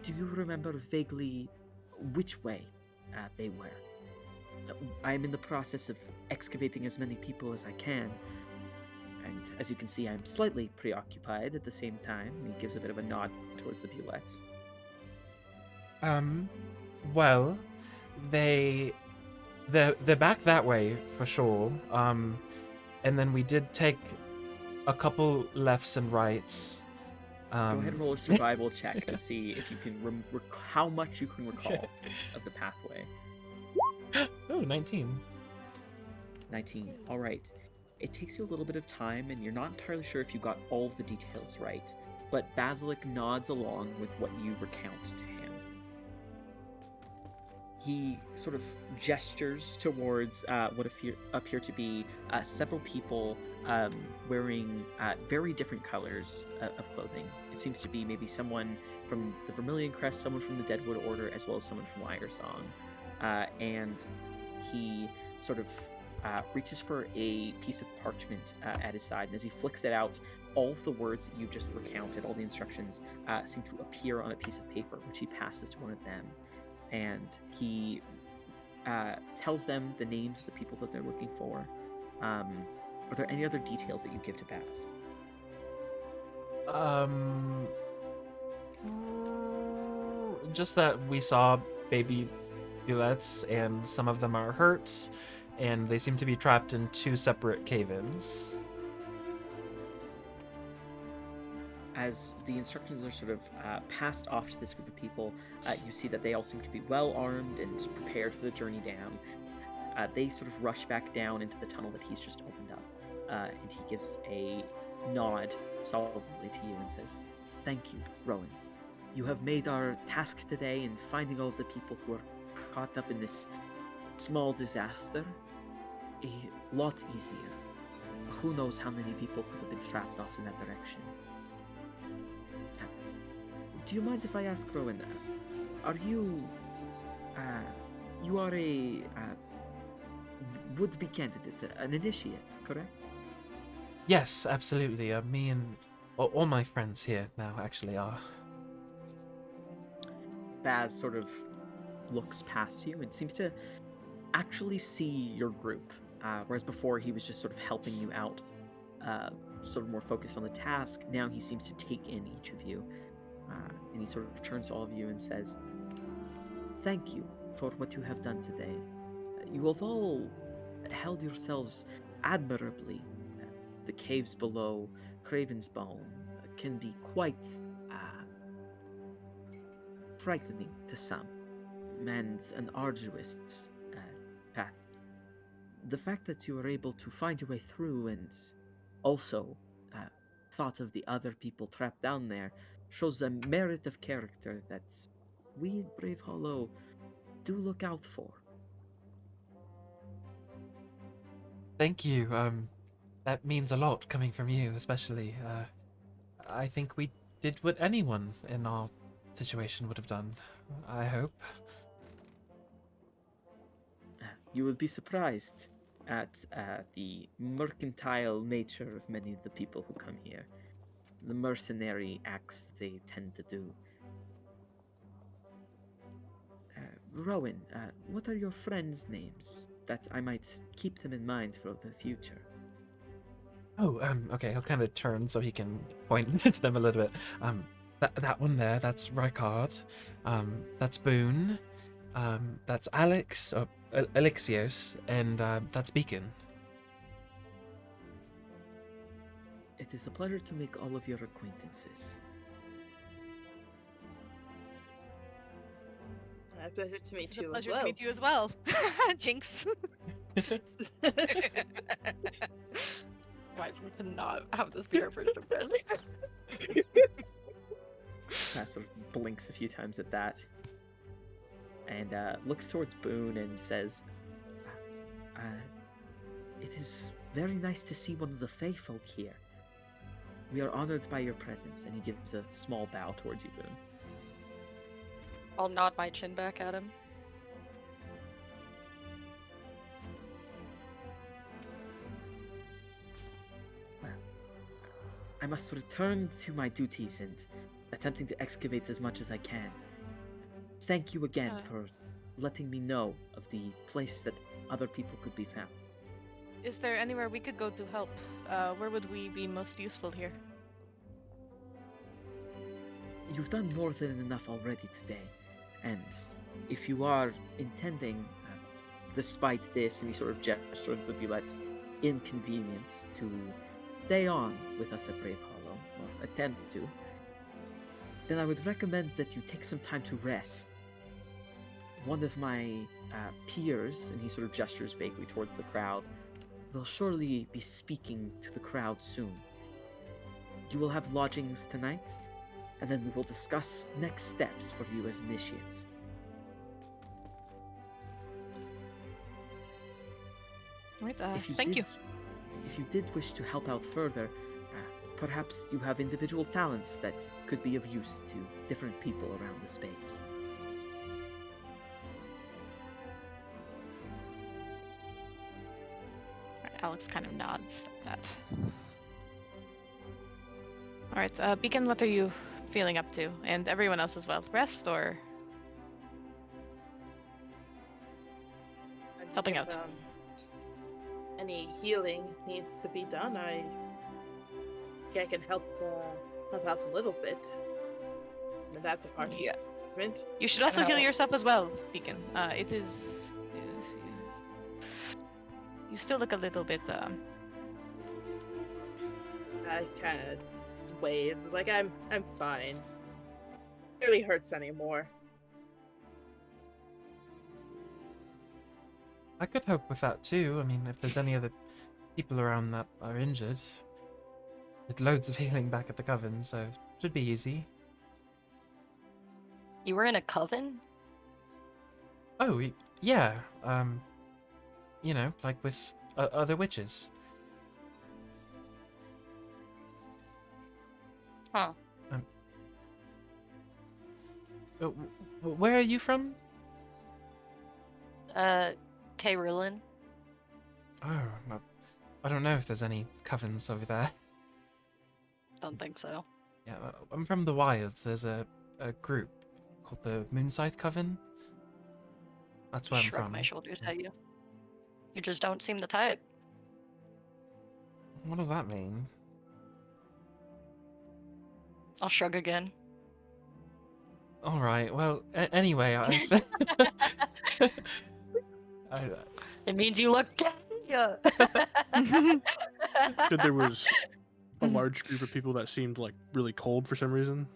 "Do you remember vaguely which way they were? I am in the process of excavating as many people as I can, and as you can see, I'm slightly preoccupied at the same time." And he gives a bit of a nod towards the bullets. Well, they're back that way for sure. And then we did take a couple lefts and rights. Go ahead and roll a survival check to see if you can how much you can recall of the pathway. Oh, 19. 19. All right. It takes you a little bit of time, and you're not entirely sure if you got all of the details right, but Basilic nods along with what you recount to him. He sort of gestures towards what appear to be several people wearing very different colors of clothing. It seems to be maybe someone from the Vermilion Crest, someone from the Deadwood Order, as well as someone from Liar Song. And he sort of reaches for a piece of parchment at his side, and as he flicks it out, all of the words that you just recounted, all the instructions, seem to appear on a piece of paper, which he passes to one of them. And he tells them the names of the people that they're looking for. Are there any other details that you give to Baz? Just that we saw baby bullets, and some of them are hurt, and they seem to be trapped in 2 separate cave-ins. As the instructions are sort of passed off to this group of people, you see that they all seem to be well armed and prepared for the journey down. They sort of rush back down into the tunnel that he's just opened up, and he gives a nod solidly to you and says, "Thank you, Rowan. You have made our task today in finding all the people who are caught up in this small disaster a lot easier. Who knows how many people could have been trapped off in that direction." Do you mind if I ask, Rowan, are you... you are a would-be candidate, an initiate, correct? Yes, absolutely. Me and all my friends here now actually are. Baz sort of looks past you and seems to actually see your group, whereas before he was just sort of helping you out, sort of more focused on the task. Now he seems to take in each of you, and he sort of turns to all of you and says, "Thank you for what you have done today. You have all held yourselves admirably. The caves below Craven's Bone can be quite frightening to some, and an arduous path. The fact that you were able to find your way through and also thought of the other people trapped down there shows a merit of character that we at Bravehollow do look out for." Thank you. That means a lot coming from you, especially. I think we did what anyone in our situation would have done. I hope. You will be surprised at the mercantile nature of many of the people who come here. The mercenary acts that they tend to do. Rowan, what are your friends' names, that I might keep them in mind for the future? Oh, okay, he'll kind of turn so he can point to them a little bit. That one there, that's Rykard. That's Boone. That's Alex, or Alexios, and that's Beacon. It is a pleasure to make all of your acquaintances. A pleasure to meet It's a you as pleasure well. to meet you as well. Jinx. Guys, we cannot have this be our first impression. Sort of blinks a few times at that, and looks towards Boone and says, "It is very nice to see one of the Fey folk here. We are honored by your presence," and he gives a small bow towards you, Boone. I'll nod my chin back at him. I must return to my duties and attempting to excavate as much as I can. Thank you again for letting me know of the place that other people could be found. Is there anywhere we could go to help? Where would we be most useful here? You've done more than enough already today, and if you are intending, despite this, and he sort of gestures the Bulette's inconvenience, to stay on with us at Bravehollow, or attempt to, then I would recommend that you take some time to rest. One of my peers, and he sort of gestures vaguely towards the crowd, will surely be speaking to the crowd soon. You will have lodgings tonight, and then we will discuss next steps for you as initiates. Right, If thank you. If you did wish to help out further, perhaps you have individual talents that could be of use to different people around the space. Alex kind of nods at that. All right, Beacon, what are you feeling up to? And everyone else as well. Rest or helping If, out? any healing needs to be done, I can help out a little bit in that department. Yeah. You should Can also heal help. yourself as well, Beacon. It is. You still look a little bit. I kind of waves. It's like I'm fine. It really hurts anymore. I could help with that too. I mean, if there's any other people around that are injured, there's loads of healing back at the coven, so it should be easy. You were in a coven? Oh, yeah. You know, like with other witches. Huh. Where are you from? K-Rillin. Oh, I don't know if there's any covens over there. Don't think so. Yeah, I'm from the wilds. There's a group called the Moonscythe Coven. That's where I'm Shrug from. my shoulders at you. You just don't seem the type. What does that mean? I'll shrug again. All right. Well, anyway, It means you look gay. Said there was a large group of people that seemed like really cold for some reason.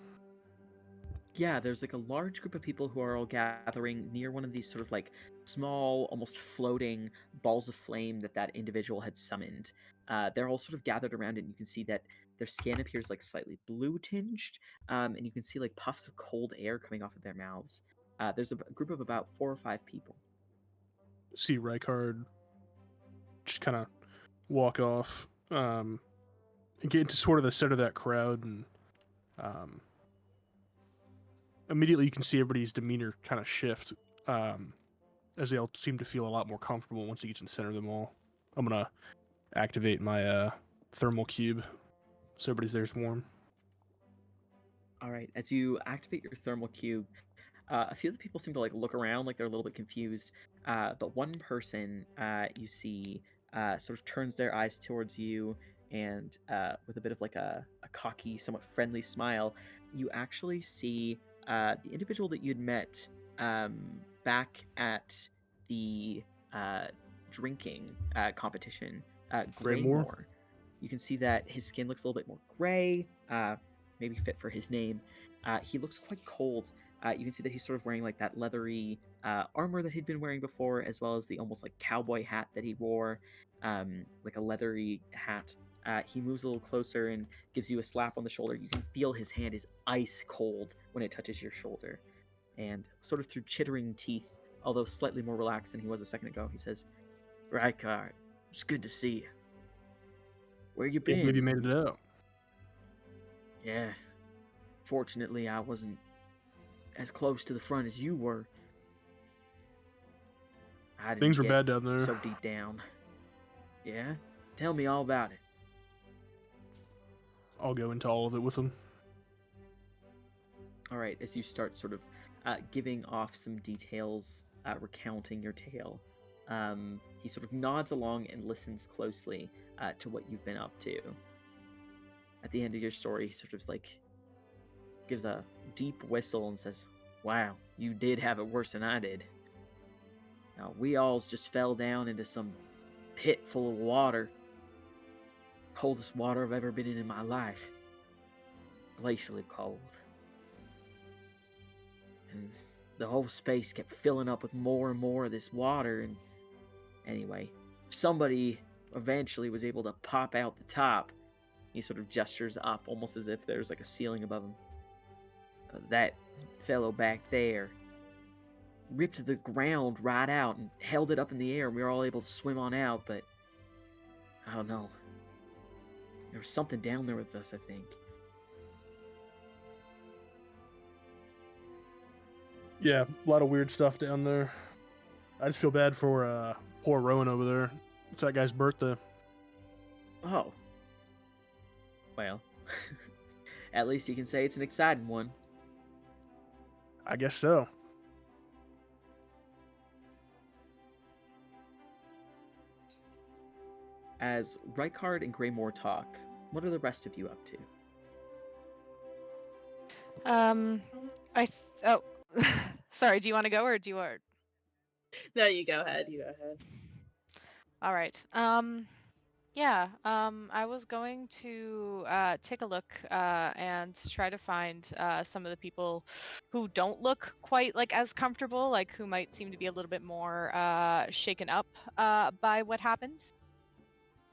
Yeah, there's like a large group of people who are all gathering near one of these sort of like small, almost floating balls of flame that individual had summoned. They're all sort of gathered around it, and you can see that their skin appears like slightly blue tinged, and you can see like puffs of cold air coming off of their mouths. There's a group of about 4 or 5 people. See Rykard just kind of walk off, and get into sort of the center of that crowd, and immediately you can see everybody's demeanor kind of shift, as they all seem to feel a lot more comfortable once he gets in the center of them all. I'm gonna activate my thermal cube so everybody's there's warm. All right, as you activate your thermal cube, a few of the people seem to like look around like they're a little bit confused, but one person you see sort of turns their eyes towards you, and with a bit of like a cocky, somewhat friendly smile, you actually see the individual that you'd met back at the drinking competition, Graymore? Graymore. You can see that his skin looks a little bit more gray, maybe fit for his name. He looks quite cold. You can see that he's sort of wearing like that leathery armor that he'd been wearing before, as well as the almost like cowboy hat that he wore, like a leathery hat. He moves a little closer and gives you a slap on the shoulder. You can feel his hand is ice cold when it touches your shoulder. And sort of through chittering teeth, although slightly more relaxed than he was a second ago, he says, "Rykard, it's good to see you. Where you been?" Maybe you made it out. Yeah. Fortunately, I wasn't as close to the front as you were. I didn't Things were get bad down there. so deep down. Yeah? Tell me all about it. I'll go into all of it with him. All right, as you start sort of giving off some details, recounting your tale, he sort of nods along and listens closely to what you've been up to. At the end of your story, he sort of like gives a deep whistle and says, "Wow, you did have it worse than I did. Now, we alls just fell down into some pit full of water. Coldest water I've ever been in my life. Glacially cold. And the whole space kept filling up with more and more of this water, and anyway, somebody eventually was able to pop out the top." He sort of gestures up, almost as if there's like a ceiling above him. That fellow back there ripped the ground right out and held it up in the air. We were all able to swim on out, but I don't know. There was something down there with us, I think. Yeah, a lot of weird stuff down there. I just feel bad for poor Rowan over there. It's that guy's birthday. Oh. Well, at least you can say it's an exciting one. I guess so. As Rykard and Greymore talk, what are the rest of you up to? Oh, sorry. Do you want to go or do you want? No, you go ahead. You go ahead. All right. Yeah. I was going to take a look and try to find some of the people who don't look quite like as comfortable, like who might seem to be a little bit more shaken up by what happened.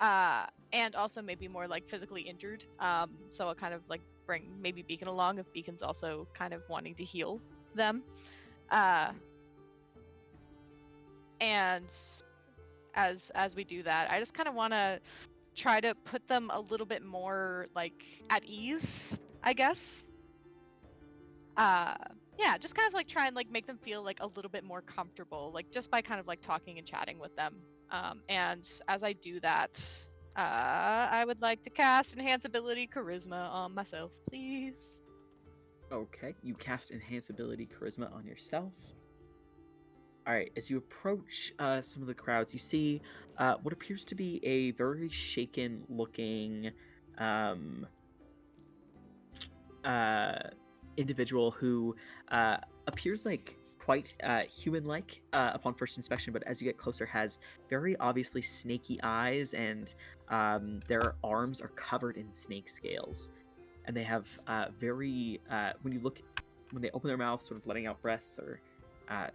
And also maybe more like physically injured. So I'll kind of like bring maybe Beacon along if Beacon's also kind of wanting to heal them. And as we do that, I just kind of want to try to put them a little bit more like at ease, I guess. Yeah, just kind of like try and like make them feel like a little bit more comfortable, like just by kind of like talking and chatting with them. And as I do that, I would like to cast Enhance Ability Charisma on myself, please. Okay, you cast Enhance Ability Charisma on yourself. Alright, as you approach some of the crowds, you see what appears to be a very shaken looking individual who appears like quite human-like upon first inspection, but as you get closer has very obviously snaky eyes, and their arms are covered in snake scales, and they have when they open their mouth, sort of letting out breaths or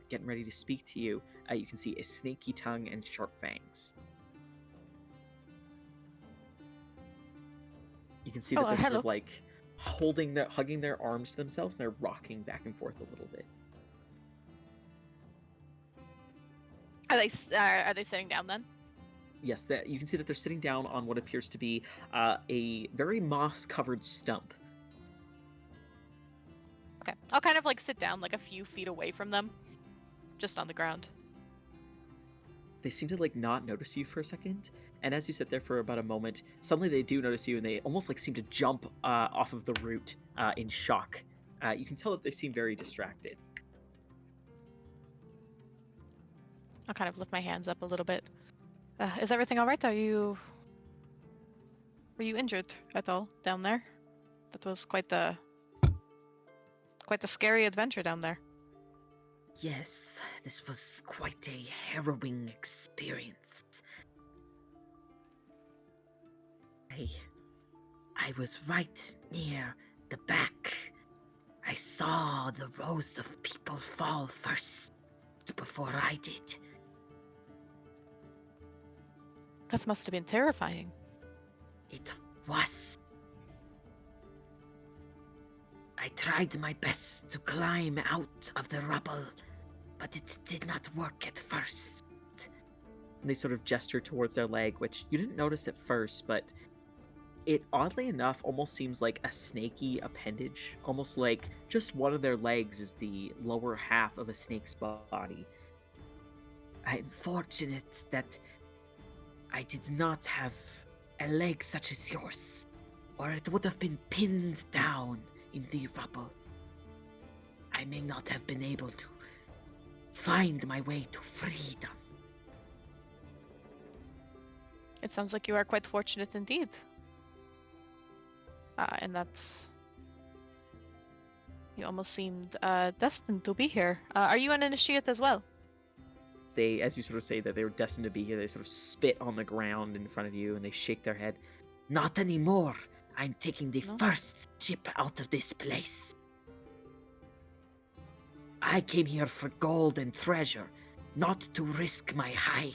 getting ready to speak to you, you can see a snaky tongue and sharp fangs. You can see that they're sort hello. of like hugging their arms to themselves, and they're rocking back and forth a little bit. Are they sitting down then? Yes, that you can see that they're sitting down on what appears to be a very moss-covered stump. Okay, I'll kind of like sit down like a few feet away from them, just on the ground. They seem to like not notice you for a second, and as you sit there for about a moment, suddenly they do notice you, and they almost like seem to jump off of the root in shock. You can tell that they seem very distracted. I'll kind of lift my hands up a little bit. Is everything all right? Were you injured at all down there? That was quite the scary adventure down there. Yes, this was quite a harrowing experience. I was right near the back. I saw the rows of people fall first before I did. That must have been terrifying. It was. I tried my best to climb out of the rubble, but it did not work at first. And they sort of gesture towards their leg, which you didn't notice at first, but it oddly enough almost seems like a snaky appendage, almost like just one of their legs is the lower half of a snake's body. I'm fortunate that I did not have a leg such as yours, or it would have been pinned down in the rubble. I may not have been able to find my way to freedom. It sounds like you are quite fortunate indeed. And that's... You almost seemed destined to be here. Are you an initiate as well? They, as you sort of say that they were destined to be here, they sort of spit on the ground in front of you, and they shake their head. Not anymore. I'm taking the No? first ship out of this place. I came here for gold and treasure, not to risk my hide.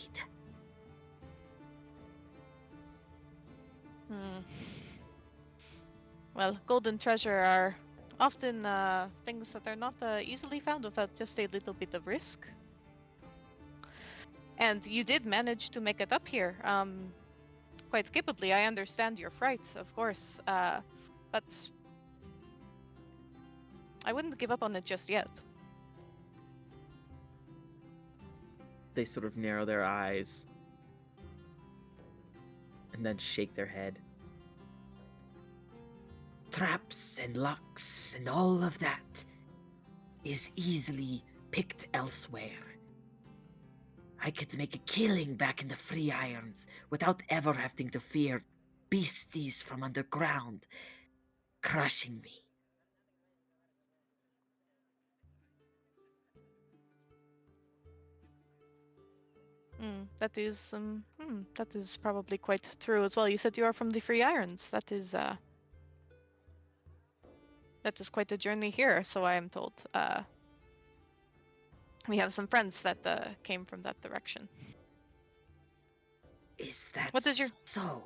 Well, gold and treasure are often things that are not easily found without just a little bit of risk. And you did manage to make it up here, quite capably. I understand your fright, of course, but I wouldn't give up on it just yet. They sort of narrow their eyes and then shake their head. Traps and locks and all of that is easily picked elsewhere. I could make a killing back in the Free Irons without ever having to fear beasties from underground crushing me. That is probably quite true as well. You said you are from the Free Irons. That is quite a journey here, so I am told. We have some friends that came from that direction. Is that What is your so?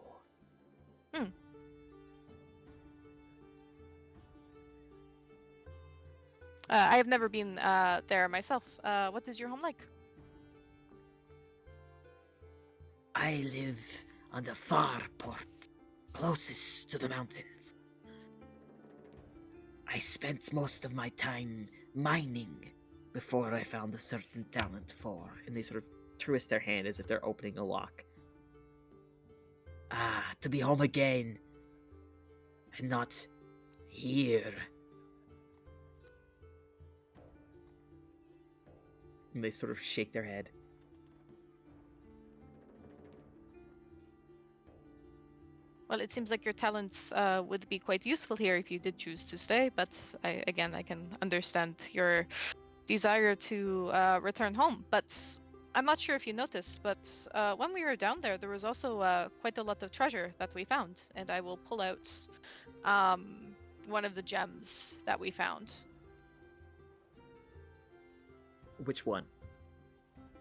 I have never been there myself. What is your home like? I live on the far port, closest to the mountains. I spent most of my time mining before I found a certain talent for. And they sort of twist their hand as if they're opening a lock. To be home again. And not here. And they sort of shake their head. Well, it seems like your talents would be quite useful here if you did choose to stay, but I can understand your desire to return home. But I'm not sure if you noticed, but when we were down there, there was also quite a lot of treasure that we found, and I will pull out one of the gems that we found. Which one?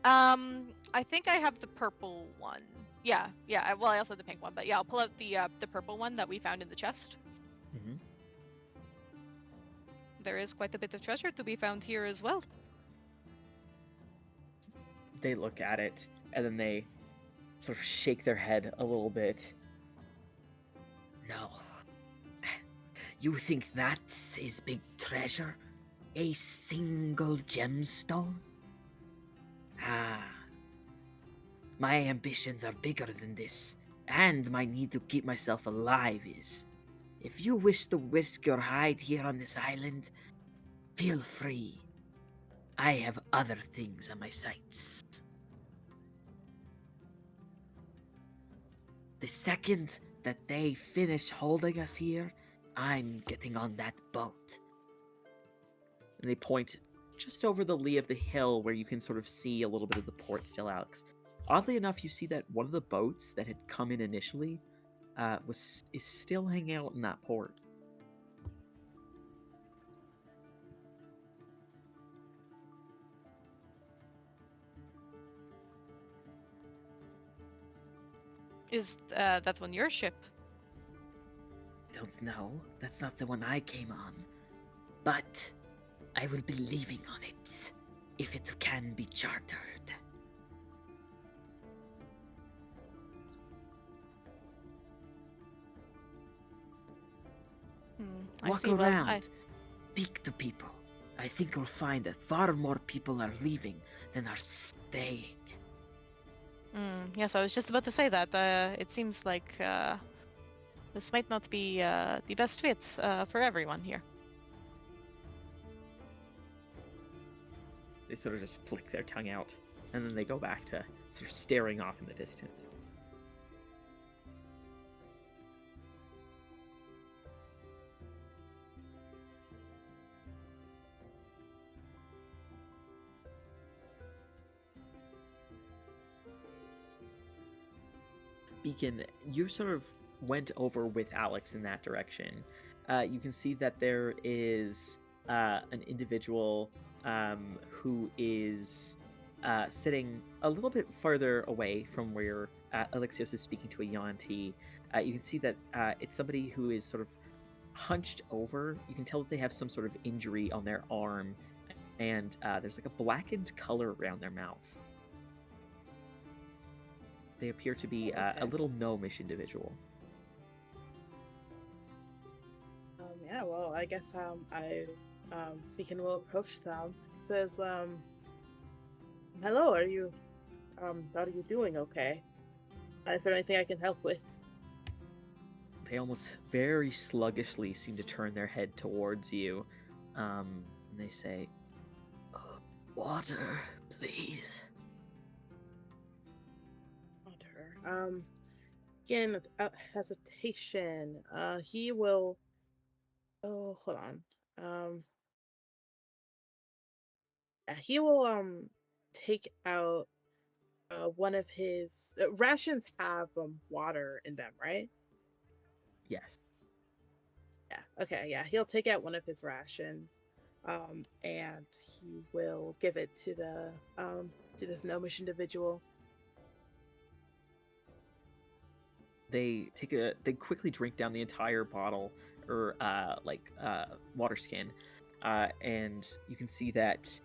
I think I have the purple one. Yeah. Well, I also have the pink one, but yeah, I'll pull out the purple one that we found in the chest. Mm-hmm. There is quite a bit of treasure to be found here as well. They look at it, and then they sort of shake their head a little bit. No. You think that is big treasure? A single gemstone? My ambitions are bigger than this, and my need to keep myself alive is. If you wish to risk your hide here on this island, feel free. I have other things on my sights. The second that they finish holding us here, I'm getting on that boat. And they point just over the lee of the hill where you can sort of see a little bit of the port still, Alex. Oddly enough, you see that one of the boats that had come in initially is still hanging out in that port. Is that one your ship? I don't know. That's not the one I came on. But I will be leaving on it, if it can be chartered. Walk around, speak to people. I think you'll find that far more people are leaving than are staying. Yes, I was just about to say that. It seems like this might not be the best fit for everyone here. They sort of just flick their tongue out, and then they go back to sort of staring off in the distance. Beacon, you sort of went over with Alex in that direction. You can see that there is an individual who is sitting a little bit farther away from where Alexios is speaking to a Yuan-Ti. You can see that it's somebody who is sort of hunched over. You can tell that they have some sort of injury on their arm, and there's like a blackened color around their mouth. They appear to be a little gnomish individual. Yeah, well, I guess Beacon will approach them. Says, hello, are you doing okay? Is there anything I can help with? they almost very sluggishly seem to turn their head towards you. And they say, water, please. Water. Again, without hesitation, he will. Oh, hold on. Yeah, he will take out one of his rations have water in them, right? Yes. Yeah. Okay. Yeah. He'll take out one of his rations, and he will give it to this gnomish individual. They quickly drink down the entire bottle or water skin, and you can see that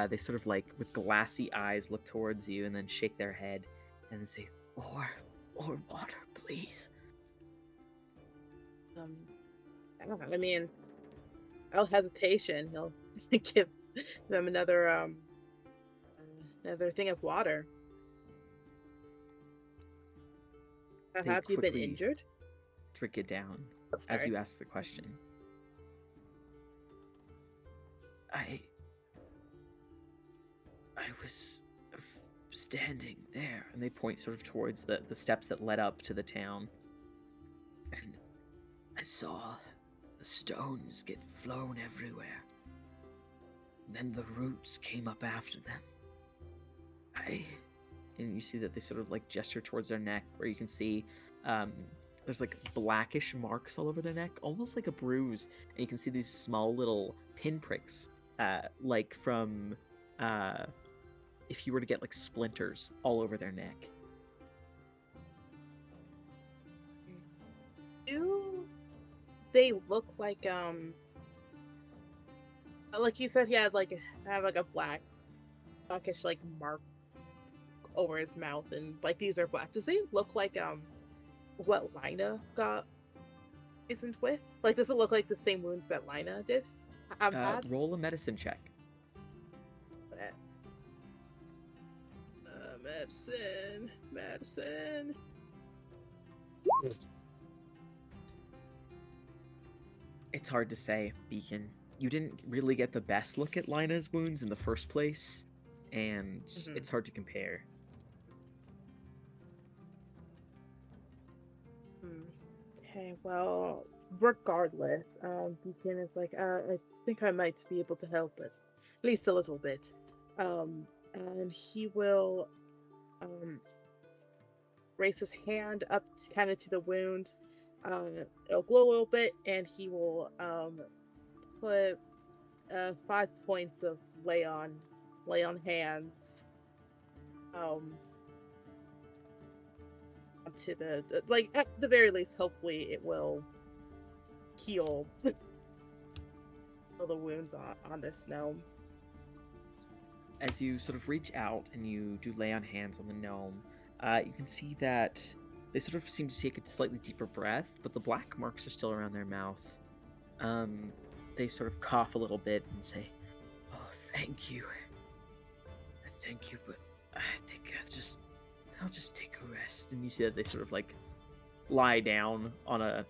they sort of like with glassy eyes look towards you and then shake their head and then say, or water, please. I don't know. I mean, without hesitation, he'll give them another thing of water. They Have you been quickly injured? drink it down Oh, as sorry. you ask the question. I was standing there, and they point sort of towards the steps that led up to the town, and I saw the stones get flown everywhere. And then the roots came up after them. And you see that they sort of like gesture towards their neck, where you can see there's like blackish marks all over their neck, almost like a bruise, and you can see these small little pinpricks, like from if you were to get like splinters all over their neck. Do they look like you said he had have like a blackish like mark over his mouth, and like these are black. Does they look like what Lina got isn't with? Like, does it look like the same wounds that Lina did? Had? Roll a medicine check. Medicine. It's hard to say, Beacon. You didn't really get the best look at Lina's wounds in the first place, and it's hard to compare. Okay, well, regardless, Beacon is like, I think I might be able to help it, at least a little bit. And he will, raise his hand up kind of to the wound. It'll glow a little bit, and he will, put 5 points of lay on hands to the like at the very least, hopefully it will heal all the wounds on this gnome. As you sort of reach out and you do lay on hands on the gnome, you can see that they sort of seem to take a slightly deeper breath, but the black marks are still around their mouth. They sort of cough a little bit and say, "Oh, thank you. Thank you, but I think I'll just take a rest." And you see that they sort of like lie down on a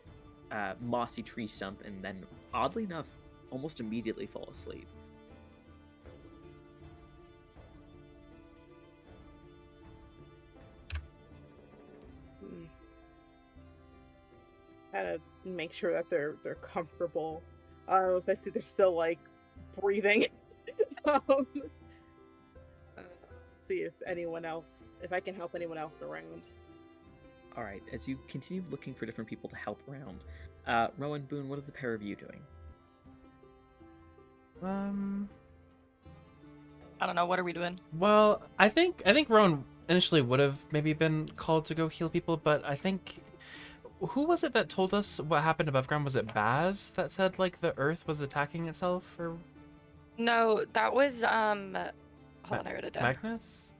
mossy tree stump and then, oddly enough, almost immediately fall asleep. Kind of make sure that they're comfortable. If I see they're still like breathing, see if I can help anyone else around. All right, as you continue looking for different people to help around, Rowan, Boone, what are the pair of you doing? I don't know. What are we doing? Well, I think Rowan initially would have maybe been called to go heal people, but I think who was it that told us what happened above ground? Was it Baz that said like the earth was attacking itself, or No, that was hold on, I wrote it down. Magnus?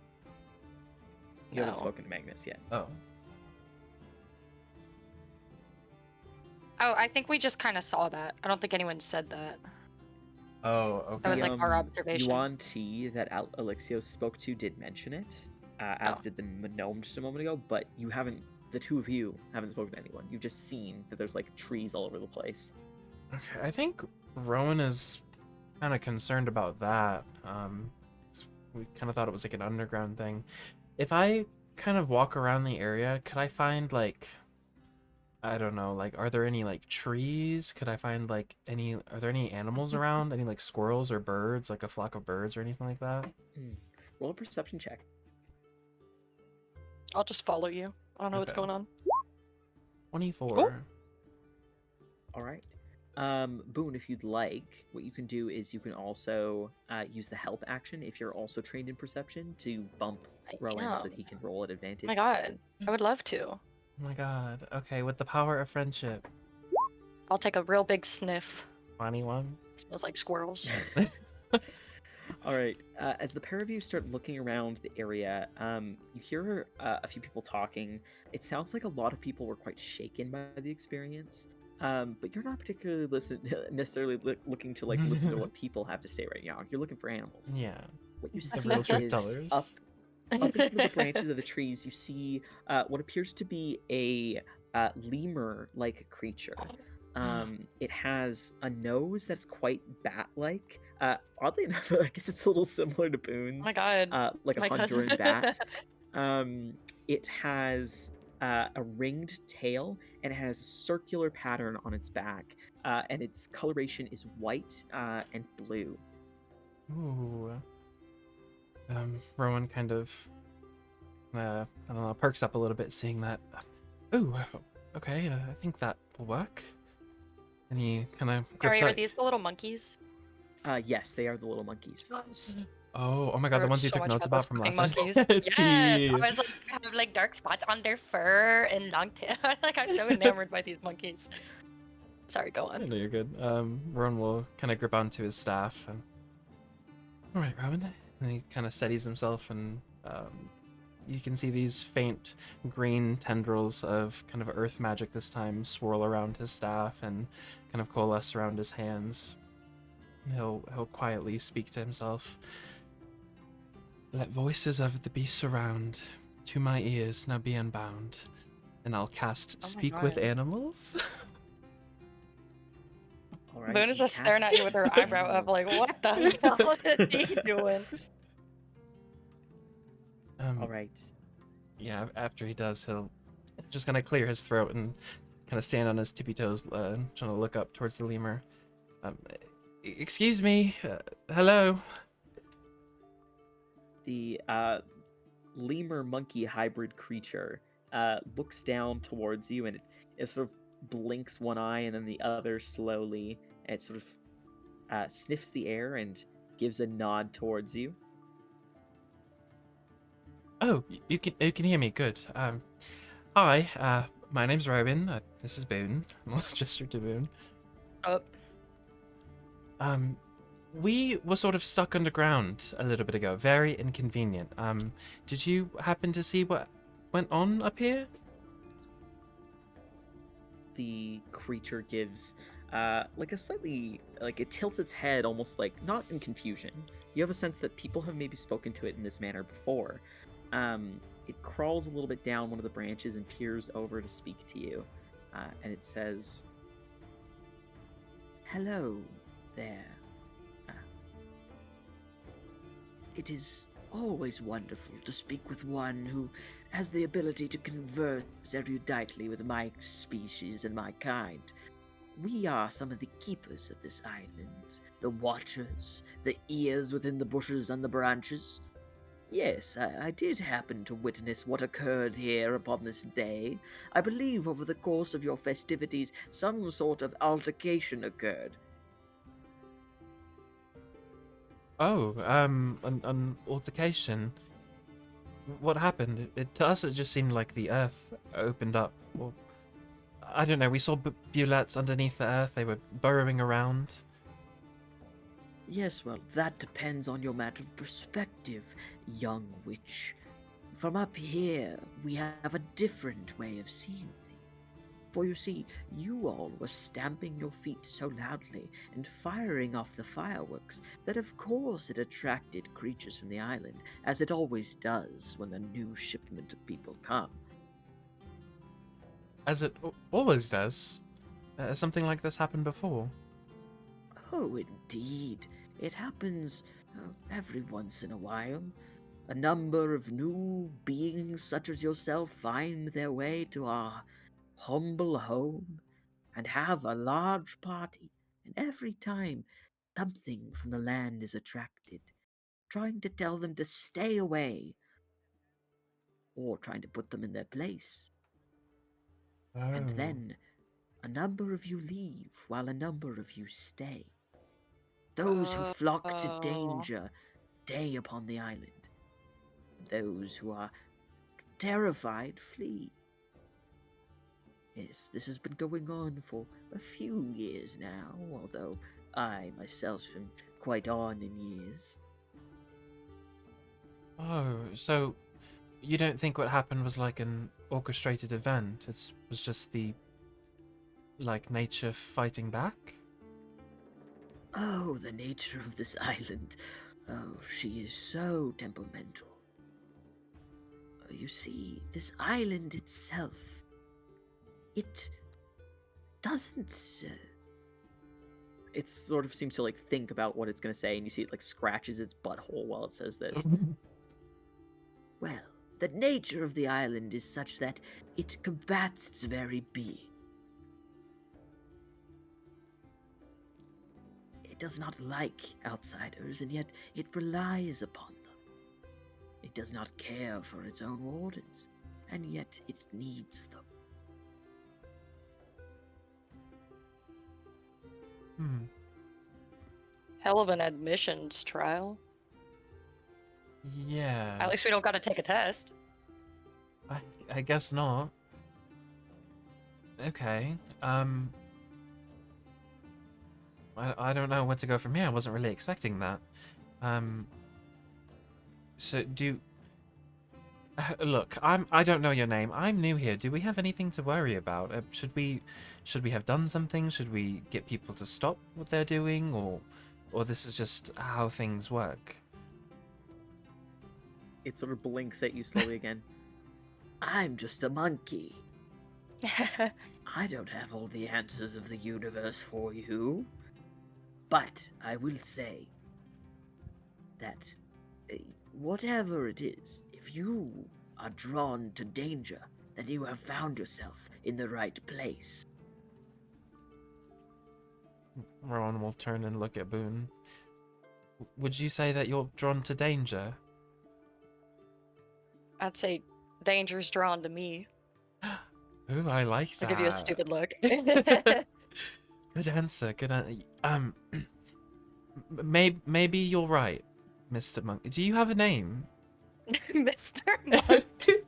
You haven't No. spoken to Magnus yet. Oh. Oh, I think we just kind of saw that. I don't think anyone said that. Oh, okay. That was like our observation. Yuan T that Alexio spoke to did mention it, as did the gnome just a moment ago, but you haven't the two of you haven't spoken to anyone. You've just seen that there's like trees all over the place. Okay, I think Rowan is kind of concerned about that. We kind of thought it was like an underground thing. If I kind of walk around the area, could I find like, I don't know, like, are there any like trees? Could I find like are there any animals around? Any like squirrels or birds, like a flock of birds or anything like that? Roll a perception check. I'll just follow you. I don't know what's Okay. going on. 24. All right. Boone, if you'd like, what you can do is you can also use the help action if you're also trained in perception to bump Rowan so that he can roll at advantage. Oh my god, I would love to. Oh my god. Okay, with the power of friendship. I'll take a real big sniff. 21. Smells like squirrels. All right. As the pair of you start looking around the area, you hear a few people talking. It sounds like a lot of people were quite shaken by the experience. But you're not particularly necessarily looking to like listen to what people have to say right now. You're looking for animals. Yeah. What you The see real truth is tellers. up in some of the branches of the trees. You see what appears to be a lemur-like creature. It has a nose that's quite bat-like. Oddly enough, I guess it's a little similar to Boone's. Oh my god. Like a My cousin. Honduran bat. It has a ringed tail, and it has a circular pattern on its back, and its coloration is white and blue. Ooh. Rowan kind of, I don't know, perks up a little bit seeing that. Ooh, okay, I think that will work. And he kind of grips Harry, are out. these the little monkeys? Yes, they are the little monkeys. Oh my god, the Heard ones you so took much notes about about from those last fucking time. monkeys. Yes, Tea. I was like, they have like dark spots on their fur and long tail. Like I'm so enamored by these monkeys. Sorry, go on. No, you're good. Rowan will kind of grip onto his staff. And... All right, Rowan. And he kind of steadies himself, and you can see these faint green tendrils of kind of earth magic this time swirl around his staff and kind of coalesce around his hands. And he'll quietly speak to himself. Let voices of the beasts around to my ears now be unbound, and I'll cast Oh my Speak with God. Animals. All right. Boone is you just staring at you with her eyebrow up, like, what the hell is he doing? All right. Yeah, after he does, he'll just kind of clear his throat and kind of stand on his tippy toes, trying to look up towards the lemur. Excuse me, hello. The lemur monkey hybrid creature looks down towards you, and it sort of blinks one eye and then the other slowly, and it sort of sniffs the air and gives a nod towards you. Oh, you can hear me. Good. Hi. My name's Robin. This is Boone. I'll gesture to Boone. Oh, We were sort of stuck underground a little bit ago. Very inconvenient. Did you happen to see what went on up here? The creature gives like a slightly, like it tilts its head almost like, not in confusion. You have a sense that people have maybe spoken to it in this manner before. It crawls a little bit down one of the branches and peers over to speak to you. And it says, "Hello there. It is always wonderful to speak with one who has the ability to converse eruditely with my species and my kind. We are some of the keepers of this island, the watchers, the ears within the bushes and the branches. Yes, I did happen to witness what occurred here upon this day. I believe over the course of your festivities, some sort of altercation occurred." Oh, an altercation. What happened? To us, it just seemed like the earth opened up. Well, I don't know. We saw bullets underneath the earth. They were burrowing around. Yes, well, that depends on your matter of perspective, young witch. From up here, we have a different way of seeing things. For you see, you all were stamping your feet so loudly and firing off the fireworks that of course it attracted creatures from the island, as it always does when a new shipment of people come. as it always does. Has something like this happened before? Oh, indeed. It happens every once in a while. A number of new beings such as yourself find their way to our humble home and have a large party. And every time something from the land is attracted, trying to tell them to stay away or trying to put them in their place. And Oh. then a number of you leave while a number of you stay. Those who flock to danger stay upon the island. Those who are terrified flee. Yes, this has been going on for a few years now, although I myself am quite on in years. Oh, so you don't think what happened was like an orchestrated event? It was just the, like, nature fighting back? Oh, the nature of this island. Oh, she is so temperamental. You see, this island itself, it doesn't. It sort of seems to like think about what it's gonna say, and you see it like scratches its butthole while it says this. Well, the nature of the island is such that it combats its very being. It does not like outsiders, and yet it relies upon them. It does not care for its own wardens, and yet it needs them. Hmm. Hell of an admissions trial. Yeah. At least we don't gotta take a test. I guess not. Okay. I don't know where to go from here. I wasn't really expecting that. So look, I don't know your name. I'm new here. Do we have anything to worry about? Should we have done something? Should we get people to stop what they're doing, or this is just how things work? It sort of blinks at you slowly again. I'm just a monkey. I don't have all the answers of the universe for you. But I will say that whatever it is, if you are drawn to danger, then you have found yourself in the right place. Rowan will turn and look at Boone. Would you say that you're drawn to danger? I'd say danger's drawn to me. Ooh, I like that. I'll give you a stupid look. Good answer. Good answer. Maybe you're right, Mr. Monk. Do you have a name? Mr. Monk.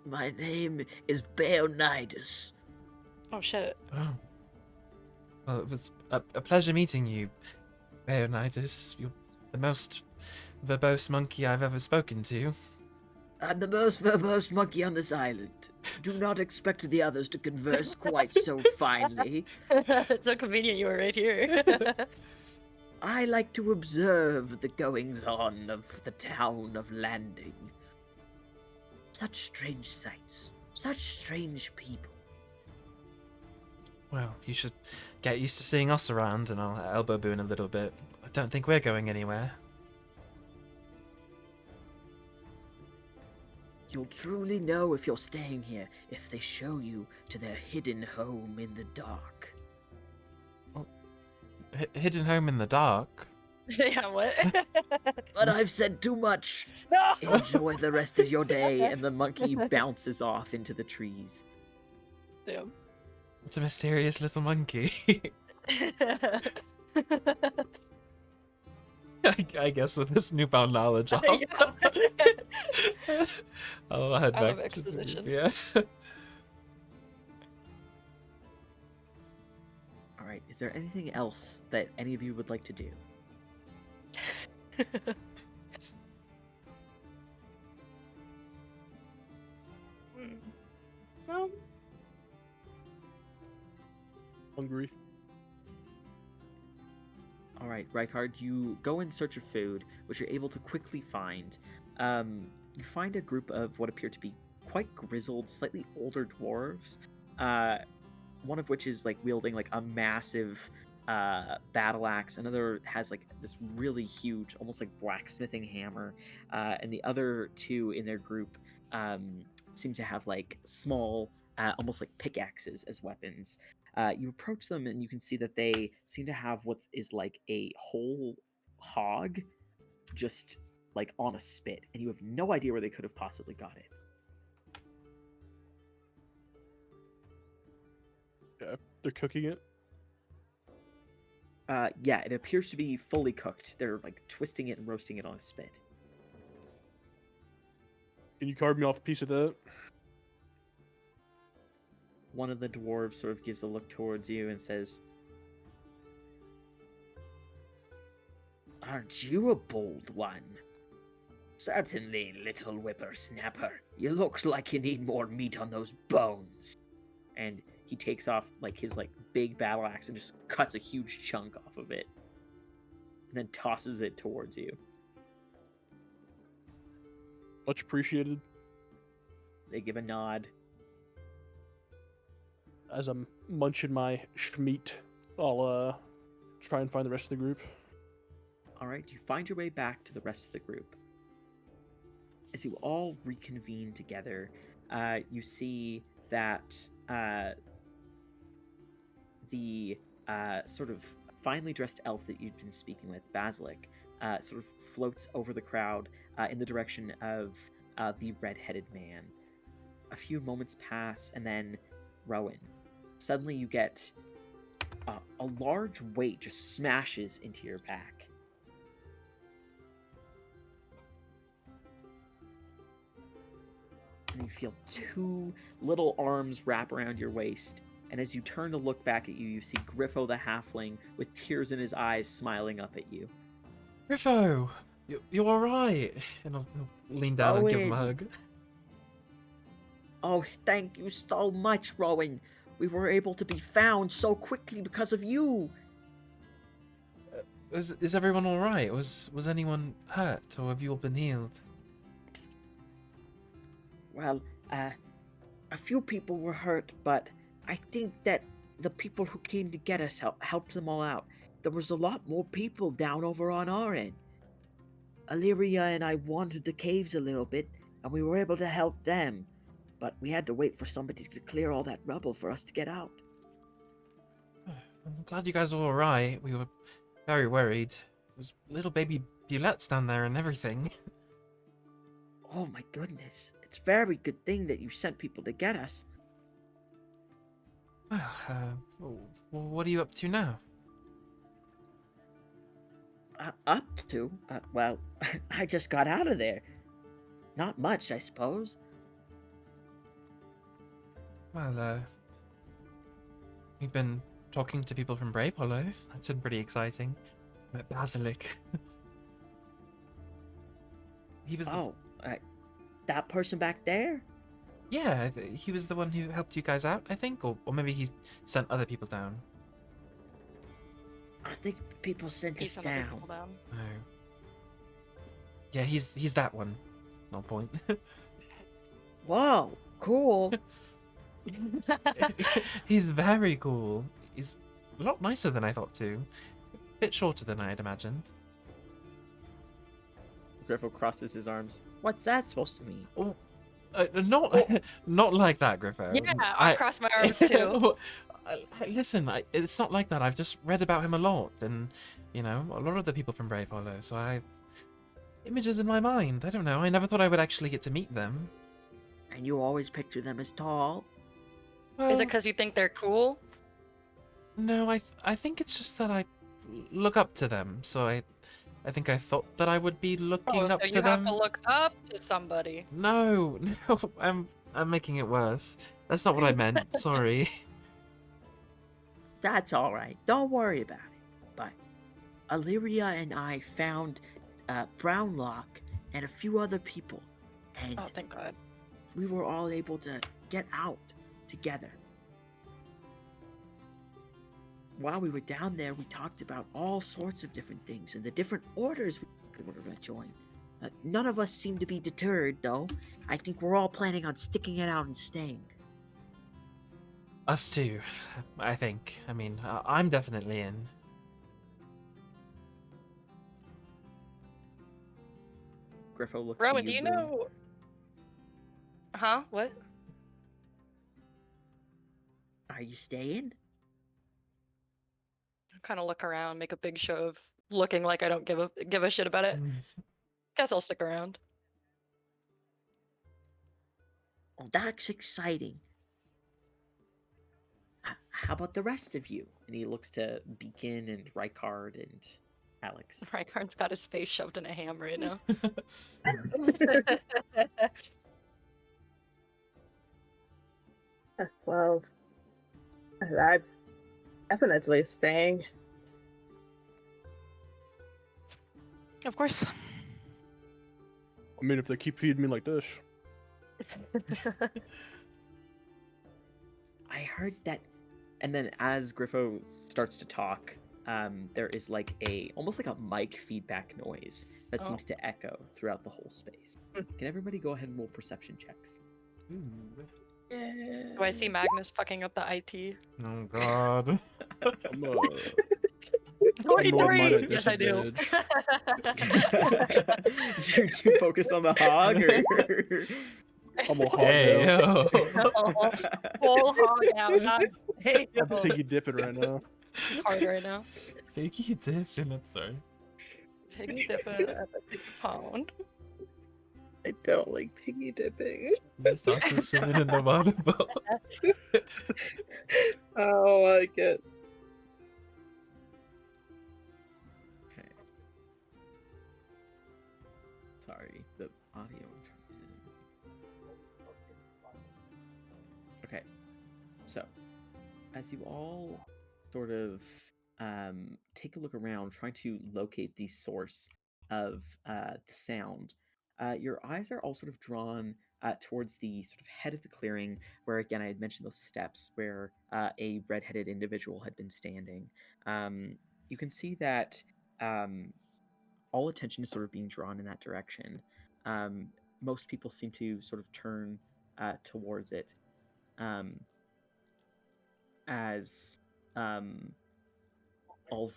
My name is Leonidas. Oh shit. Oh. Well, it was a pleasure meeting you, Leonidas. You're the most verbose monkey I've ever spoken to. I'm the most verbose monkey on this island. Do not expect the others to converse quite so finely. It's so convenient you were right here. I like to observe the goings-on of the town of Landing. Such strange sights, such strange people. Well, you should get used to seeing us around, and I'll elbow Boone a little bit. I don't think we're going anywhere. You'll truly know if you're staying here if they show you to their hidden home in the dark. Hidden home in the dark? Yeah, what? But I've said too much. No! Enjoy the rest of your day. And the monkey bounces off into the trees. Damn. It's a mysterious little monkey. I guess with this newfound knowledge, I'll head I love back. exposition. Yeah. All right. Is there anything else that any of you would like to do? No. Hungry. All right, Rykard, you go in search of food, which you're able to quickly find. You find a group of what appear to be quite grizzled, slightly older dwarves. One of which is like wielding like a massive battle axe. Another has like this really huge, almost like blacksmithing hammer. And the other two in their group seem to have like small, almost like pickaxes as weapons. You approach them and you can see that they seem to have what is like a whole hog just like on a spit, and you have no idea where they could have possibly got it. Yeah, they're cooking it. Yeah, it appears to be fully cooked. They're like twisting it and roasting it on a spit. Can you carve me off a piece of that? One of the dwarves sort of gives a look towards you and says, "Aren't you a bold one?" "Certainly, little whippersnapper. You looks like you need more meat on those bones." And he takes off like his like big battle axe and just cuts a huge chunk off of it, and then tosses it towards you. Much appreciated. They give a nod. As I'm munching my schmeat, I'll try and find the rest of the group. All right, you find your way back to the rest of the group. As you all reconvene together, you see that the sort of finely dressed elf that you'd been speaking with, Basilic, sort of floats over the crowd in the direction of the red-headed man. A few moments pass, and then Rowan. Suddenly you get a large weight just smashes into your back. And you feel two little arms wrap around your waist. And as you turn to look back at you, you see Griffo the halfling with tears in his eyes smiling up at you. Griffo, you all right? And I'll lean down and give him a Rowan. hug. Oh, thank you so much, Rowan. We were able to be found so quickly because of you. Is everyone all right? Was anyone hurt, or have you all been healed? Well, a few people were hurt, but I think that the people who came to get us helped them all out. There was a lot more people down over on our end. Illyria and I wandered the caves a little bit, and we were able to help them. But we had to wait for somebody to clear all that rubble for us to get out. I'm glad you guys are all right. We were very worried. There was little baby Bulettes down there and everything. Oh my goodness. It's a very good thing that you sent people to get us. Well, what are you up to now? Up to? Well, I just got out of there. Not much, I suppose. Well, we've been talking to people from Bravehollow. That's been pretty exciting. Met Basilic. He was that person back there? Yeah, he was the one who helped you guys out, I think, or maybe he sent other people down. I think people sent He us sent other down. people down. Oh. Yeah, he's that one. No point. Whoa, cool. He's very cool. He's a lot nicer than I thought too. A bit shorter than I had imagined. Griffo crosses his arms. What's that supposed to mean? Oh, not like that, Griffo. Yeah, I crossed my arms too. Listen, it's not like that. I've just read about him a lot, and a lot of the people from Bravehollow. So images in my mind. I don't know. I never thought I would actually get to meet them. And you always picture them as tall? Well, Is it because you think they're cool? No, I think it's just that I look up to them. So I think I thought that I would be looking So up you to them. have to look up to somebody. No, I'm making it worse. That's not what I meant. Sorry. That's alright. Don't worry about it. But Illyria and I found Brownlock and a few other people. And Oh, thank God. we were all able to get out together. While we were down there, we talked about all sorts of different things and the different orders we were going to join. None of us seem to be deterred, though. I think we're all planning on sticking it out and staying. Us too, I think. I mean, I'm definitely in. Griffo looks to Rowan, you, do you Boone. know? Huh? What? Are you staying? Kind of look around, make a big show of looking like I don't give a shit about it. Guess I'll stick around. Oh, that's exciting. How about the rest of you? And he looks to Beacon and Rykard and Alex. Rykard's got his face shoved in a ham right now. Well, I'm definitely staying. Of course. I mean, if they keep feeding me like this. I heard that. And then as Griffo starts to talk, there is like almost like a mic feedback noise that Oh. seems to echo throughout the whole space. Can everybody go ahead and roll perception checks? Do I see Magnus fucking up the IT? Oh god. I'm 23! at Yes, I do. disadvantage. You're too focused on the hog, or I'm a hog Hey, now. yo. Full hog out. Hey, I'm piggy dipping right now. It's hard right now. Piggy dipping it, sorry. Piggy dipping at the piggy pond. I don't like piggy dipping. This also swimming in the water bowl. I don't like it. Okay. Sorry, the audio I'm trying to use isn't. Okay, so as you all sort of take a look around, trying to locate the source of the sound, your eyes are all sort of drawn towards the sort of head of the clearing, where again I had mentioned those steps where a red-headed individual had been standing. You can see that all attention is sort of being drawn in that direction. Most people seem to sort of turn towards it as all of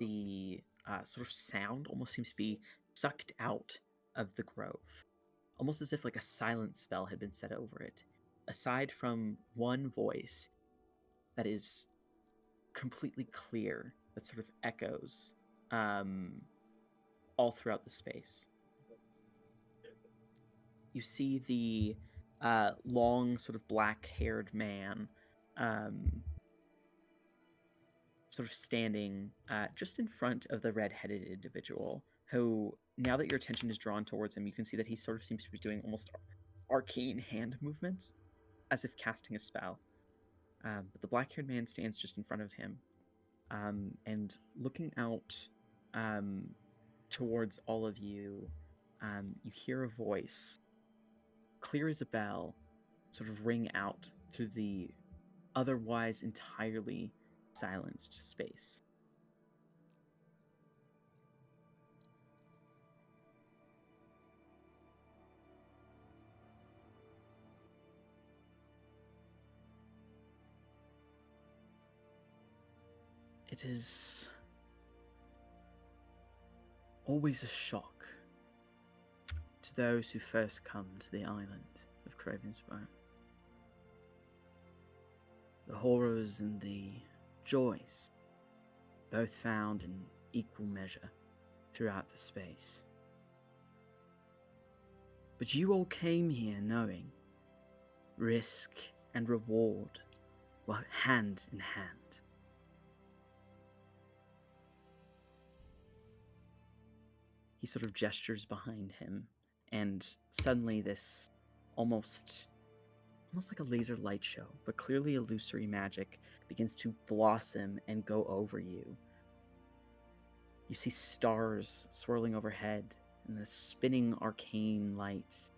the sort of sound almost seems to be sucked out of the grove, almost as if like a silent spell had been set over it, aside from one voice that is completely clear, that sort of echoes all throughout the space. You see the long, sort of black-haired man sort of standing just in front of the red-headed individual, who, now that your attention is drawn towards him, you can see that he sort of seems to be doing almost arcane hand movements, as if casting a spell. But the black-haired man stands just in front of him, and looking out towards all of you, you hear a voice, clear as a bell, sort of ring out through the otherwise entirely silenced space. It is always a shock to those who first come to the island of Cravensburn. The horrors and the joys, both found in equal measure throughout the space. But you all came here knowing risk and reward were hand in hand. He sort of gestures behind him, and suddenly this almost like a laser light show, but clearly illusory magic begins to blossom and go over you. You see stars swirling overhead and the spinning arcane lights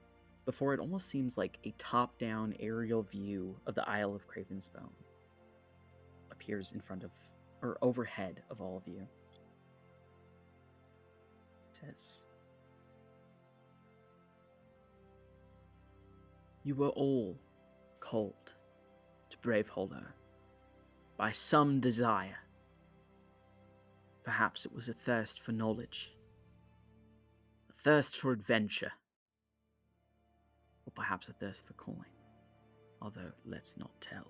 before it almost seems like a top-down aerial view of the Isle of Cravensbone appears in front of, or overhead of all of you. It says, You were all called to Bravehollow by some desire. Perhaps it was a thirst for knowledge, a thirst for adventure, or perhaps a thirst for coin. Although, let's not tell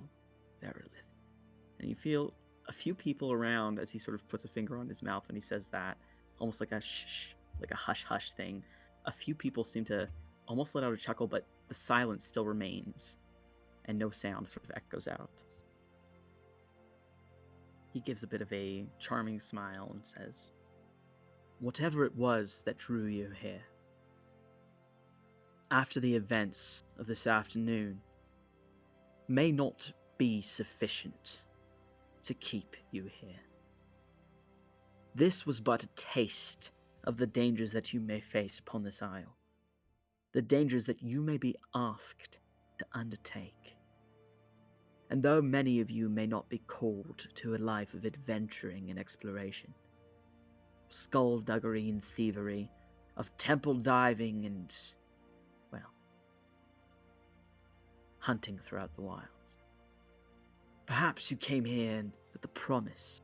Verilith. And you feel a few people around as he sort of puts a finger on his mouth when he says that, almost like a shh, like a hush-hush thing. A few people seem to almost let out a chuckle, but the silence still remains, and no sound sort of echoes out. He gives a bit of a charming smile and says, "Whatever it was that drew you here, after the events of this afternoon, may not be sufficient to keep you here. This was but a taste of the dangers that you may face upon this isle, the dangers that you may be asked to undertake. And though many of you may not be called to a life of adventuring and exploration, skullduggery and thievery, of temple diving and, well, hunting throughout the wilds, perhaps you came here with the promise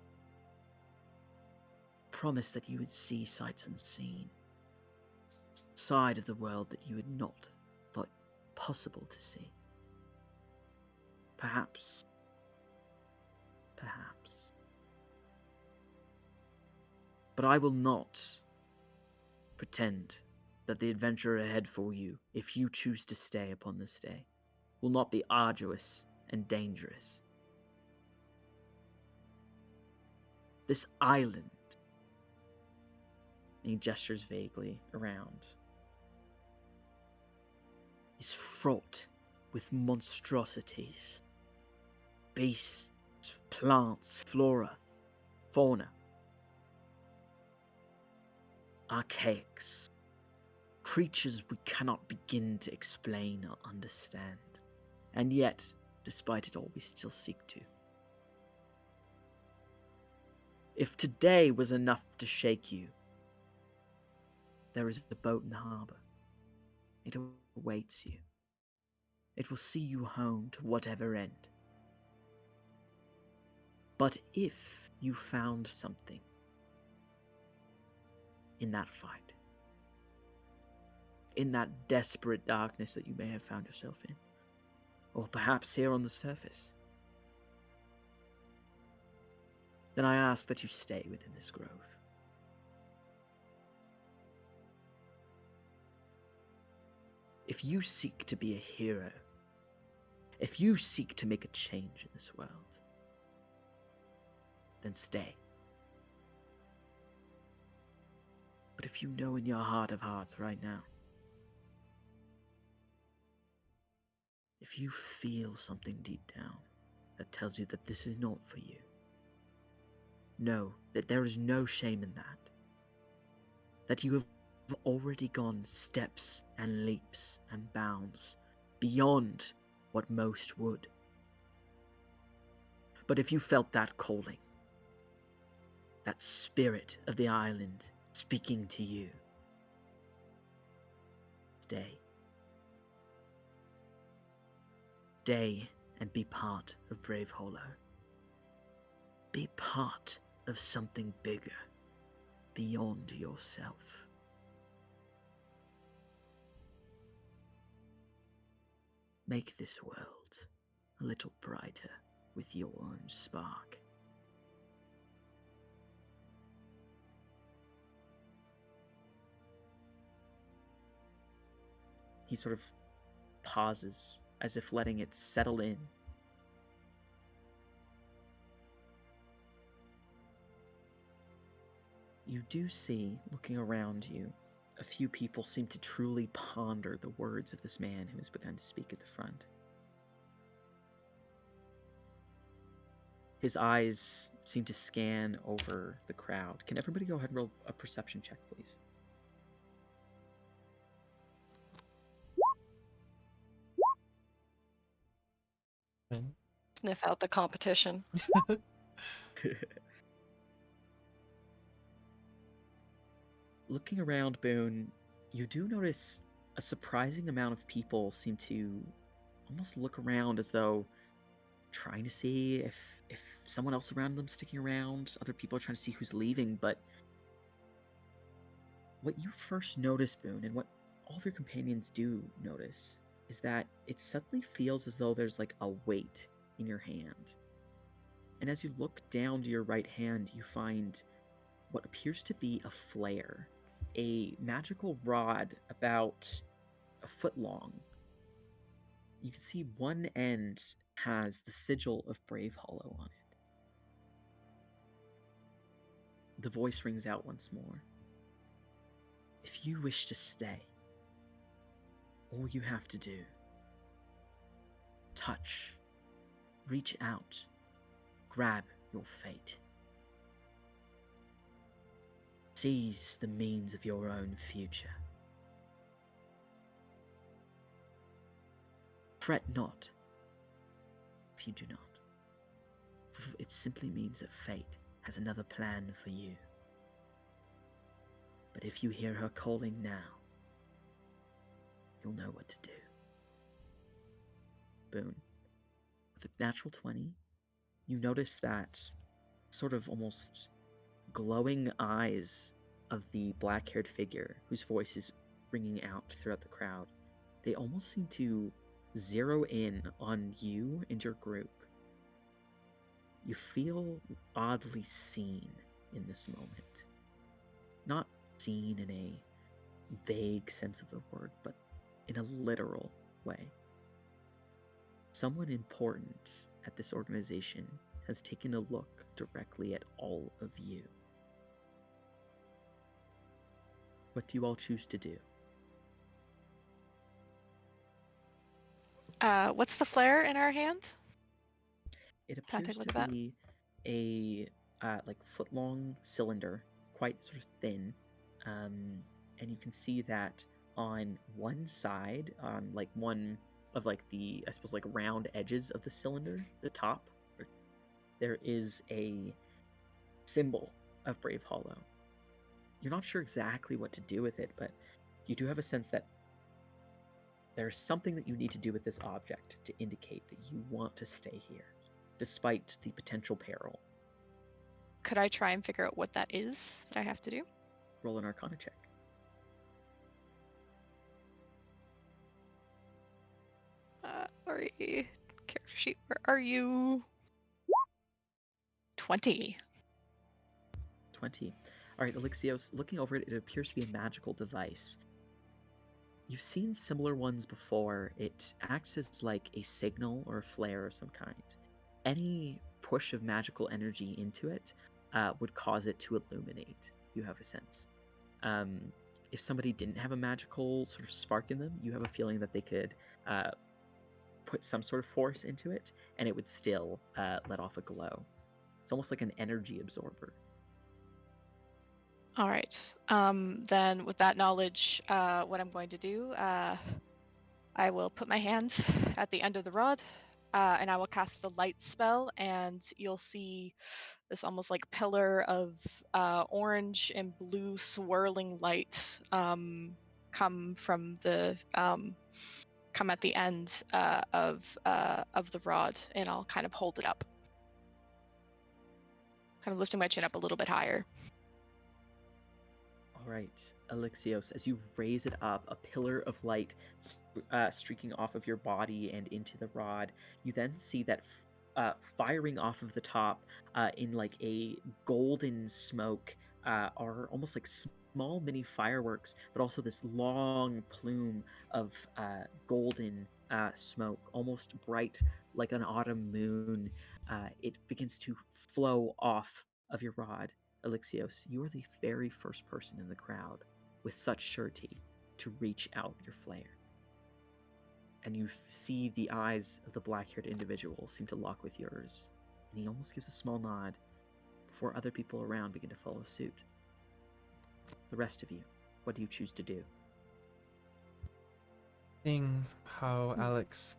that you would see sights unseen, side of the world that you had not thought possible to see. Perhaps. But I will not pretend that the adventure ahead for you, if you choose to stay upon this day, will not be arduous and dangerous. This island," and he gestures vaguely around, "is fraught with monstrosities. Beasts, plants, flora, fauna. Archaics. Creatures we cannot begin to explain or understand. And yet, despite it all, we still seek to. If today was enough to shake you, there is a boat in the harbor. It awaits you. It will see you home to whatever end. But if you found something in that fight, in that desperate darkness that you may have found yourself in, or perhaps here on the surface, then I ask that you stay within this grove. If you seek to be a hero, if you seek to make a change in this world, then stay. But if you know in your heart of hearts right now, if you feel something deep down that tells you that this is not for you, know that there is no shame in that. That you have already gone steps and leaps and bounds beyond what most would. But if you felt that calling, that spirit of the island speaking to you, stay. Stay and be part of Bravehollow. Be part of something bigger, beyond yourself. Make this world a little brighter with your orange spark. He sort of pauses, as if letting it settle in. You do see, looking around you, a few people seem to truly ponder the words of this man who has begun to speak at the front. His eyes seem to scan over the crowd. Can everybody go ahead and roll a perception check, please? Sniff out the competition. Looking around, Boone, you do notice a surprising amount of people seem to almost look around as though trying to see if someone else around them sticking around, other people are trying to see who's leaving, but what you first notice, Boone, and what all of your companions do notice, is that it suddenly feels as though there's like a weight in your hand. And as you look down to your right hand, you find what appears to be a flare, a magical rod about a foot long. You can see one end has the sigil of Bravehollow on it. The voice rings out once more. If you wish to stay, all you have to do, touch, reach out, grab your fate. Seize the means of your own future. Fret not if you do not, for it simply means that fate has another plan for you. But if you hear her calling now, you'll know what to do. Boone, with a natural 20, you notice that sort of almost glowing eyes of the black-haired figure whose voice is ringing out throughout the crowd. They almost seem to zero in on you and your group. You feel oddly seen in this moment. Not seen in a vague sense of the word, but in a literal way. Someone important at this organization has taken a look directly at all of you. What do you all choose to do? What's the flare in our hand? It Can I take appears a look to at that? be a like foot-long cylinder, quite sort of thin, and you can see that on one side, on like one of like the I suppose like round edges of the cylinder, the top, there is a symbol of Bravehollow. You're not sure exactly what to do with it, but you do have a sense that there's something that you need to do with this object to indicate that you want to stay here, despite the potential peril. Could I try and figure out what that is that I have to do? Roll an Arcana check. Sorry, character sheet. Where are you? 20. 20. All right, Elixios, looking over it, it appears to be a magical device. You've seen similar ones before. It acts as like a signal or a flare of some kind. Any push of magical energy into it would cause it to illuminate, you have a sense. If somebody didn't have a magical sort of spark in them, you have a feeling that they could put some sort of force into it, and it would still let off a glow. It's almost like an energy absorber. All right. Then with that knowledge, what I'm going to do, I will put my hand at the end of the rod, and I will cast the light spell, and you'll see this almost like pillar of orange and blue swirling light come from the come at the end of the rod, and I'll kind of hold it up, kind of lifting my chin up a little bit higher. All right, Elixios, as you raise it up, a pillar of light streaking off of your body and into the rod, you then see that firing off of the top in like a golden smoke are almost like small mini fireworks, but also this long plume of golden smoke, almost bright like an autumn moon. It begins to flow off of your rod. Elixios, you are the very first person in the crowd with such surety to reach out your flare. And you see the eyes of the black-haired individual seem to lock with yours, and he almost gives a small nod before other people around begin to follow suit. The rest of you, what do you choose to do? Seeing how Alex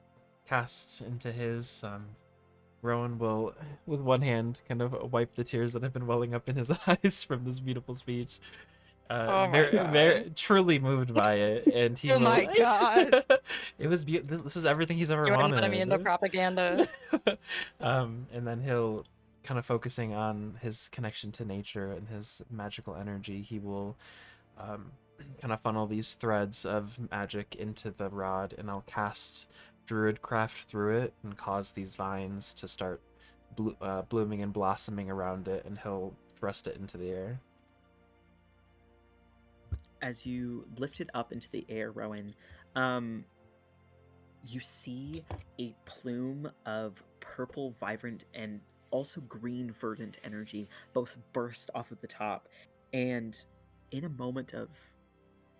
casts into his, Rowan will, with one hand, kind of wipe the tears that have been welling up in his eyes from this beautiful speech, Oh my very, God. very truly moved by it, and he Oh will. my God. It was this is everything he's ever You wanted. invited me into propaganda. And then he'll kind of focusing on his connection to nature and his magical energy. He will kind of funnel these threads of magic into the rod, and I'll cast Druidcraft through it and cause these vines to start blooming and blossoming around it, and he'll thrust it into the air. As you lift it up into the air, Rowan, you see a plume of purple, vibrant, and also green, verdant energy both burst off of the top. And in a moment of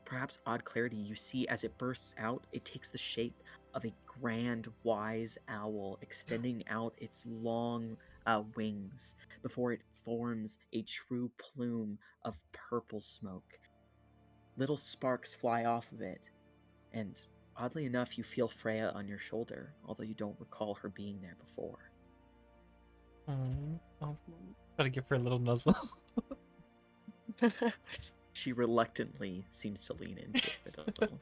perhaps odd clarity, you see as it bursts out, it takes the shape of a grand, wise owl extending out its long wings before it forms a true plume of purple smoke. Little sparks fly off of it, and oddly enough, you feel Freya on your shoulder, although you don't recall her being there before. I'll gotta give her a little nuzzle. She reluctantly seems to lean into it a little.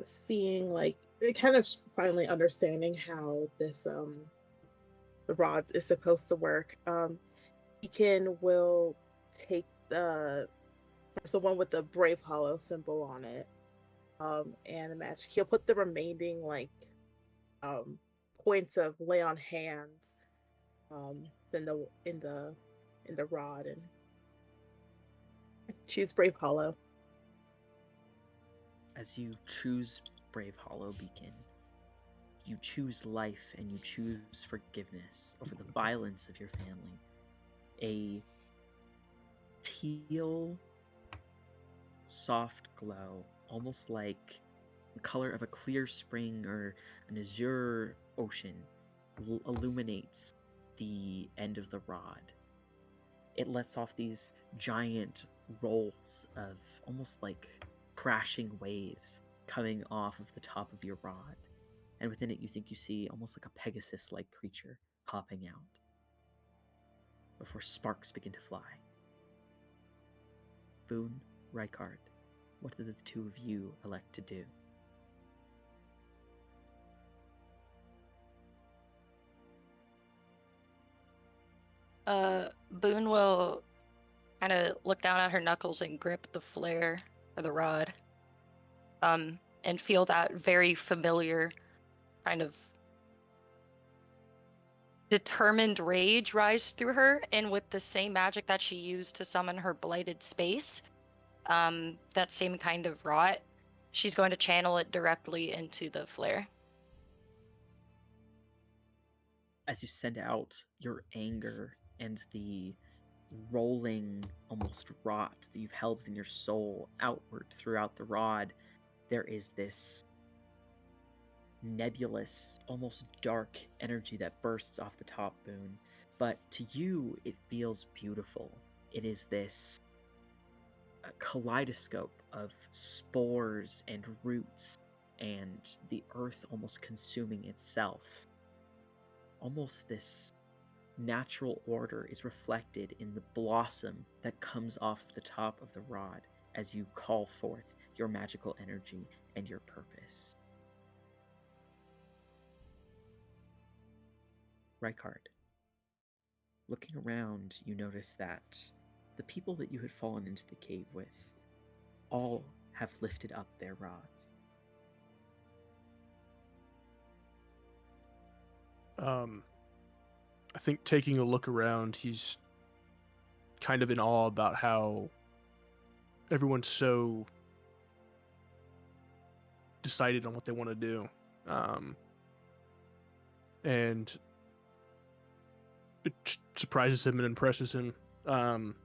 Seeing like kind of finally understanding how this the rod is supposed to work. Deacon will take the one with the Bravehollow symbol on it, and the magic. He'll put the remaining um points of lay on hands, in the rod, and choose Bravehollow. As you choose Bravehollow Beacon, you choose life and you choose forgiveness over the violence of your family. A teal, soft glow, almost like the color of a clear spring or an azure ocean, illuminates the end of the rod. It lets off these giant rolls of almost like crashing waves coming off of the top of your rod. And within it, you think you see almost like a Pegasus-like creature hopping out before sparks begin to fly. Boone, Rykard, what do the two of you elect to do? Boone will kind of look down at her knuckles and grip the flare or the rod. And feel that very familiar kind of determined rage rise through her, and with the same magic that she used to summon her blighted space, that same kind of rot, she's going to channel it directly into the flare. As you send out your anger and the rolling, almost rot that you've held within your soul outward throughout the rod, there is this nebulous, almost dark energy that bursts off the top, Boone. But to you, it feels beautiful. It is this kaleidoscope of spores and roots, and the earth almost consuming itself. Almost this natural order is reflected in the blossom that comes off the top of the rod as you call forth your magical energy and your purpose. Rykard, looking around, you notice that the people that you had fallen into the cave with all have lifted up their rods. I think taking a look around, he's kind of in awe about how everyone's so decided on what they want to do. And it surprises him and impresses him. When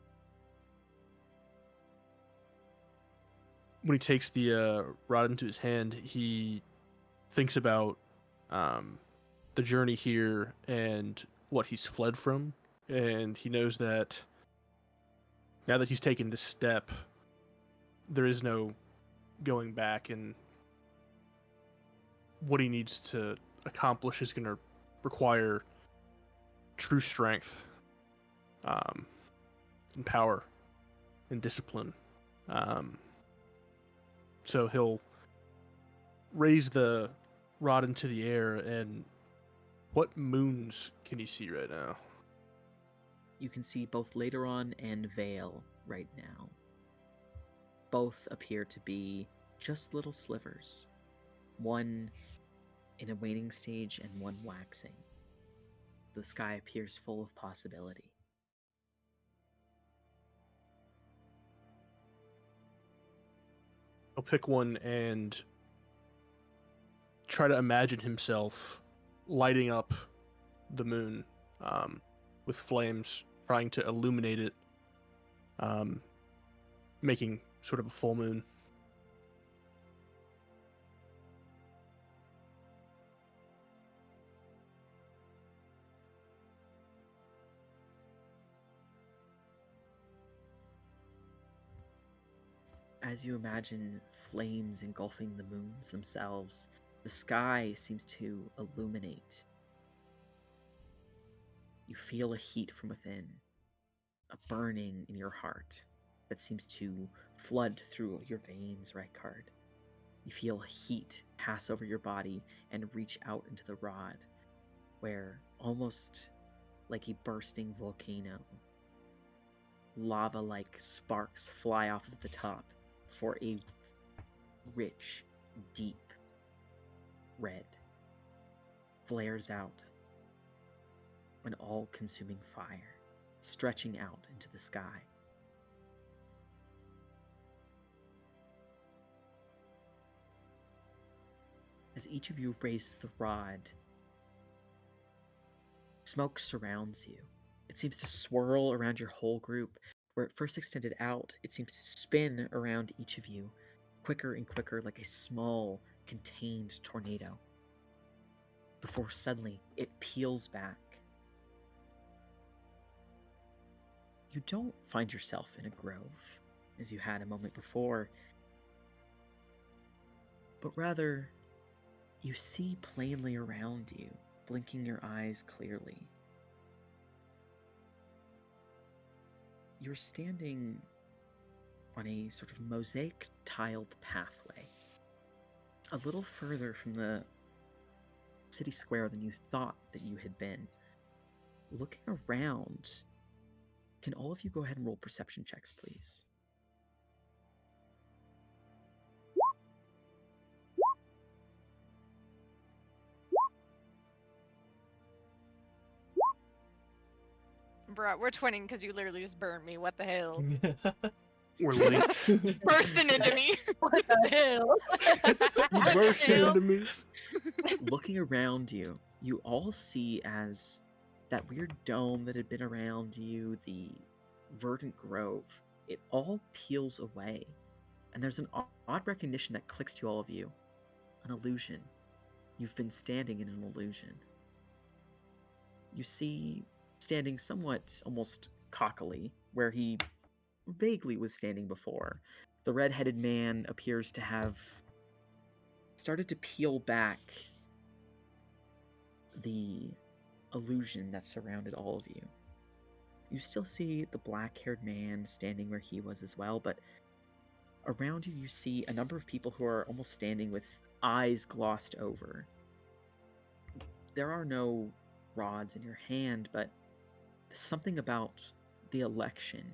he takes the rod into his hand, he thinks about the journey here and what he's fled from, and he knows that now that he's taken this step, there is no going back, and what he needs to accomplish is going to require true strength, and power, and discipline. So he'll raise the rod into the air, and what moons can you see right now? You can see both Lateron and Vale right now. Both appear to be just little slivers. One in a waning stage and one waxing. The sky appears full of possibility. He'll pick one and try to imagine himself lighting up the moon with flames, trying to illuminate it, making sort of a full moon. As you imagine flames engulfing the moons themselves, the sky seems to illuminate. You feel a heat from within, a burning in your heart that seems to flood through your veins, Rykard. You feel heat pass over your body and reach out into the rod, where, almost like a bursting volcano, lava-like sparks fly off of the top for a rich, deep red flares out, an all-consuming fire stretching out into the sky. As each of you raises the rod, smoke surrounds you. It seems to swirl around your whole group. Where it first extended out, it seems to spin around each of you, quicker and quicker, like a small, contained tornado. Before suddenly, it peels back. You don't find yourself in a grove, as you had a moment before, but rather, you see plainly around you, blinking your eyes clearly. You're standing on a sort of mosaic tiled pathway, a little further from the city square than you thought that you had been. Looking around, can all of you go ahead and roll perception checks, please? Bruh, we're twinning because you literally just burned me. What the hell? We're linked. Bursting into me. What the hell? You What burst the hell? into me. Looking around you, you all see as that weird dome that had been around you, the verdant grove, it all peels away. And there's an odd recognition that clicks to all of you. An illusion. You've been standing in an illusion. You see, standing somewhat almost cockily, where he vaguely was standing before, the red-headed man appears to have started to peel back the illusion that surrounded all of you. You still see the black-haired man standing where he was as well, but around you, you see a number of people who are almost standing with eyes glossed over. There are no rods in your hand, but something about the election,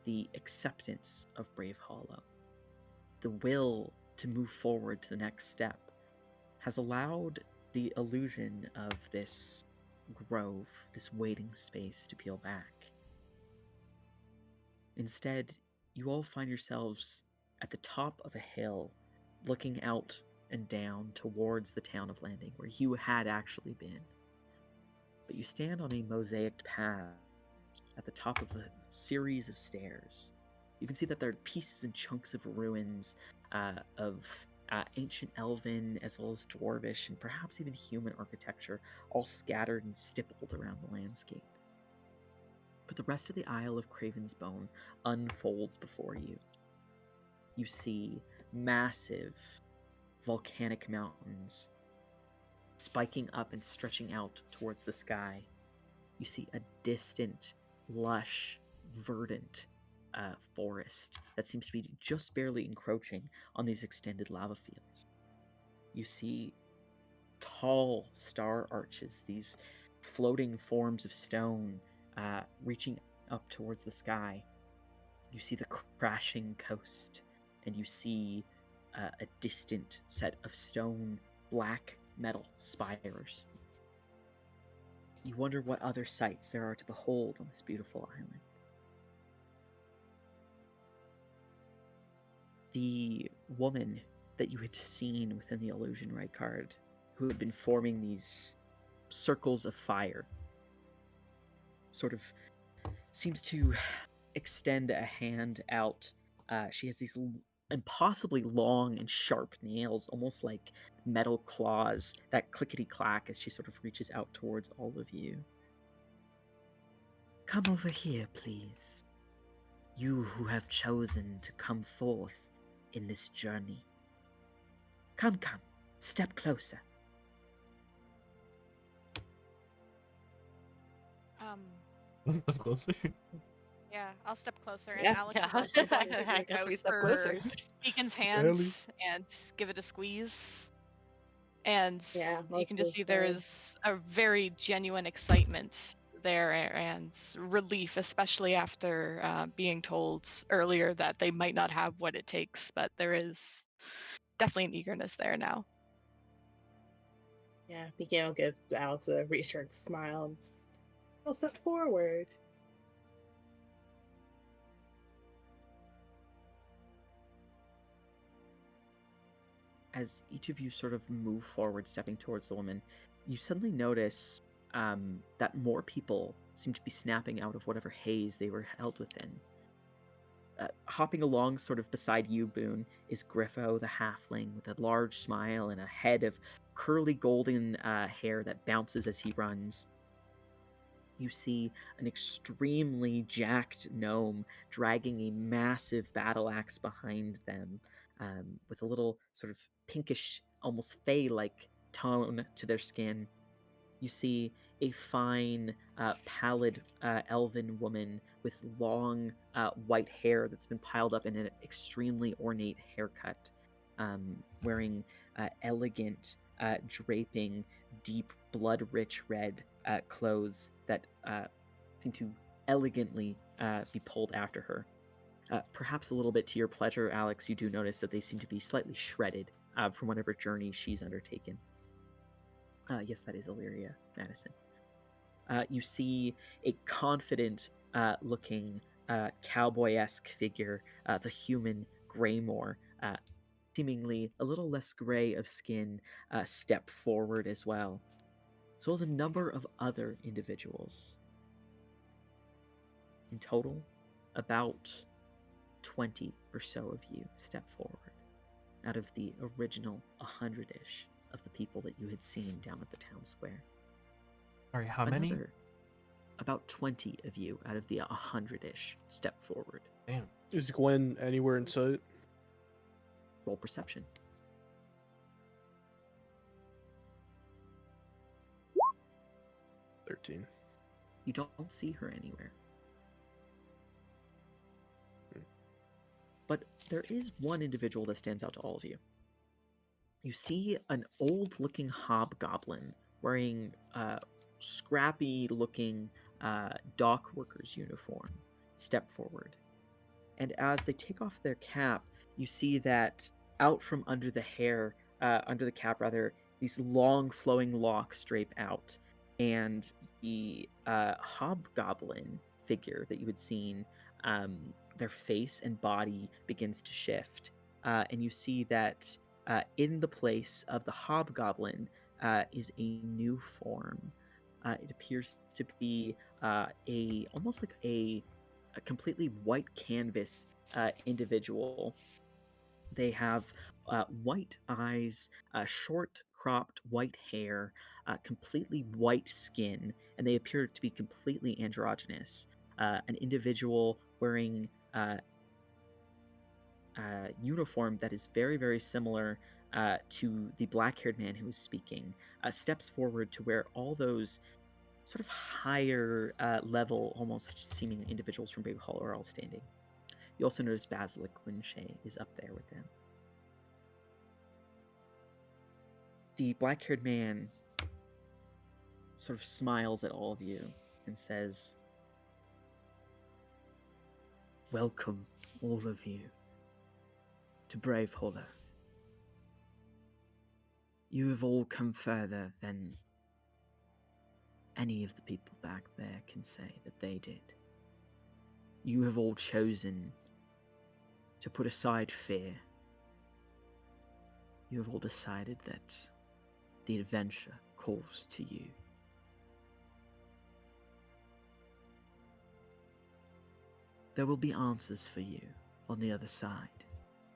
the acceptance of Bravehollow, the will to move forward to the next step, has allowed the illusion of this grove, this waiting space, to peel back. Instead, you all find yourselves at the top of a hill, looking out and down towards the town of Landing, where you had actually been. But you stand on a mosaicked path at the top of a series of stairs. You can see that there are pieces and chunks of ruins of ancient elven as well as dwarvish and perhaps even human architecture, all scattered and stippled around the landscape. But the rest of the Isle of Craven's Bone unfolds before you. You see massive volcanic mountains spiking up and stretching out towards the sky. you see a distant, lush, verdant forest that seems to be just barely encroaching on these extended lava fields. You see tall star arches, these floating forms of stone reaching up towards the sky. You see the crashing coast, and you see a distant set of stone black metal spires. You wonder what other sights there are to behold on this beautiful island. The woman that you had seen within the illusion right card, who had been forming these circles of fire, sort of seems to extend a hand out. She has these impossibly long and sharp nails, almost like metal claws that clickety clack as she sort of reaches out towards all of you. Come over here, please. You who have chosen to come forth in this journey. Come, step closer. Step closer. Yeah, I'll step closer, and Yeah. Alex is Yeah. also going to I reach guess out we step for closer. Beacon's Ellie. hands and give it a squeeze. And Yeah, you can just both see there sides. is a very genuine excitement there and relief, especially after being told earlier that they might not have what it takes, but there is definitely an eagerness there now. Yeah, Beacon will give Alex a reassuring smile and he'll step forward. As each of you sort of move forward, stepping towards the woman, you suddenly notice that more people seem to be snapping out of whatever haze they were held within. Hopping along sort of beside you, Boone, is Griffo the halfling with a large smile and a head of curly golden hair that bounces as he runs. You see an extremely jacked gnome dragging a massive battle axe behind them, with a little sort of pinkish, almost fey-like tone to their skin. You see a fine, pallid elven woman with long white hair that's been piled up in an extremely ornate haircut, wearing elegant, draping, deep, blood-rich red clothes that seem to elegantly be pulled after her. Perhaps a little bit to your pleasure, Alex, you do notice that they seem to be slightly shredded from whatever journey she's undertaken. Yes, that is Illyria Madison. You see a confident looking cowboy-esque figure, the human Greymore, seemingly a little less gray of skin, step forward as well, as well as a number of other individuals. In total, about 20 or so of you step forward out of the original 100-ish of the people that you had seen down at the town square. Sorry, how many? About 20 of you out of the 100-ish step forward. Damn. Is Gwen anywhere in sight? Roll perception. $13. You don't see her anywhere. But there is one individual that stands out to all of you. You see an old-looking hobgoblin wearing a scrappy-looking dock worker's uniform step forward. And as they take off their cap, you see that out from under the hair, under the cap rather, these long flowing locks drape out. And the hobgoblin figure that you had seen, their face and body begins to shift. And you see that in the place of the hobgoblin is a new form. It appears to be almost like a completely white canvas individual. They have white eyes, short cropped white hair, completely white skin, and they appear to be completely androgynous. An individual wearing uniform that is very, very similar to the black-haired man who was speaking, steps forward to where all those sort of higher level, almost seeming individuals from Bravehollow are all standing. You also notice Basilic Winshay is up there with them. The black-haired man sort of smiles at all of you and says, "Welcome, all of you, to Bravehollow. You have all come further than any of the people back there can say that they did. You have all chosen to put aside fear. You have all decided that the adventure calls to you. There will be answers for you on the other side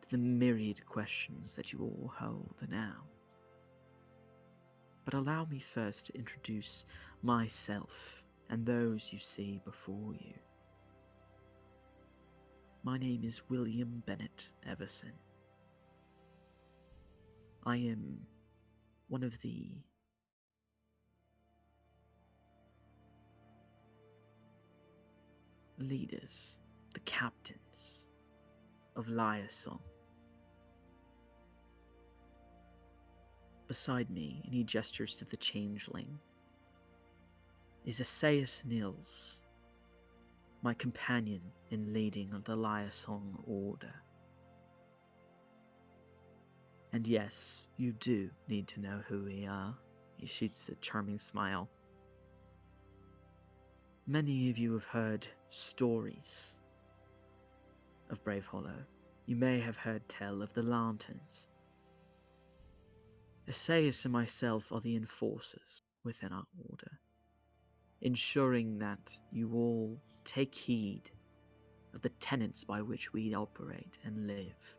to the myriad questions that you all hold now. But allow me first to introduce myself and those you see before you. My name is William Bennett Everson. I am one of the leaders, the captains of Liarsong. Beside me, and he gestures to the changeling, is Asaius Nils, my companion in leading the Liarsong Order. And yes, you do need to know who we are. He shoots a charming smile. Many of you have heard stories of Bravehollow. You may have heard tell of the lanterns. Asaius and myself are the enforcers within our order, ensuring that you all take heed of the tenets by which we operate and live.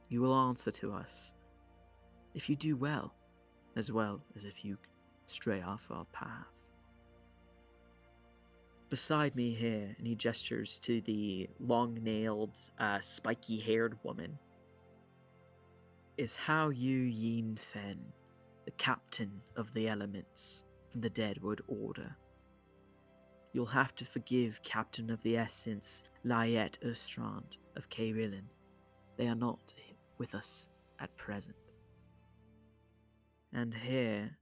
You will answer to us if you do well as if you stray off our path. Beside me here, and he gestures to the long-nailed, spiky-haired woman, is Hao Yu Yin Fen, the captain of the elements from the Deadwood Order. You'll have to forgive Captain of the Essence, Layet Ustrand of Kairilin. They are not with us at present. And here,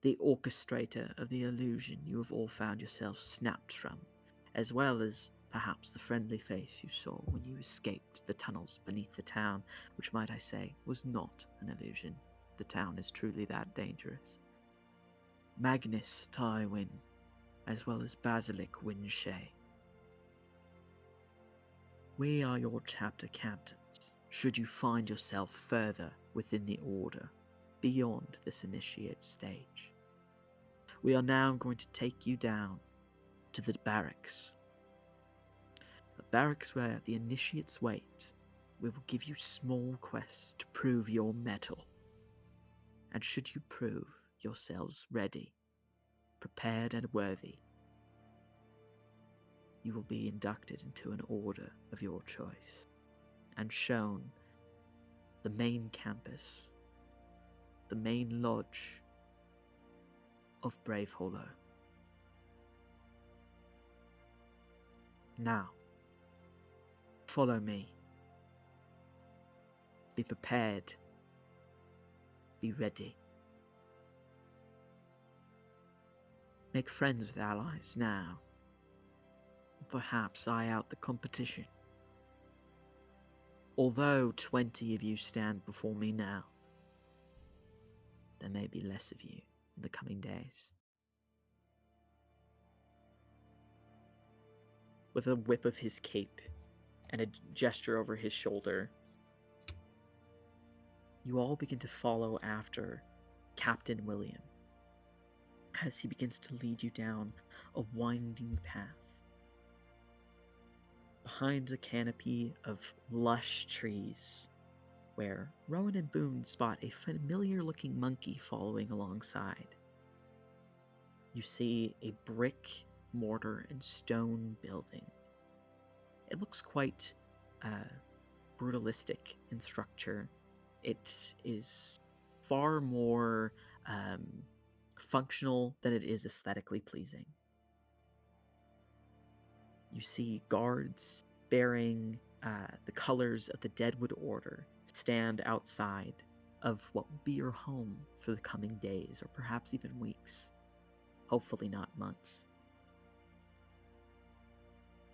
the orchestrator of the illusion you have all found yourselves snapped from, as well as perhaps the friendly face you saw when you escaped the tunnels beneath the town, which, might I say, was not an illusion. The town is truly that dangerous. Magnus Tywin, as well as Basilic Winshay. We are your chapter captains, should you find yourself further within the Order, beyond this initiate stage. We are now going to take you down to the barracks. The barracks where the initiates wait. We will give you small quests to prove your mettle. And should you prove yourselves ready, prepared and worthy, you will be inducted into an order of your choice and shown the main campus, the main lodge of Bravehollow. Now, follow me. Be prepared. Be ready. Make friends with allies now. Perhaps eye out the competition. Although 20 of you stand before me now, there may be less of you in the coming days. With a whip of his cape and a gesture over his shoulder, you all begin to follow after Captain William as he begins to lead you down a winding path. Behind a canopy of lush trees, where Rowan and Boone spot a familiar-looking monkey following alongside. You see a brick, mortar, and stone building. It looks quite brutalistic in structure. It is far more functional than it is aesthetically pleasing. You see guards bearing the colors of the Deadwood Order stand outside of what will be your home for the coming days, or perhaps even weeks. Hopefully not months.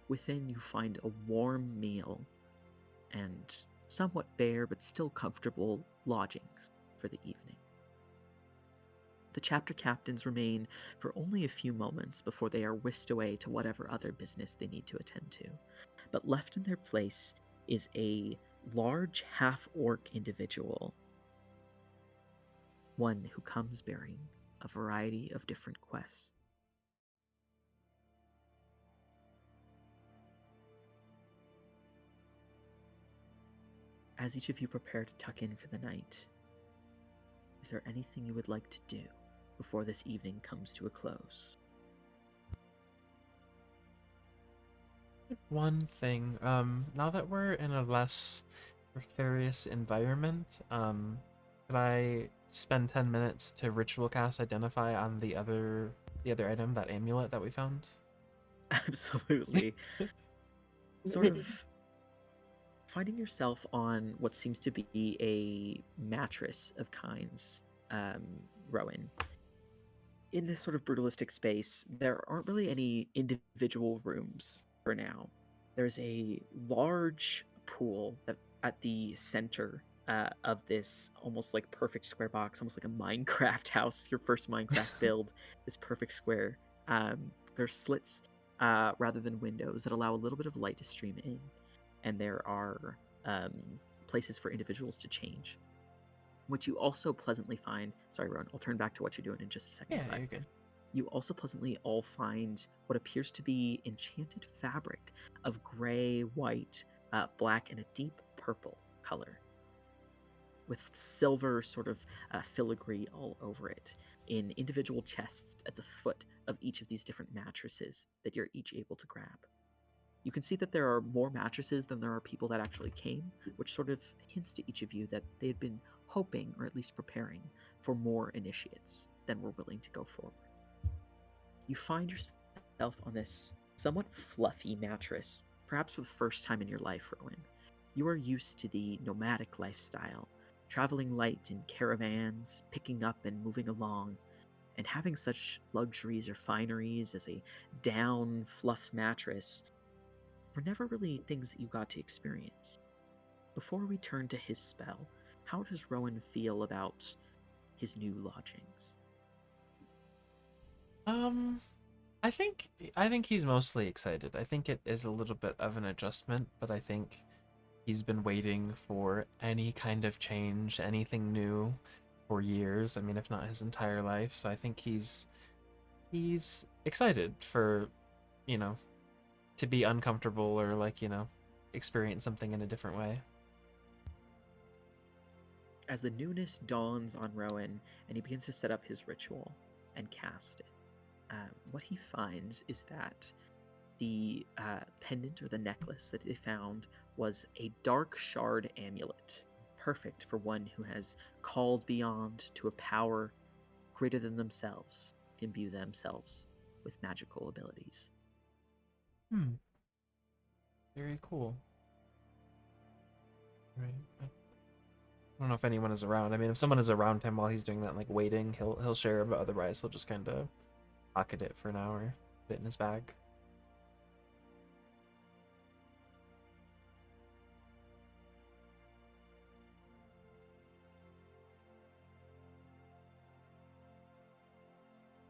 Within, you find a warm meal and somewhat bare but still comfortable lodgings for the evening. The chapter captains remain for only a few moments before they are whisked away to whatever other business they need to attend to. But left in their place is a large half-orc individual, one who comes bearing a variety of different quests. As each of you prepare to tuck in for the night, is there anything you would like to do before this evening comes to a close? One thing, now that we're in a less precarious environment, could I spend 10 minutes to ritual cast Identify on the other item, that amulet that we found? Absolutely. Sort of finding yourself on what seems to be a mattress of kinds, Rowan. In this sort of brutalistic space, there aren't really any individual rooms for now. There's a large pool at the center of this almost like perfect square box, almost like a Minecraft house, your first Minecraft build, this perfect square. There's slits rather than windows that allow a little bit of light to stream in, and there are places for individuals to change. What you also pleasantly find, sorry, Rowan, I'll turn back to what you're doing in just a second. Yeah, you're good. You also pleasantly all find what appears to be enchanted fabric of gray, white, black, and a deep purple color, with silver sort of filigree all over it, in individual chests at the foot of each of these different mattresses that you're each able to grab. You can see that there are more mattresses than there are people that actually came, which sort of hints to each of you that they had been hoping, or at least preparing, for more initiates than were willing to go forward. You find yourself on this somewhat fluffy mattress, perhaps for the first time in your life, Rowan. You are used to the nomadic lifestyle, traveling light in caravans, picking up and moving along, and having such luxuries or fineries as a down fluff mattress were never really things that you got to experience. Before we turn to his spell, how does Rowan feel about his new lodgings? I think he's mostly excited. I think it is a little bit of an adjustment, but I think he's been waiting for any kind of change, anything new for years. I mean, if not his entire life. So I think he's excited for, to be uncomfortable or experience something in a different way. As the newness dawns on Rowan and he begins to set up his ritual and cast it, what he finds is that the pendant or the necklace that they found was a dark shard amulet, perfect for one who has called beyond to a power greater than themselves, to imbue themselves with magical abilities. Very cool. Right. I don't know if anyone is around. I mean, if someone is around him while he's doing that, waiting, he'll share, but otherwise he'll just kind of pocket it for an hour, put it in his bag.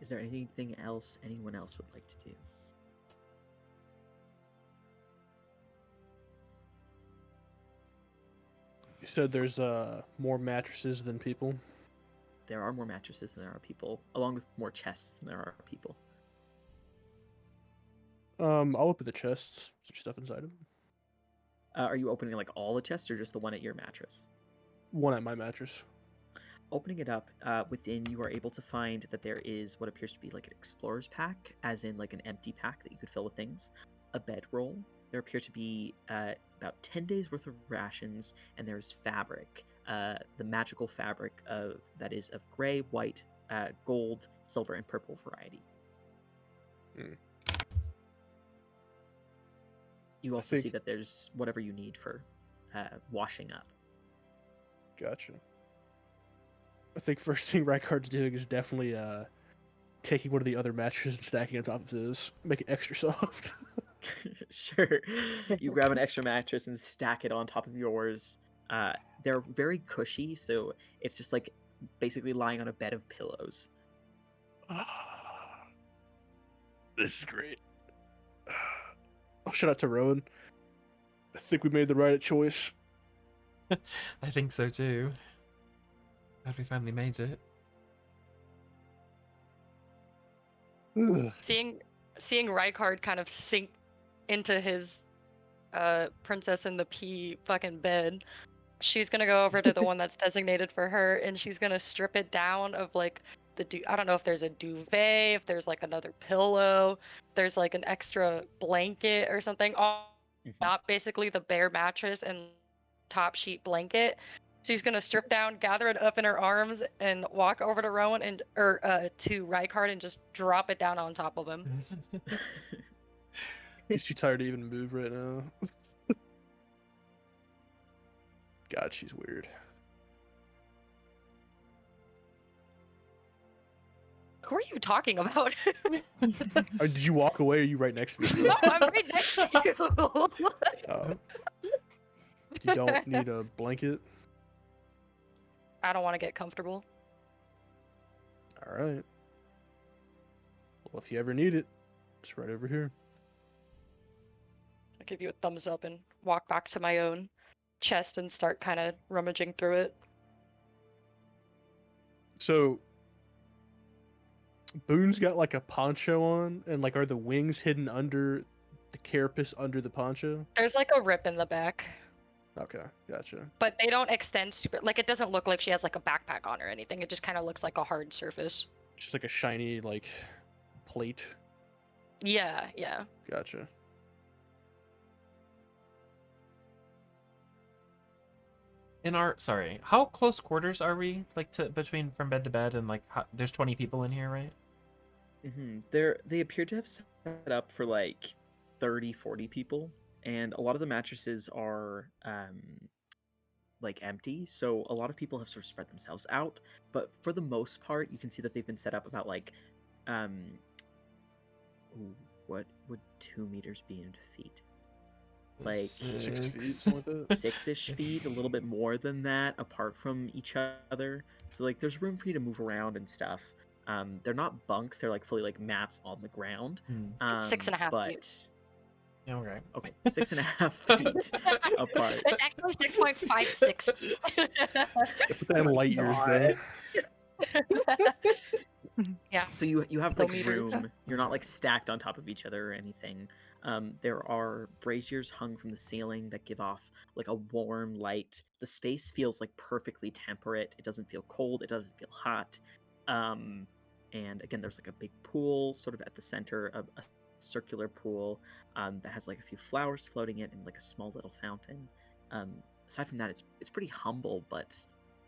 Is there anything else anyone else would like to do? You said there's more mattresses than people. There are more mattresses than there are people, along with more chests than there are people. I'll open the chests. Is there stuff inside them? Are you opening all the chests, or just the one at your mattress? One at my mattress. Opening it up, within you are able to find that there is what appears to be an explorer's pack, as in an empty pack that you could fill with things, a bedroll. There appear to be about 10 days worth of rations, and there's fabric, the magical fabric that is of gray, white, gold, silver, and purple variety. Hmm. You also see think- that there's whatever you need for washing up. Gotcha. I think first thing Rykard's doing is definitely taking one of the other mattresses and stacking on top of his, make it extra soft. Sure. You grab an extra mattress and stack it on top of yours. They're very cushy, so it's just like basically lying on a bed of pillows. This is great. Oh, shout out to Rowan. I think we made the right choice. I think so too. Glad we finally made it. Seeing Rykard kind of sink into his princess in the pea fucking bed, she's gonna go over to the one that's designated for her, and she's gonna strip it down of like I don't know if there's a duvet, if there's like another pillow, if there's like an extra blanket or something. Not basically the bare mattress and top sheet blanket. She's gonna strip down, gather it up in her arms, and walk over to Rowan to Rykard and just drop it down on top of him. He's too tired to even move right now. God, she's weird. Who are you talking about? Did you walk away? Or are you right next to me? No, I'm right next to you. Oh. You don't need a blanket? I don't want to get comfortable. All right. Well, if you ever need it, it's right over here. I give you a thumbs up and walk back to my own chest and start kind of rummaging through it. So, Boone's got like a poncho on, and like, are the wings hidden under the carapace under the poncho? There's like a rip in the back, Okay, gotcha. but they don't extend super. Like it doesn't look like she has like a backpack on or anything. It just kind of looks like a hard surface. Just like a shiny like plate. Yeah, yeah. Gotcha. How close quarters are we? Like between from bed to bed and like there's 20 people in here, right? They appear to have set up for like 30, 40 people, and a lot of the mattresses are like empty, so a lot of people have sort of spread themselves out, but for the most part you can see that they've been set up about like what would 2 meters be in feet? Like 6 feet, something like that. 6-ish feet, a little bit more than that, apart from each other. So like there's room for you to move around and stuff. They're not bunks; they're like fully like mats on the ground. 6.5 but... feet. Yeah, okay. Okay, 6.5 feet apart. It's actually 6.56 feet. Put that in light years, bro. Yeah. So you have like Kilometers. room. You're not like stacked on top of each other or anything. There are braziers hung from the ceiling that give off like a warm light. The space feels like perfectly temperate. It doesn't feel cold. It doesn't feel hot. And again, there's like a big pool sort of at the center of a circular pool that has like a few flowers floating in it and like a small little fountain. Aside from that, it's pretty humble but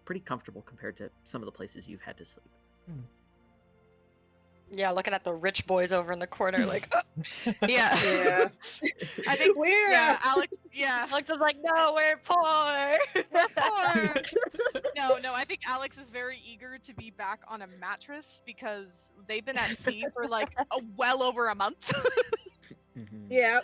pretty comfortable compared to some of the places you've had to sleep. Yeah, looking at the rich boys over in the corner, like, oh. Yeah. Yeah. I think We're yeah, Alex. Yeah. Alex is like, no, we're poor. Poor. No, I think Alex is very eager to be back on a mattress because they've been at sea for like well over a month. Yeah.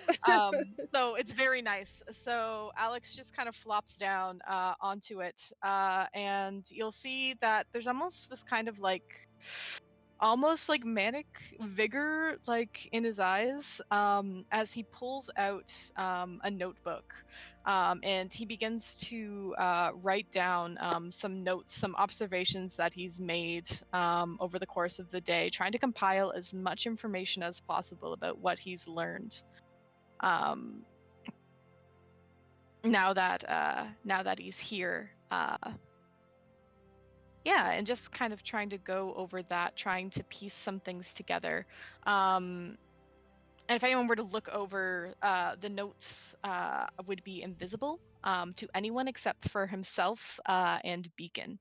So it's very nice. So Alex just kind of flops down onto it, and you'll see that there's almost this kind of like almost like manic vigor like in his eyes as he pulls out a notebook, and he begins to write down some notes, some observations that he's made over the course of the day, trying to compile as much information as possible about what he's learned now that he's here. Yeah, and just kind of trying to go over that, trying to piece some things together. And if anyone were to look over the notes, would be invisible to anyone except for himself and Beacon.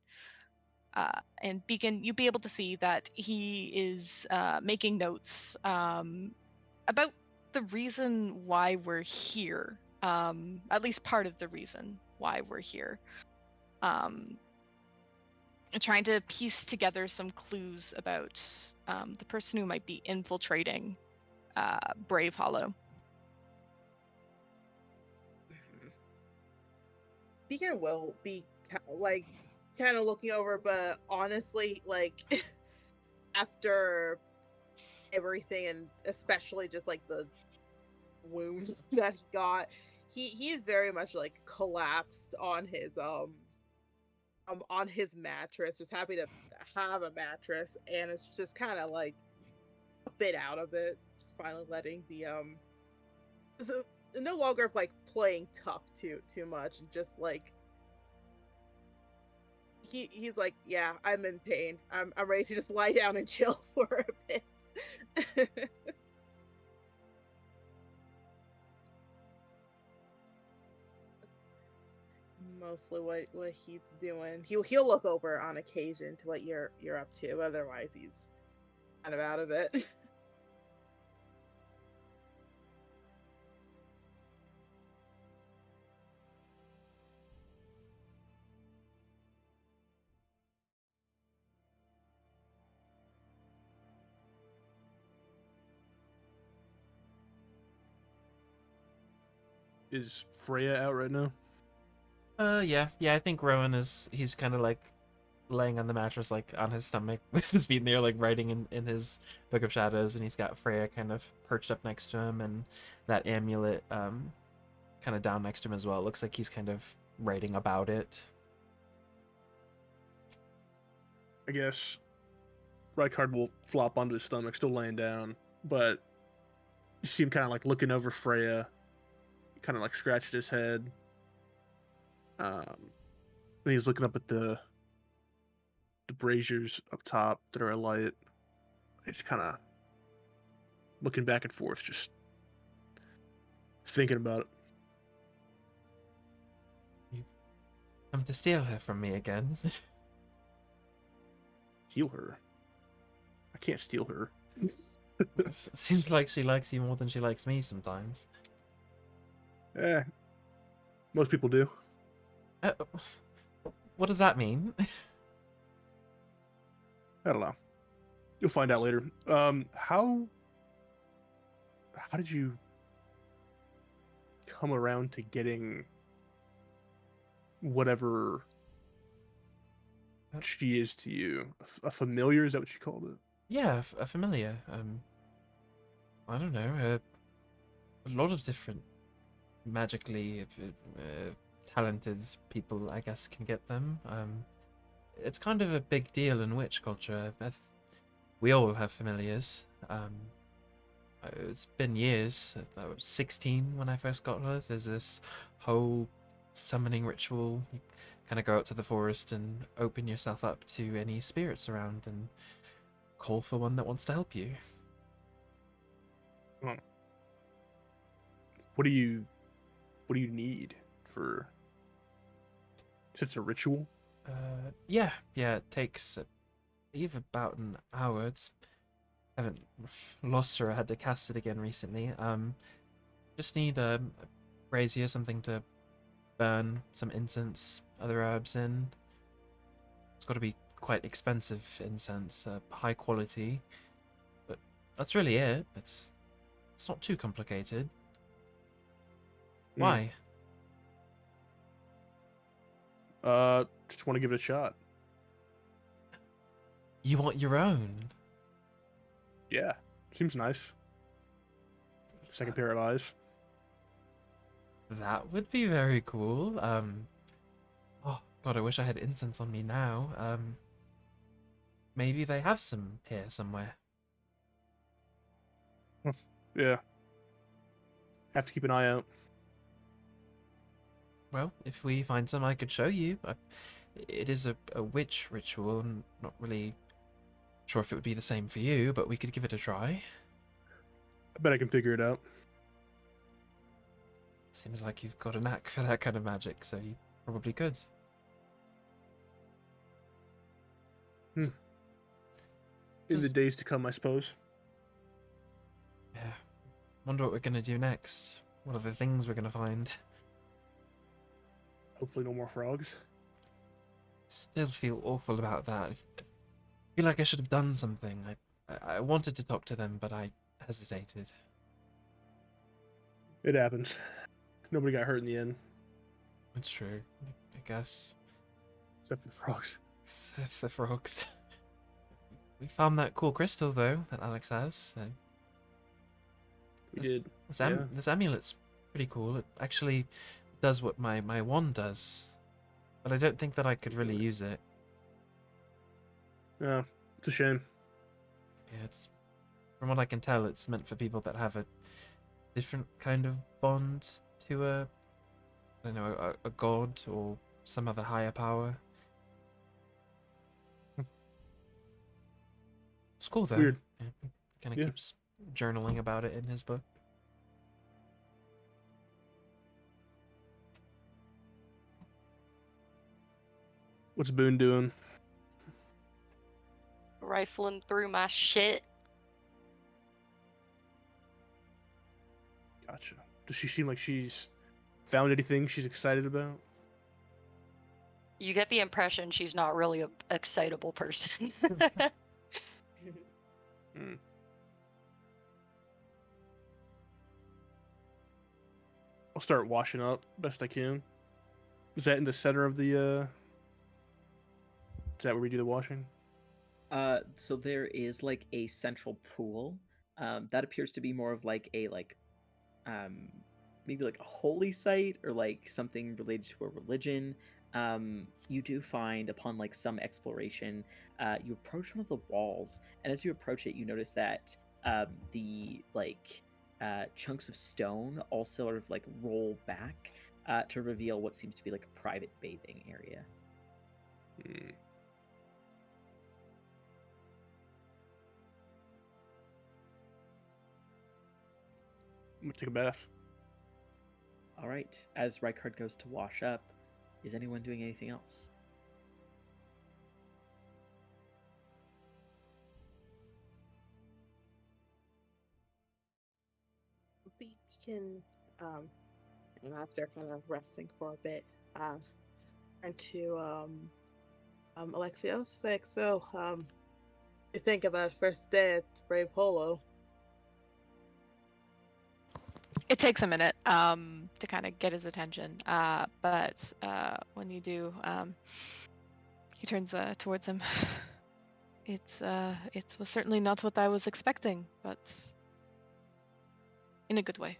And Beacon, you'll be able to see that he is making notes about the reason why we're here. At least part of the reason why we're here. Trying to piece together some clues about the person who might be infiltrating Bravehollow. Beacon will be like kind of looking over, but honestly, like after everything, and especially just like the wounds that he got, he is very much like collapsed on his mattress, just happy to have a mattress, and it's just kind of like a bit out of it, just finally letting the so no longer like playing tough too much, and just like he's like, yeah, I'm in pain. I'm ready to just lie down and chill for a bit. Mostly what he's doing. He'll look over on occasion to what you're up to. Otherwise, he's kind of out of it. Is Freya out right now? Yeah. I think Rowan he's kind of like laying on the mattress, like on his stomach with his feet in the air, like writing in his Book of Shadows, and he's got Freya kind of perched up next to him, and that amulet kind of down next to him as well. It looks like he's kind of writing about it. I guess Rykard will flop onto his stomach, still laying down, but you see him kind of like looking over Freya, kind of like scratched his head. Then he's looking up at the braziers up top that are alight. He's kind of looking back and forth, just thinking about it. You come to steal her from me again. Steal her? I can't steal her. Seems like she likes you more than she likes me sometimes. Most people do. What does that mean? I don't know. You'll find out later. How did you come around to getting whatever she is to you? A familiar? Is that what you called it? Yeah, a familiar. I don't know. A lot of different magically talented people, I guess, can get them. It's kind of a big deal in witch culture. We all have familiars. It's been years. I was 16 when I first got her. There's this whole summoning ritual. You kind of go out to the forest and open yourself up to any spirits around and call for one that wants to help you. Oh. What do you need for? It's a ritual. Yeah. It takes about an hour. Haven't lost her. I had to cast it again recently. Just need a brazier, something to burn some incense, other herbs in. It's got to be quite expensive incense, high quality. But that's really it. It's not too complicated. Why? Just want to give it a shot. You want your own? Yeah, seems nice. Second pair of eyes. That would be very cool. Oh god, I wish I had incense on me now. Maybe they have some here somewhere. Yeah. Have to keep an eye out. Well, if we find some, I could show you. It is a witch ritual. I'm not really sure if it would be the same for you, but we could give it a try. I bet I can figure it out. Seems like you've got a knack for that kind of magic, so you probably could. in the Just- days to come, I suppose. Yeah. Wonder what we're gonna do next. What are the things we're gonna find? Hopefully, no more frogs. Still feel awful about that. I feel like I should have done something. I wanted to talk to them, but I hesitated. It happens. Nobody got hurt in the end, It's true. I guess. except for the frogs. Except the frogs. We found that cool crystal, though, that Alex has. So We did. This amulet's pretty cool. It actually does what my wand does. But I don't think that I could really use it. Yeah, it's a shame. Yeah, it's from what I can tell, it's meant for people that have a different kind of bond to I don't know, a god or some other higher power. It's cool though. Weird. Yeah, he kind of Yeah. keeps journaling about it in his book. What's Boone doing? Rifling through my shit. Gotcha. Does she seem like she's found anything she's excited about? You get the impression she's not really a excitable person. Hmm. I'll start washing up best I can. Is that in the center of the? Is that where we do the washing? So there is like a central pool. That appears to be more of like a um maybe like a holy site or like something related to a religion. You do find upon like some exploration, you approach one of the walls, and as you approach it, you notice that the chunks of stone all sort of like roll back to reveal what seems to be like a private bathing area. Hmm. I'm gonna take a bath. All right. As Rykard goes to wash up, is anyone doing anything else? We can, and after kind of resting for a bit, turn to Alexios. It's like, so, you think about first day at Bravehollow. It takes a minute to kind of get his attention, but when you do, he turns towards him. It was certainly not what I was expecting, but in a good way.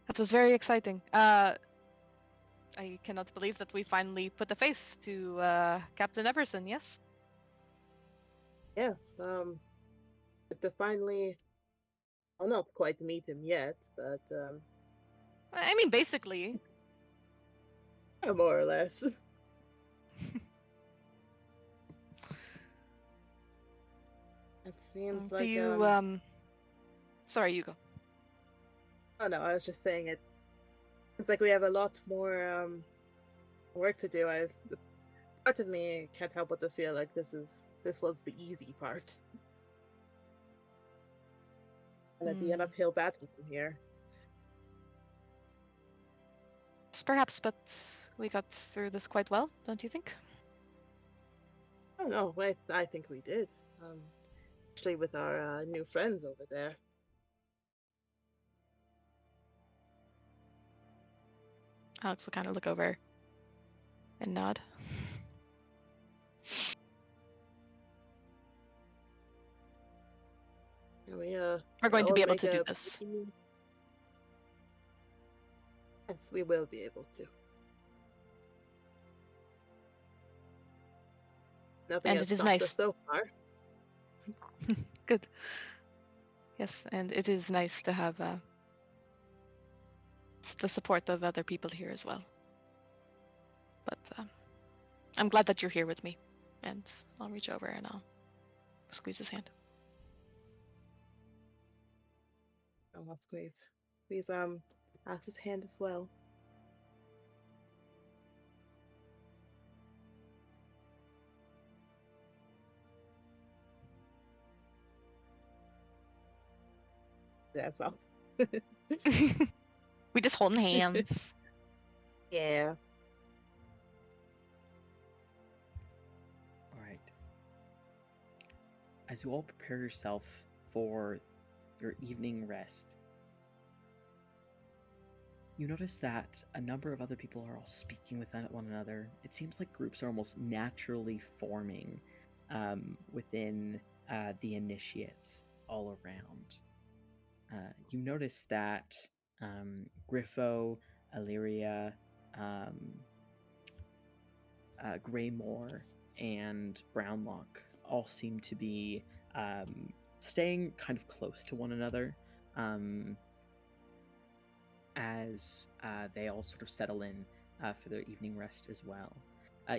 That was very exciting. I cannot believe that we finally put a face to Captain Everson. Yes. Yes, to finally, I'll not quite meet him yet, but I mean, basically. more or less. It seems Do like you Sorry, you go. oh no, I was just saying it. It's like we have a lot more work to do. Part of me can't help but to feel like this was the easy part. And it'd be an uphill battle from here. Perhaps, but we got through this quite well, don't you think? Oh no, wait, I think we did. Especially with our new friends over there. Alex will kind of look over and nod. We're going to all be able make to do a this. pretty- Yes, we will be able to. Nothing And has it is stopped us nice. so far. Good. Yes, and it is nice to have the support of other people here as well. But I'm glad that you're here with me, and I'll reach over and I'll squeeze his hand. I'll squeeze Alex's hand as well. That's all. We just holding hands. Yeah. All right. As you all prepare yourself for your evening rest, you notice that a number of other people are all speaking with one another. It seems like groups are almost naturally forming within the initiates all around. You notice that Griffo, Illyria, um, Greymore, and Brownlock all seem to be staying kind of close to one another. As they all sort of settle in for their evening rest as well.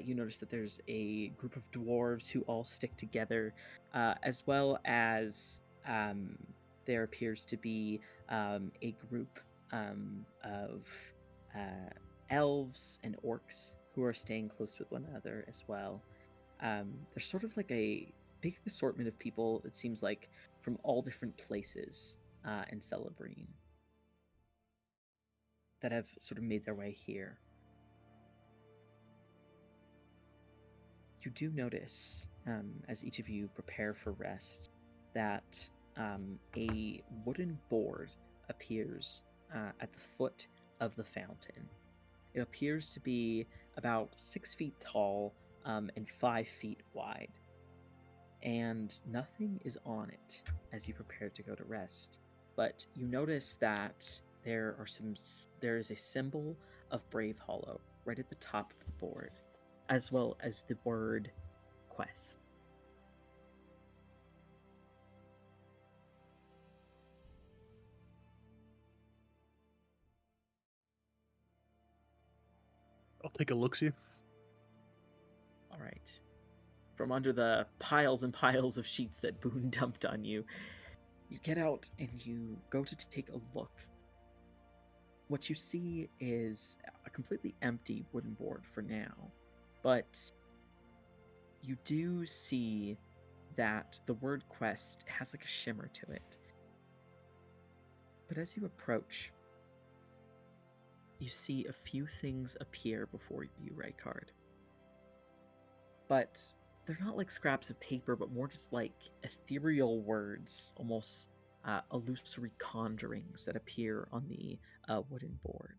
You notice that there's a group of dwarves who all stick together, as well as there appears to be a group of elves and orcs who are staying close with one another as well. There's sort of like a big assortment of people, it seems like, from all different places in Celebrine that have sort of made their way here. You do notice, as each of you prepare for rest, that a wooden board appears at the foot of the fountain. It appears to be about 6 feet tall and 5 feet wide. And nothing is on it as you prepare to go to rest. But you notice that there is a symbol of Bravehollow right at the top of the board, as well as the word quest. I'll take a look-see. All right. From under the piles and piles of sheets that Boone dumped on you, you get out and you go to take a look. What you see is a completely empty wooden board for now, but you do see that the word quest has like a shimmer to it. But as you approach, you see a few things appear before you, Rykard. But they're not like scraps of paper, but more just like ethereal words, almost illusory conjurings that appear on the wooden board.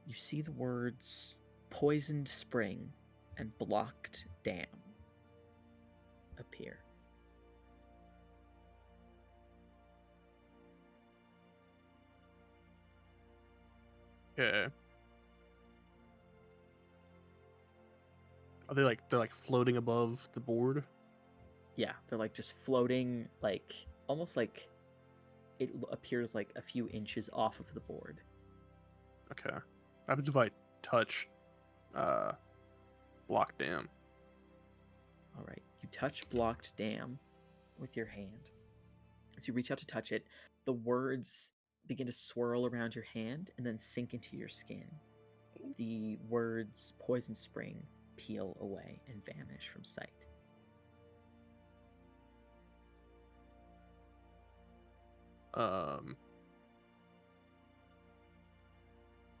You see the words poisoned spring and blocked dam appear. Okay. Are they're like floating above the board? Yeah, they're like just floating, like almost like it appears like a few inches off of the board. Okay. What happens if I touch block dam? All right, you touch blocked dam with your hand. As you reach out to touch it, the words begin to swirl around your hand and then sink into your skin. The words poison spring peel away and vanish from sight.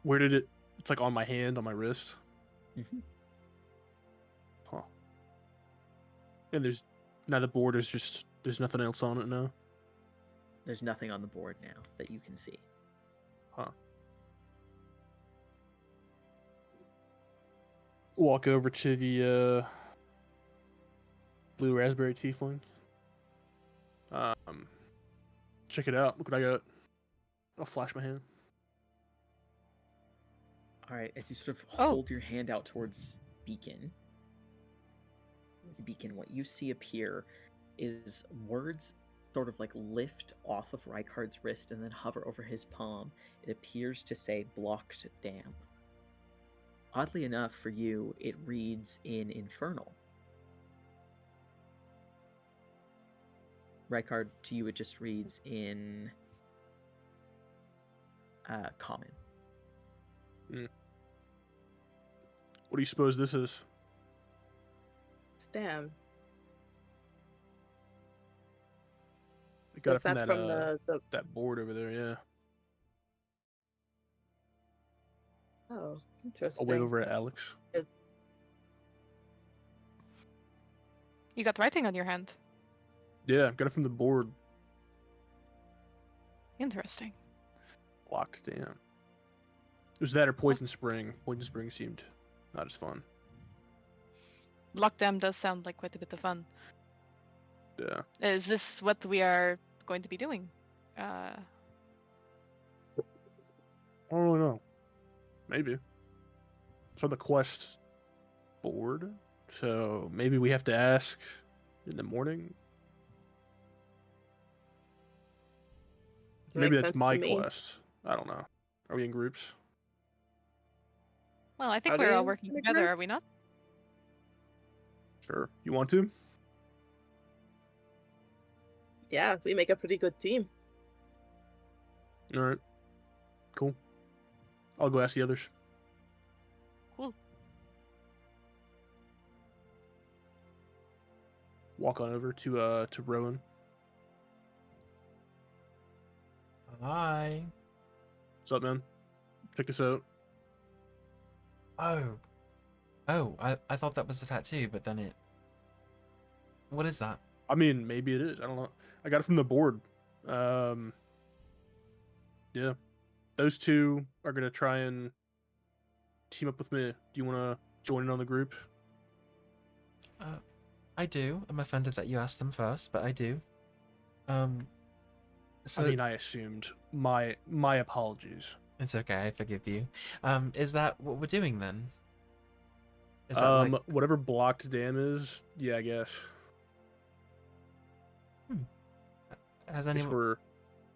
Where did it? It's like on my hand, on my wrist. Mm-hmm. Huh. And there's now the board is just there's nothing else on it now. There's nothing on the board now that you can see. Huh. Walk over to the blue raspberry tiefling. Check it out. Look what I got. I'll flash my hand. All right, as you sort of Oh. hold your hand out towards Beacon, what you see appear is words sort of like lift off of Rykard's wrist and then hover over his palm. It appears to say blocked dam. Oddly enough for you, it reads in Infernal. Rykard, to you it just reads in Common. What do you suppose this is? Stem. Got Was it from that that from the that board over there. Yeah. Oh, I'll wave interesting. over at Alex. You got writing on your hand. Yeah, got it from the board. Interesting. Locked down. It was that or Poison Spring. Poison Spring seemed not as fun. Lockdown does sound like quite a bit of fun. Yeah. Is this what we are going to be doing? I don't really know. Maybe. It's on the quest board, so maybe we have to ask in the morning. Maybe Makes that's sense to my me. quest. I don't know. Are we in groups? Well, I think Are we're they all in working a together, group? are we not? Sure. You want to? Yeah, we make a pretty good team. All right. Cool. I'll go ask the others. Cool. Walk on over to Rowan. Hi. What's up, man? Check this out. Oh. Oh, I thought that was a tattoo, but then it... What is that? I mean, maybe it is. I don't know. I got it from the board. Yeah. Those two are gonna try and team up with me. Do you want to join in on the group? I do. I'm offended that you asked them first, but I do. So I mean, I assumed. My apologies. it's okay, I forgive you. Is that what we're doing then? Is that like... Whatever blocked dam is, yeah, I guess. Has I guess anyone we're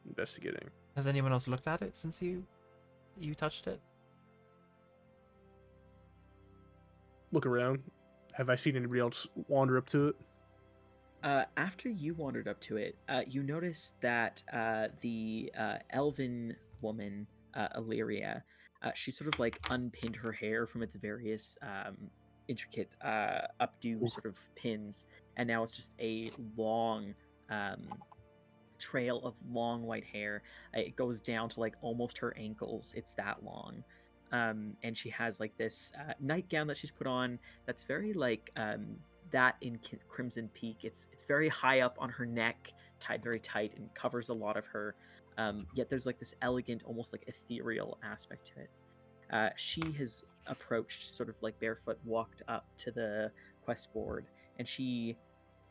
investigating. has anyone else looked at it since you touched it? Look around. Have I seen anybody else wander up to it? After you wandered up to it, you noticed that the elven woman, Illyria, she sort of like unpinned her hair from its various intricate updo sort of pins, and now it's just a long trail of long white hair. It goes down to like almost her ankles. It's that long. And she has like this nightgown that she's put on that's very like that in Crimson Peak. It's very high up on her neck, tied very tight, and covers a lot of her. Yet there's like this elegant, almost like ethereal aspect to it. She has approached, sort of like barefoot, walked up to the quest board, and she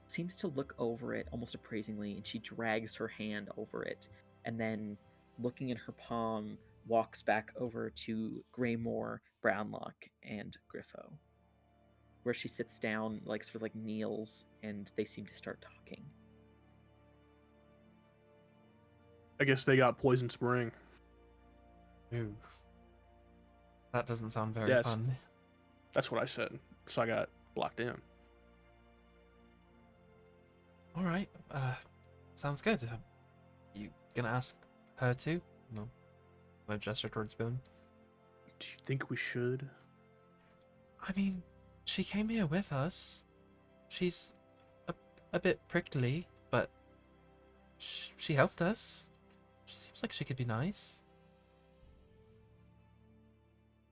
seems to look over it almost appraisingly, and she drags her hand over it, and then looking in her palm, walks back over to Greymore, Brownlock, and Griffo, where she sits down, like sort of like kneels, and they seem to start talking. I guess they got Poison Spring. Ooh. That doesn't sound very Yes. fun. That's what I said. So I got blocked in. All right. Sounds good. You gonna ask her too? No. I gesture towards Boone. Do you think we should? I mean, she came here with us. She's a bit prickly, but she helped us. She seems like she could be nice.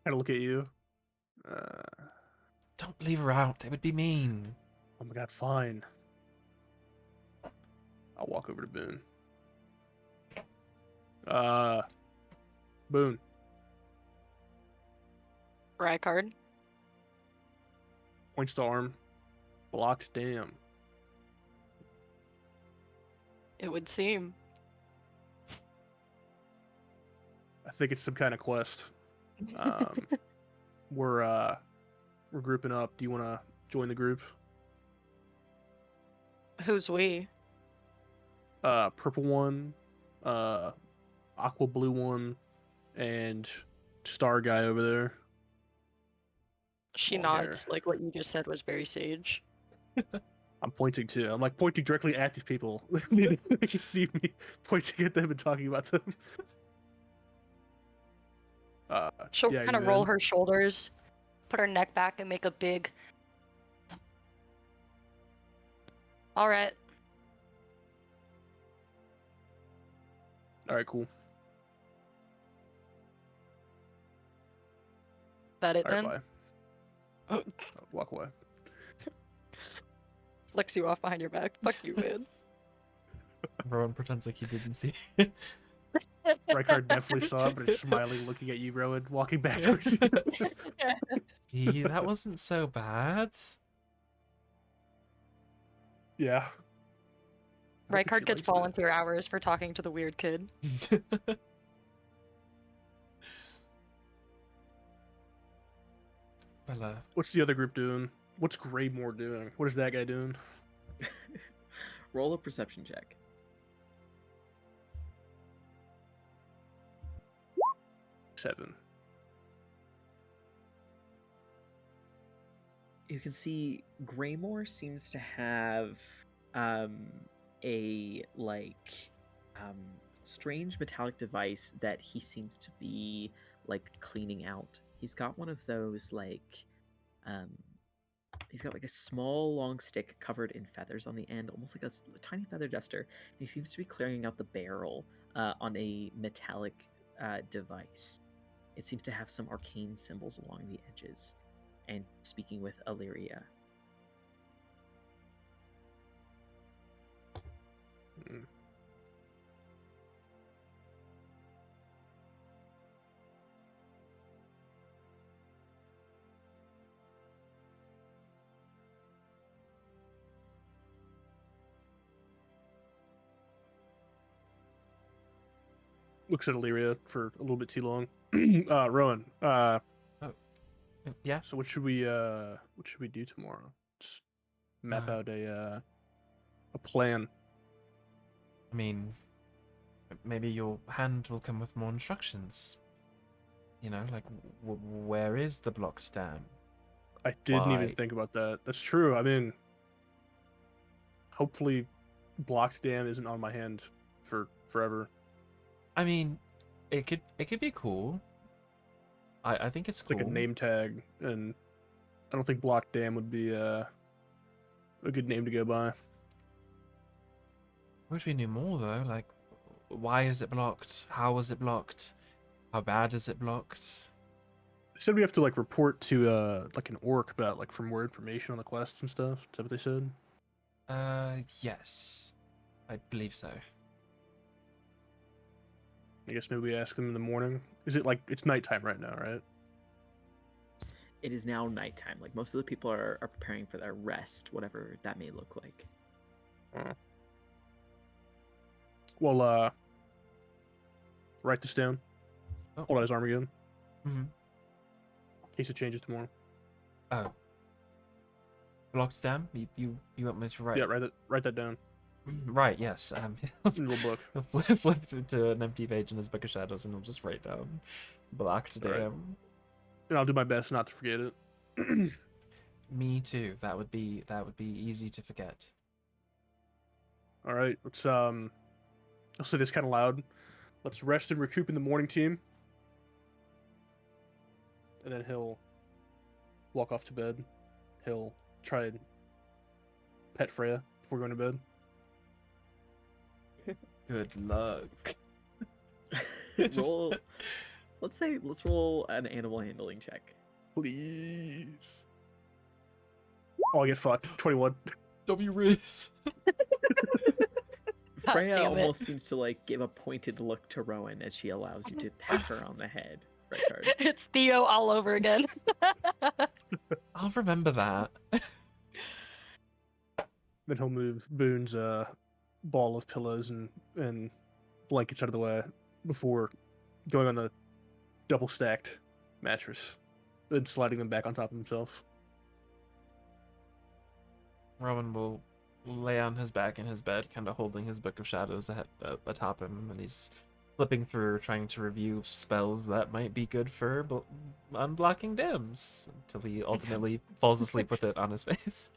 I look at you. Don't leave her out. It would be mean. Oh my god, fine. I'll walk over to Boone. Boone. Rykard. Points to arm. Blocked dam. It would seem. I think it's some kind of quest. We're grouping up. Do you want to join the group? Who's we? Purple one, aqua blue one, and star guy over there. She Long hair. nods, like what you just said was very sage. I'm pointing to. I'm like pointing directly at these people. They can see me pointing at them and talking about them. She'll yeah, kind of you roll in? her shoulders, put her neck back, and make a big. All right. All right, cool. That it All right, then? bye. Oh, Walk away. flicks you off behind your back. Fuck you, man. Rowan pretends like he didn't see. Rykard definitely saw it, but is smiling, looking at you, Rowan, walking back towards you. That wasn't so bad. Yeah. I don't think Rykard she gets likes me. volunteer hours for talking to the weird kid. Well, What's the other group doing? What's Greymore doing? What is that guy doing? Roll a perception check. Seven. You can see Greymore seems to have a strange metallic device that he seems to be like cleaning out. He's got one of those he's got like a small long stick covered in feathers on the end, almost like a tiny feather duster. And he seems to be clearing out the barrel on a metallic device. It seems to have some arcane symbols along the edges, and speaking with Illyria. Mm. Looks at Illyria for a little bit too long. Rowan, yeah. so what should we do tomorrow? Just map out a plan. I mean, maybe your hand will come with more instructions. You know, like where is the blocked dam? I didn't even Why? think about that. That's true. I mean, hopefully, blocked dam isn't on my hand for forever. I mean, it could be cool. I think it's It's cool. like a name tag, and I don't think blocked dam would be a good name to go by. Wish we knew more though. Like, why is it blocked? How was it blocked? How bad is it blocked? They said we have to like report to like an orc about like for more information on the quests and stuff. Is that what they said? Yes, I believe so. I guess maybe we ask them in the morning. Is it like it's nighttime right now, right? It is now nighttime. Like most of the people are preparing for their rest, whatever that may look like. Well, write this down. Oh. Hold out his arm again. Mm-hmm. In case it changes tomorrow. Oh. Blocked dam? You want me to write? Yeah, write that down. Right, yes. In your book. He'll flip to an empty page in his book of shadows and he'll just write down blocked dam. Right. And I'll do my best not to forget it. Me too. That would be easy to forget. All right, let's I'll say this kind of loud. Let's rest and recoup in the morning, team. And then he'll walk off to bed. He'll try and pet Freya before going to bed. Good luck. Let's roll an animal handling check. Please. Oh, I get fucked. 21. W Riz. Freya damn it. almost seems to like give a pointed look to Rowan as she allows you to pat her on the head. Rykard. It's Theo all over again. I'll remember that. Then he'll move Boone's ball of pillows and blankets out of the way before going on the double stacked mattress, then sliding them back on top of himself. Rowan will lay on his back in his bed, kind of holding his book of shadows atop him, and he's flipping through, trying to review spells that might be good for unblocking dams, until he ultimately falls asleep with it on his face.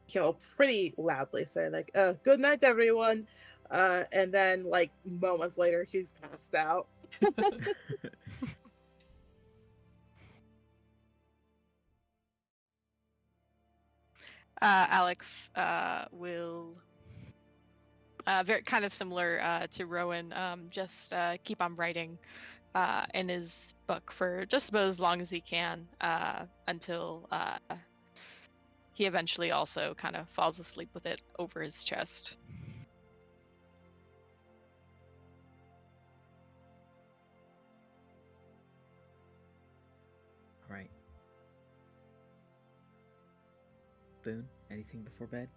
He'll pretty loudly say like, "Good night, everyone," and then like moments later, he's passed out. Alex will very kind of similar to Rowan, just keep on writing in his book for just about as long as he can until he eventually also kind of falls asleep with it over his chest. All right. Boone, anything before bed?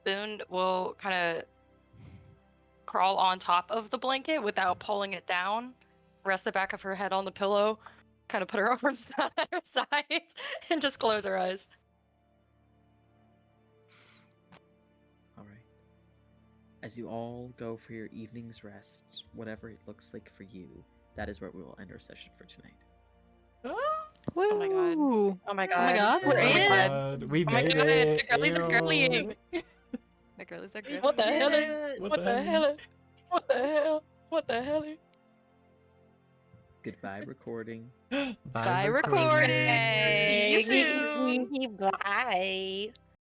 Boone will kind of crawl on top of the blanket without pulling it down, rest the back of her head on the pillow, kind of put her arms down at her sides, and just close her eyes. All right. As you all go for your evening's rest, whatever it looks like for you, that is where we will end our session for tonight. Oh my god. Woo! Oh my god. Oh my god, Oh we're my in! god. We Oh my made god, it. the girlies are girlying. The girlies are good. What the hell? What the hell? What the hell? What the hell? Goodbye, recording. Bye, recording. See you Hey. soon. Bye.